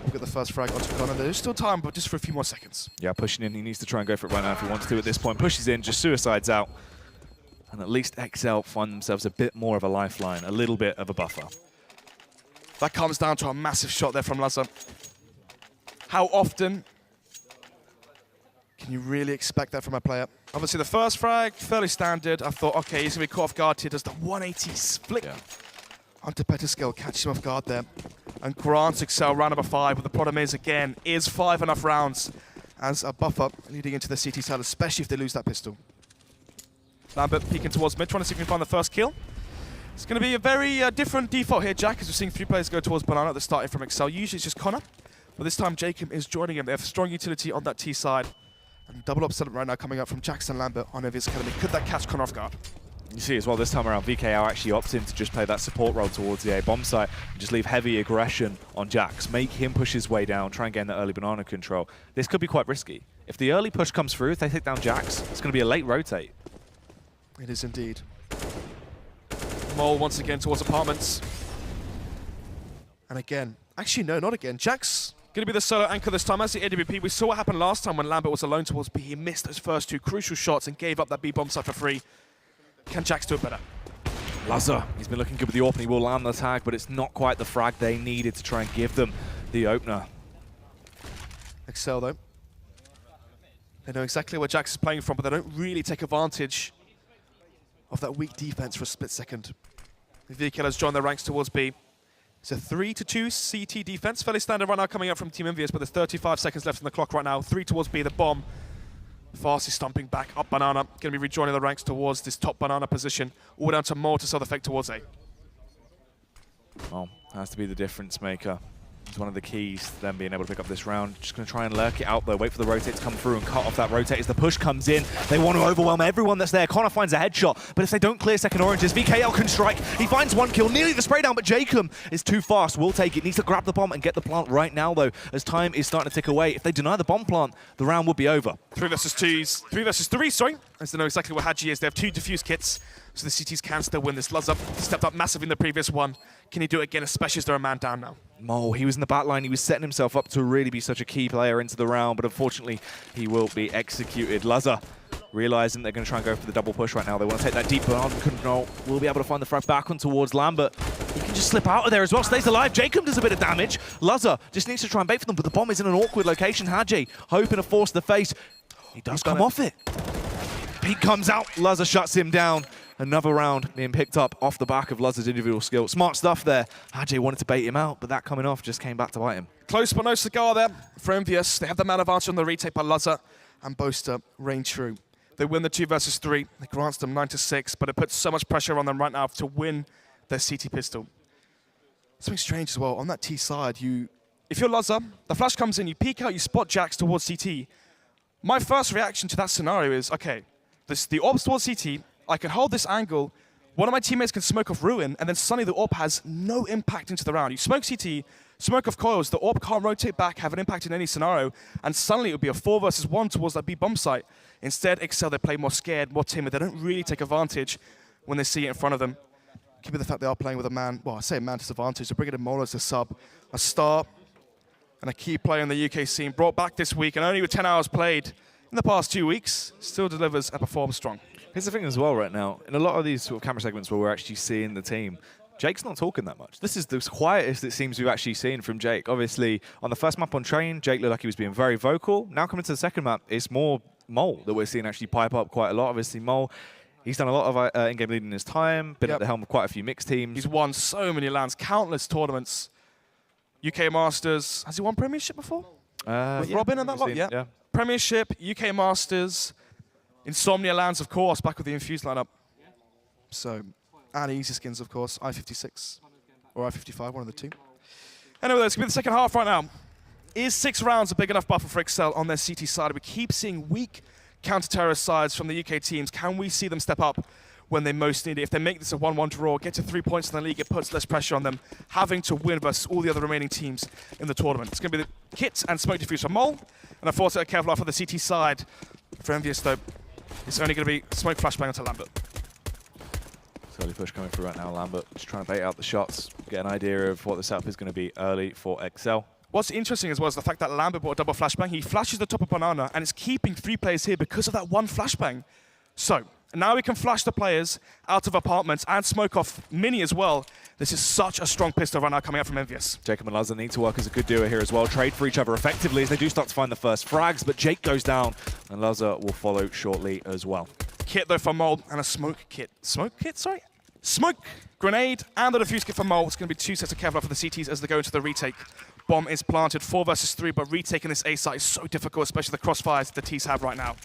We'll get the first frag onto Connor. There's still time, but just for a few more seconds. Yeah, pushing in. He needs to try and go for it right now if he wants to at this point. Pushes in, just suicides out. And at least exceL find themselves a bit more of a lifeline, a little bit of a buffer. That comes down to a massive shot there from Lazar. How often can you really expect that from a player? Obviously, the first frag, fairly standard. I thought, okay, he's going to be caught off guard here. Does the 180 flick onto Petascale, catches him off guard there. And grants exceL round number 5. But the problem is, again, is 5 enough rounds as a buffer leading into the CT side, especially if they lose that pistol. Lambert peeking towards mid, trying to see if he can find the first kill. It's going to be a very different default here, Jack, as we're seeing 3 players go towards Banana at the starting from exceL. Usually it's just Connor, but this time Jacob is joining him. They have strong utility on that T side. And double upset right now coming up from Jackson Lambert on EnVyUs.Acedemy. Could that catch Connor off guard? You see as well this time around, VKL actually opts in to just play that support role towards the A bomb site and just leave heavy aggression on Jax, make him push his way down, try and gain that early banana control. This could be quite risky. If the early push comes through, if they take down Jax, it's going to be a late rotate. It is indeed. Mole once again towards apartments. And again, actually no, not again. Jax going to be the solo anchor this time as the AWP. We saw what happened last time when Lambert was alone towards B. He missed those first 2 crucial shots and gave up that B bomb site for free. Can Jax do it better? Lazar, he's been looking good with the AWP and he will land the tag, but it's not quite the frag they needed to try and give them the opener. exceL though. They know exactly where Jax is playing from, but they don't really take advantage of that weak defense for a split second. The VKL has joined their ranks towards B. It's a 3-2 CT defense, fairly standard right now coming up from Team EnVyUs, but there's 35 seconds left on the clock right now. 3 towards B, the bomb. Fast is stomping back up Banana, going to be rejoining the ranks towards this top Banana position. All down to Mo to sell the fake towards A. Well, has to be the difference maker. It's one of the keys to them being able to pick up this round. Just going to try and lurk it out though, wait for the rotate to come through and cut off that rotate as the push comes in. They want to overwhelm everyone that's there. Connor finds a headshot, but if they don't clear second oranges, VKL can strike. He finds 1 kill, nearly the spray down, but Jacob is too fast. Will take it, needs to grab the bomb and get the plant right now though, as time is starting to tick away. If they deny the bomb plant, the round would be over. 3 versus 3, sorry, as they know exactly what Hadji is. They have 2 defuse kits, so the CTs can still win this. Lazar stepped up massively in the previous one. Can he do it again, especially as they're a man down now? Mo, he was in the back line. He was setting himself up to really be such a key player into the round, but unfortunately, he will be executed. Lazar, realizing they're going to try and go for the double push right now. They want to take that deep banana control. Will be able to find the frag back on towards Lambert. He can just slip out of there as well. Stays alive. Jacob does a bit of damage. Lazar just needs to try and bait for them, but the bomb is in an awkward location. Hadji hoping to force the face. He does come off it. Pete comes out. Lazar shuts him down. Another round being picked up off the back of Lazar's individual skill. Smart stuff there. Hadji wanted to bait him out, but that coming off just came back to bite him. Close but no cigar there for EnVyUs. They have the man advantage on the retake by Lazar and Boaster reign true. They win the 2 versus 3. It grants them 9-6, but it puts so much pressure on them right now to win their CT pistol. Something strange as well. On that T side, if you're Lazar, the flash comes in, you peek out, you spot Jax towards CT. My first reaction to that scenario is, okay, the orb's towards CT, I can hold this angle, one of my teammates can smoke off Ruin, and then suddenly the AWP has no impact into the round. You smoke CT, smoke off coils, the AWP can't rotate back, have an impact in any scenario, and suddenly it would be a 4 versus 1 towards that B bomb site. Instead, exceL, they play more scared, more timid. They don't really take advantage when they see it in front of them. Given the fact they are playing with a man, well, I say a man disadvantage, they're bringing in Mola as a sub, a star, and a key player in the UK scene, brought back this week, and only with 10 hours played in the past 2 weeks, still delivers and performs strong. Here's the thing as well right now, in a lot of these sort of camera segments where we're actually seeing the team, Jake's not talking that much. This is the quietest it seems we've actually seen from Jake. Obviously, on the first map on Train, Jake looked like he was being very vocal. Now coming to the second map, it's more Mole that we're seeing actually pipe up quite a lot. Obviously, Mole, he's done a lot of in-game leading in his time, been at the helm of quite a few mixed teams. He's won so many lands, countless tournaments. UK Masters, has he won Premiership before? With Robin and that lot? Yeah. Premiership, UK Masters, Insomnia lands, of course, back with the Infused lineup. So, and Easy Skins, of course, I-56 or I-55, one of the 2. Anyway, it's going to be the second half right now. Is 6 rounds a big enough buffer for exceL on their CT side? We keep seeing weak counter-terrorist sides from the UK teams. Can we see them step up when they most need it? If they make this a 1-1 draw, get to 3 points in the league, it puts less pressure on them, having to win versus all the other remaining teams in the tournament. It's going to be the kit and smoke diffuse for Mole, and a force Kevlar for the CT side. For EnVyUs, though, it's only going to be smoke flashbang onto Lambert. Slowly push coming through right now, Lambert. Just trying to bait out the shots, get an idea of what the setup is going to be early for exceL. What's interesting as well is the fact that Lambert bought a double flashbang. He flashes the top of Banana, and it's keeping 3 players here because of that one flashbang. So, And now we can flash the players out of apartments and smoke off Mini as well. This is such a strong pistol right now coming out from EnVyUs. Jacob and Lazar need to work as a good duo here as well. Trade for each other effectively as they do start to find the first frags, but Jake goes down and Lazar will follow shortly as well. Kit though for Mole and a smoke kit. Smoke kit, sorry? Smoke, grenade, and the defuse kit for Mole. It's going to be 2 sets of Kevlar for the CTs as they go into the retake. Bomb is planted, 4 versus 3, but retaking this A site is so difficult, especially the crossfires the T's have right now.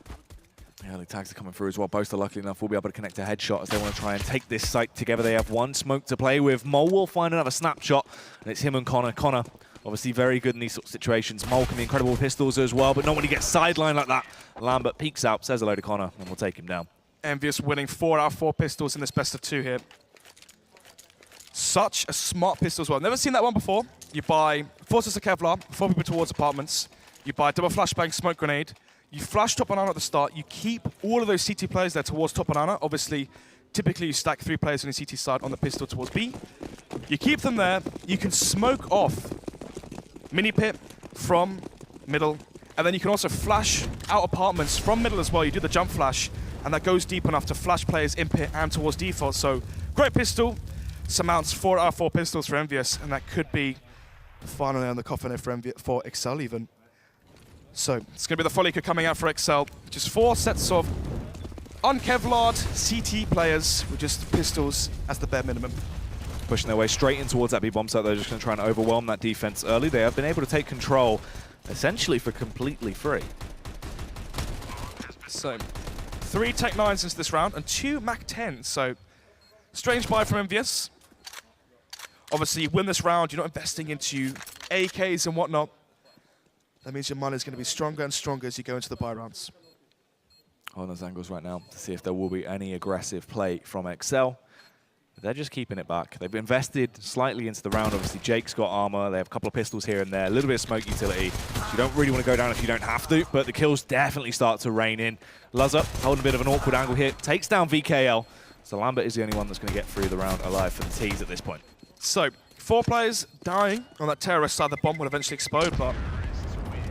Yeah, the tags are coming through as well. Boaster, luckily enough, will be able to connect a headshot as they want to try and take this site together. They have 1 smoke to play with. Mole will find another snapshot, and it's him and Connor. Connor, obviously very good in these sort of situations. Mole can be incredible with pistols as well, but not when he gets sidelined like that. Lambert peeks out, says hello to Connor, and we'll take him down. EnVyUs winning 4 out of 4 pistols in this best of 2 here. Such a smart pistol as well. Never seen that one before. You buy 4 sets of Kevlar, 4 people towards apartments. You buy double flashbang, smoke grenade. You flash top banana at the start. You keep all of those CT players there towards top banana. Obviously, typically you stack 3 players on the CT side on the pistol towards B. You keep them there. You can smoke off mini pit from middle. And then you can also flash out apartments from middle as well. You do the jump flash, and that goes deep enough to flash players in pit and towards default. So, great pistol. Surmounts 4 out of 4 pistols for EnVyUs, and that could be the final nail in the coffin for exceL even. So it's going to be the Folliker coming out for exceL. Just 4 sets of unkevlared CT players with just pistols as the bare minimum. Pushing their way straight in towards that B-bomb site. They're just going to try and overwhelm that defense early. They have been able to take control essentially for completely free. So 3 Tech 9s into this round and 2 Mac 10s. So strange buy from EnVyUs. Obviously, you win this round, you're not investing into AKs and whatnot. That means your money is going to be stronger and stronger as you go into the buy rounds. On those angles right now to see if there will be any aggressive play from exceL. They're just keeping it back. They've invested slightly into the round. Obviously, Jake's got armor. They have a couple of pistols here and there. A little bit of smoke utility. So you don't really want to go down if you don't have to, but the kills definitely start to rain in. Lazar holding a bit of an awkward angle here. Takes down VKL. So Lambert is the only one that's going to get through the round alive for the T's at this point. So 4 players dying on that terrorist side. The bomb will eventually explode, but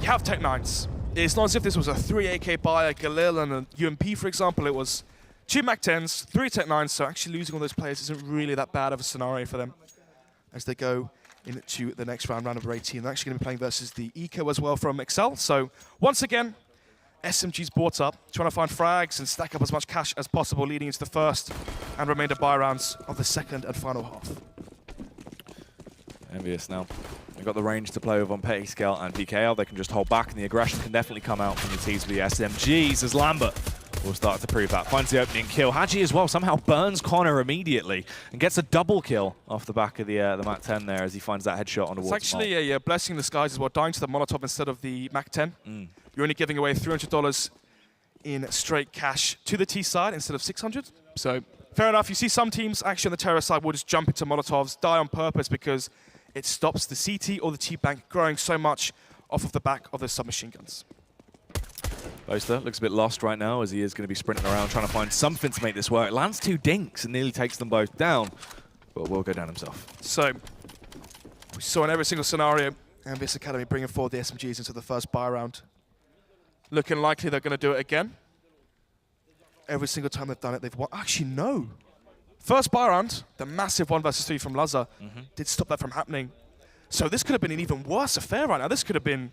you have Tech 9s. It's not as if this was a 3 AK buy, a Galil and a UMP, for example. It was 2 Mac 10s, 3 Tech 9s, so actually losing all those players isn't really that bad of a scenario for them as they go into the next round, round number 18. They're actually going to be playing versus the Eco as well from exceL. So once again, SMG's bought up, trying to find frags and stack up as much cash as possible leading into the first and remainder buy rounds of the second and final half. EnVyUs now. They've got the range to play with on Petty Scale and VKL. They can just hold back, and the aggression can definitely come out from the T's with the SMGs as Lambert will start to prove that. Finds the opening kill. Haji as well somehow burns Connor immediately and gets a double kill off the back of the Mac 10 there as he finds that headshot on the wall. It's actually a blessing in disguise as well, dying to the Molotov instead of the Mac 10. You're only giving away $300 in straight cash to the T side instead of 600. So fair enough. You see some teams actually on the terror side will just jump into Molotovs, die on purpose because it stops the CT or the T-bank growing so much off of the back of the submachine guns. Boaster looks a bit lost right now as he is going to be sprinting around trying to find something to make this work. Lands 2 dinks and nearly takes them both down, but will go down himself. So we saw in every single scenario EnVyUs.Acedemy bringing forward the SMGs into the first buy round. Looking likely they're going to do it again. Every single time they've done it, they've won. Actually, no. First buy round, the massive 1 versus 3 from Lazar did stop that from happening. So this could have been an even worse affair right now. This could have been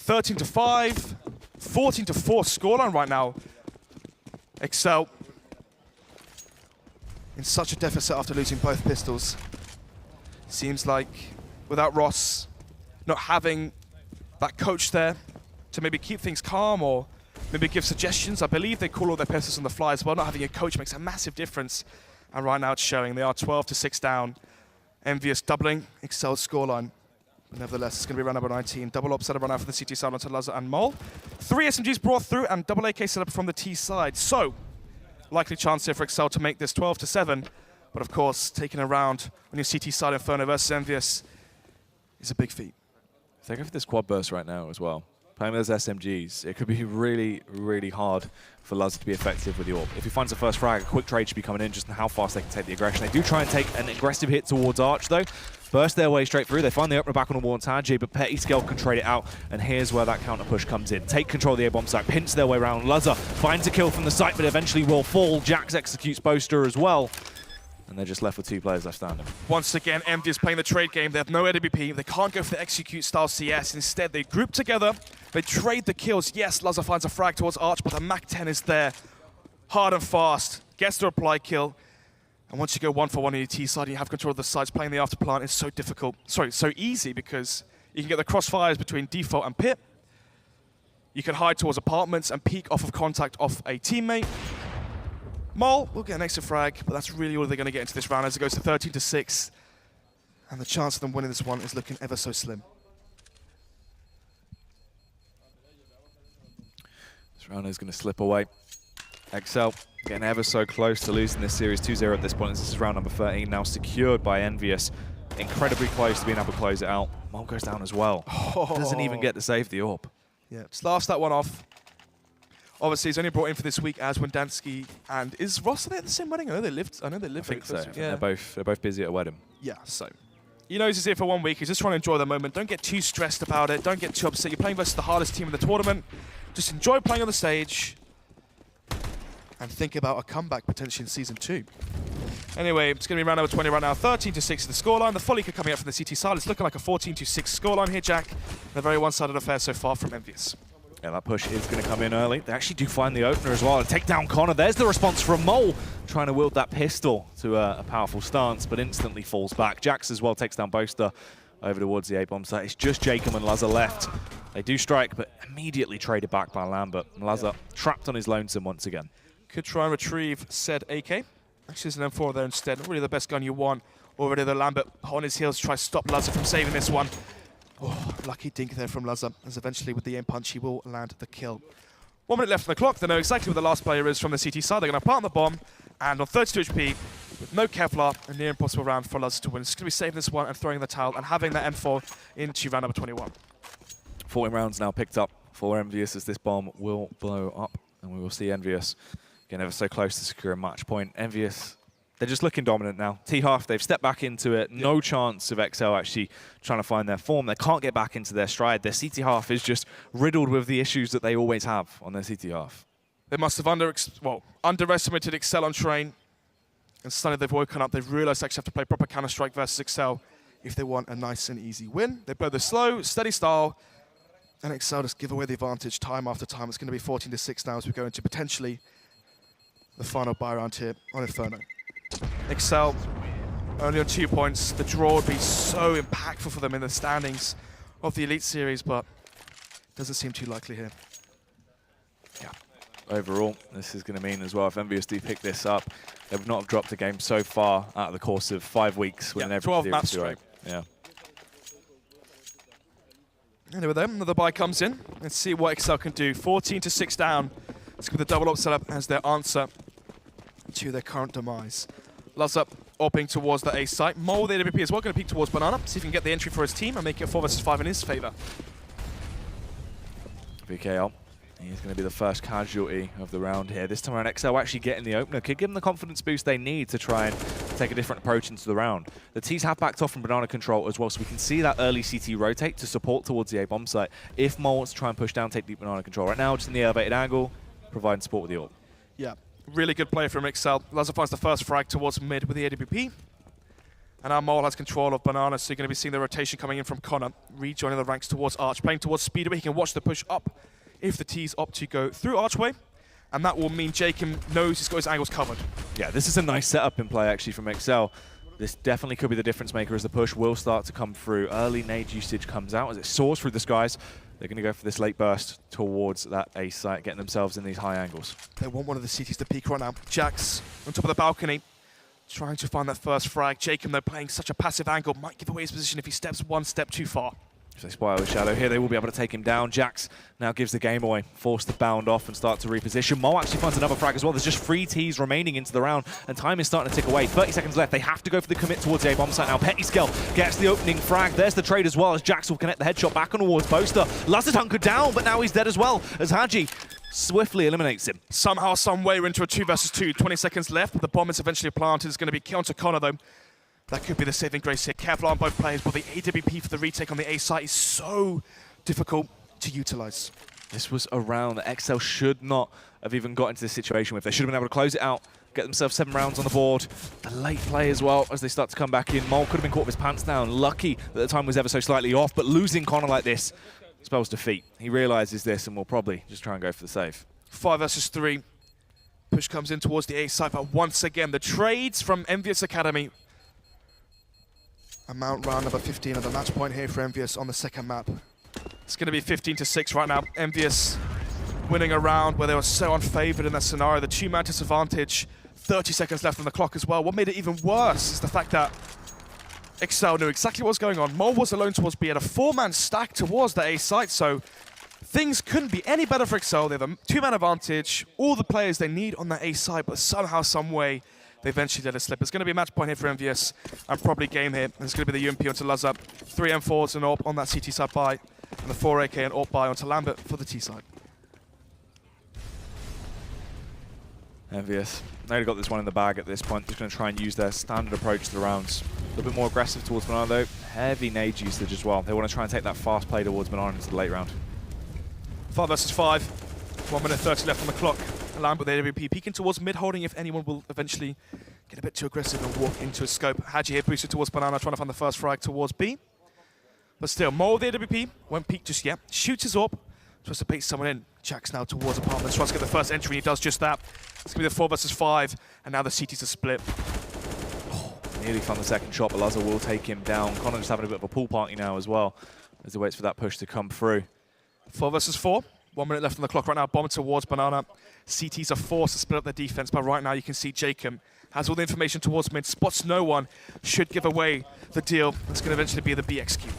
13-5, 14-4 scoreline right now. exceL in such a deficit after losing both pistols. Seems like without Ross not having that coach there to maybe keep things calm or maybe give suggestions. I believe they call all their pistols on the fly as well. Not having a coach makes a massive difference. And right now it's showing. They are 12-6 down. EnVyUs doubling exceL's scoreline. But nevertheless, it's going to be round number 19. Double op setup right now for the CT side onto Lazar and Mole. 3 SMGs brought through and double AK setup from the T side. So, likely chance here for exceL to make this 12-7. But of course, taking a round on your CT side Inferno versus EnVyUs is a big feat. They go for this quad burst right now as well. playing with those SMGs, it could be really, really hard for Luzzer to be effective with the AWP. If he finds the first frag, a quick trade should be coming in just on how fast they can take the aggression. They do try and take an aggressive hit towards Arch, though. Burst their way straight through. They find the opener back on the wall on Taji, but PettyScale can trade it out, and here's where that counter push comes in. Take control of the A-bomb site, pinch their way around. Luzzer finds a kill from the site, but eventually will fall. Jax executes Boaster as well. And they're just left with 2 players left standing. Once again, EnVyUs playing the trade game. They have no AWP. They can't go for the execute style CS. Instead, they group together. They trade the kills. Yes, Luzzer finds a frag towards Arch, but the MAC-10 is there. Hard and fast. Gets the reply kill. And once you go 1 for 1 on your T side and you have control of the sides, playing the after plant is so difficult. Sorry, so easy because you can get the crossfires between default and pit. You can hide towards apartments and peek off of contact off a teammate. Mole will get an extra frag, but that's really all they're going to get into this round as it goes to 13-6. And the chance of them winning this one is looking ever so slim. This round is going to slip away. exceL getting ever so close to losing this series 2-0 at this point. This is round number 13, now secured by EnVyUs. Incredibly close to being able to close it out. Mole goes down as well. Doesn't even get to save the AWP. Yeah, just laughs that one off. Obviously, he's only brought in for this week as Wendansky and is Ross, are they at the same wedding? I know they lived. I think so. Yeah. They're both busy at a wedding. Yeah, so he knows he's here for 1 week. He's just trying to enjoy the moment. Don't get too stressed about it. Don't get too upset. You're playing versus the hardest team in the tournament. Just enjoy playing on the stage and think about a comeback potentially in Season 2. Anyway, it's going to be round number 20 right now. 13-6 is the scoreline. The Follica coming up from the CT side. It's looking like a 14-6 scoreline here, Jack. A very one-sided affair so far from EnVyUs. Yeah, that push is going to come in early. They actually do find the opener as well. Take down Connor. There's the response from Mole, trying to wield that pistol to a powerful stance, but instantly falls back. Jax as well takes down Boaster over towards the A-bomb site. It's just Jacob and Luzzer left. They do strike, but immediately traded back by Lambert. Luzzer trapped on his lonesome once again. Could try and retrieve said AK. Actually, there's an M4 there instead. Not really the best gun you want. Already the Lambert on his heels to try to stop Luzzer from saving this one. Oh, lucky dink there from Luzzer, as eventually with the aim punch he will land the kill. 1 minute left on the clock. They know exactly where the last player is from the CT side. They're going to plant the bomb, and on 32 HP, with no Kevlar, a near impossible round for Luzzer to win. It's going to be saving this one and throwing the towel and having that M4 into round number 21. 14 rounds now picked up for EnVyUs as this bomb will blow up, and we will see EnVyUs getting ever so close to secure a match point. EnVyUs, they're just looking dominant now. T-half, they've stepped back into it. No chance of exceL actually trying to find their form. They can't get back into their stride. Their CT half is just riddled with the issues that they always have on their CT half. They must have underestimated exceL on train. And suddenly they've woken up. They've realized they actually have to play proper Counter-Strike versus exceL if they want a nice and easy win. They play the slow, steady style. And exceL just give away the advantage time after time. It's going to be 14-6 now as we go into potentially the final buy round here on Inferno. exceL only on 2 points. The draw would be so impactful for them in the standings of the Elite Series, but doesn't seem too likely here. Yeah. Overall, this is going to mean as well, if EnVyUs do pick this up, they would not have dropped a game so far out of the course of 5 weeks. Yeah, 12 maps straight. Yeah. Anyway, then another buy comes in. Let's see what exceL can do. 14-6 down. Let's go with the double up setup as their answer to their current demise. Luzzer opening towards the A site. Mole, the AWP as well, going to peek towards Banana. See if he can get the entry for his team and make it 4 versus 5 in his favor. VKL, he's going to be the first casualty of the round here. This time around, exceL actually getting the opener could give them the confidence boost they need to try and take a different approach into the round. The T's have backed off from Banana control as well, so we can see that early CT rotate to support towards the A-bomb site if Mole wants to try and push down, take deep Banana control. Right now, just in the elevated angle, providing support with the AWP. Yeah, really good play from exceL. Luzzer finds the first frag towards mid with the AWP. And now Mole has control of Banana, so you're going to be seeing the rotation coming in from Connor, rejoining the ranks towards Arch, playing towards Speedway. He can watch the push up if the T's opt to go through Archway. And that will mean Jacob knows he's got his angles covered. Yeah, this is a nice setup in play actually from exceL. This definitely could be the difference maker as the push will start to come through. Early nade usage comes out as it soars through the skies. They're going to go for this late burst towards that A site, getting themselves in these high angles. They want one of the CTs to peek right now. Jax on top of the balcony, trying to find that first frag. Jacob, though, playing such a passive angle, might give away his position if he steps one step too far. If they spy with Shadow here, they will be able to take him down. Jax now gives the game away, forced to bound off and start to reposition. Mo actually finds another frag as well. There's just 3 Ts remaining into the round, and time is starting to tick away. 30 seconds left. They have to go for the commit towards the A-bomb site now. exceL gets the opening frag. There's the trade as well, as Jax will connect the headshot back on towards Boaster. Lazar's hunkered down, but now he's dead as well, as Haji swiftly eliminates him. Somehow, some way, we're into a 2 versus 2. 20 seconds left. The bomb is eventually planted. It's going to be counter Connor, though. That could be the saving grace here. Careful on both players, but the AWP for the retake on the A site is so difficult to utilize. This was a round that exceL should not have even got into this situation with. They should have been able to close it out, get themselves 7 rounds on the board. The late play as well as they start to come back in. Mole could have been caught with his pants down. Lucky that the time was ever so slightly off, but losing Connor like this spells defeat. He realizes this and will probably just try and go for the save. 5 versus 3. Push comes in towards the A site, but once again, the trades from EnVyUs.Acedemy. Amount round number 15 of the match point here for EnVyUs on the second map. It's going to be 15-6 right now. EnVyUs winning a round where they were so unfavored in that scenario. The 2-man disadvantage, 30 seconds left on the clock as well. What made it even worse is the fact that exceL knew exactly what was going on. Mole was alone towards B, had a 4-man stack towards the A site, so things couldn't be any better for exceL. They have a 2-man advantage, all the players they need on the A site, but somehow, some way, they eventually let it slip. It's going to be a match point here for EnVyUs, and probably game here. It's going to be the UMP onto Lazar. 3 M4s and AWP on that CT side buy, and the 4 AK and AWP buy onto Lambert for the T side. EnVyUs, they've got this one in the bag at this point. Just going to try and use their standard approach to the rounds. A little bit more aggressive towards Banana though. Heavy nade usage as well. They want to try and take that fast play towards Banana into the late round. 5 versus 5. 1 minute 30 left on the clock. Lambert with the AWP peeking towards mid, holding if anyone will eventually get a bit too aggressive and walk into a scope. Haji here boosted towards Banana, trying to find the first frag towards B. But still, Mo with the AWP, won't peek just yet. Shoots his AWP, supposed to bait someone in. Jax now towards apartments, tries to get the first entry, he does just that. It's going to be the 4 versus 5, and now the CTs are split. Oh, nearly found the second shot, but Lazar will take him down. Connor just having a bit of a pool party now as well, as he waits for that push to come through. 4 versus 4. 1 minute left on the clock right now. Bomb towards Banana. CTs are forced to split up their defense, but right now you can see Jacob has all the information towards mid, spots no one, should give away the deal. It's going to eventually be the BXQ.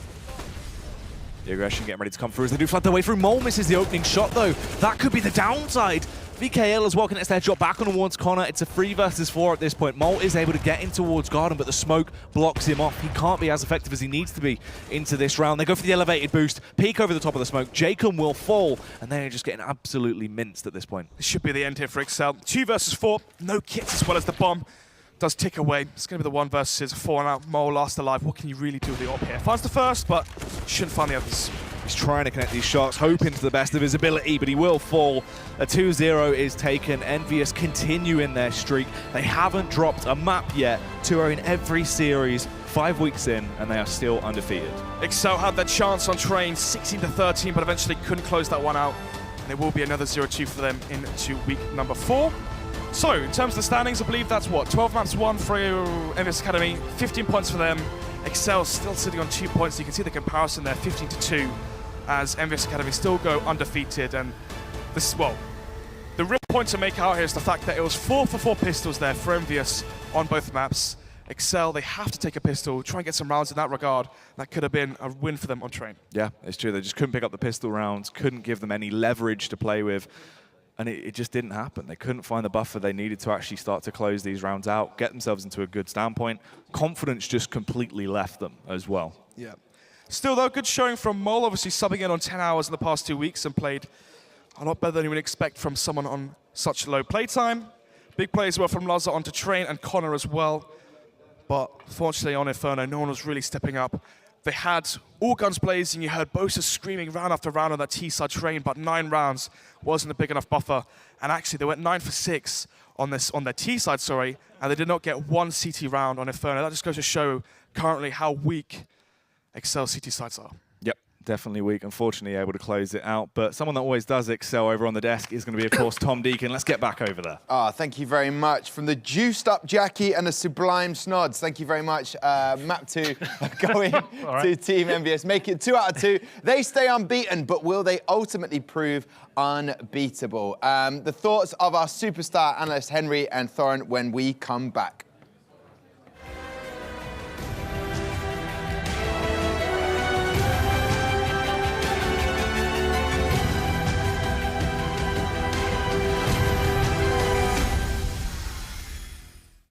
The aggression getting ready to come through as they do flood their way through. Mole misses the opening shot though. That could be the downside. VKL as well connects their shot back on towards Connor. It's a 3 versus 4 at this point. Mole is able to get in towards Garden, but the smoke blocks him off. He can't be as effective as he needs to be into this round. They go for the elevated boost, peek over the top of the smoke. Jacob will fall, and they're just getting absolutely minced at this point. This should be the end here for exceL. 2 versus 4, no kits as well as the bomb does tick away. It's going to be the 1 versus 4 now. Mole last alive. What can you really do with the AWP here? Finds the first, but shouldn't find the others. He's trying to connect these shots, hoping to the best of his ability, but he will fall. A 2-0 is taken. EnVyUs continue in their streak. They haven't dropped a map yet. 2-0 in every series, 5 weeks in, and they are still undefeated. exceL had their chance on train, 16-13, but eventually couldn't close that one out. And it will be another 0-2 for them into week number 4. So, in terms of the standings, I believe that's what? 12 maps won for EnVyUs.Acedemy, 15 points for them. exceL still sitting on 2 points. You can see the comparison there, 15-2. As EnVyUs.Acedemy still go undefeated, and this, well, the real point to make out here is the fact that it was 4 for 4 pistols there for EnVyUs on both maps. exceL, they have to take a pistol, try and get some rounds in that regard. That could have been a win for them on train. Yeah, it's true. They just couldn't pick up the pistol rounds, couldn't give them any leverage to play with, and it just didn't happen. They couldn't find the buffer they needed to actually start to close these rounds out, get themselves into a good standpoint. Confidence just completely left them as well. Yeah. Still, though, good showing from Mole, obviously subbing in on 10 hours in the past 2 weeks and played a lot better than you would expect from someone on such low playtime. Big plays were from Lazar onto Train and Connor as well. But fortunately on Inferno, no one was really stepping up. They had all guns blazing. You heard Bosa screaming round after round on that T-side Train, but 9 rounds wasn't a big enough buffer. And actually, they went 9 for 6 on their T-side, sorry, and they did not get 1 CT round on Inferno. That just goes to show currently how weak exceL CT sides are. Yep, definitely weak. Unfortunately, able to close it out. But someone that always does exceL over on the desk is going to be, of course, Tom Deacon. Let's get back over there. Thank you very much. From the juiced up Jackie and the sublime Snods. Thank you very much. Map 2 going to Team EnVyUs. Make it 2 out of 2. They stay unbeaten, but will they ultimately prove unbeatable? The thoughts of our superstar analysts Henry and Thorin when we come back.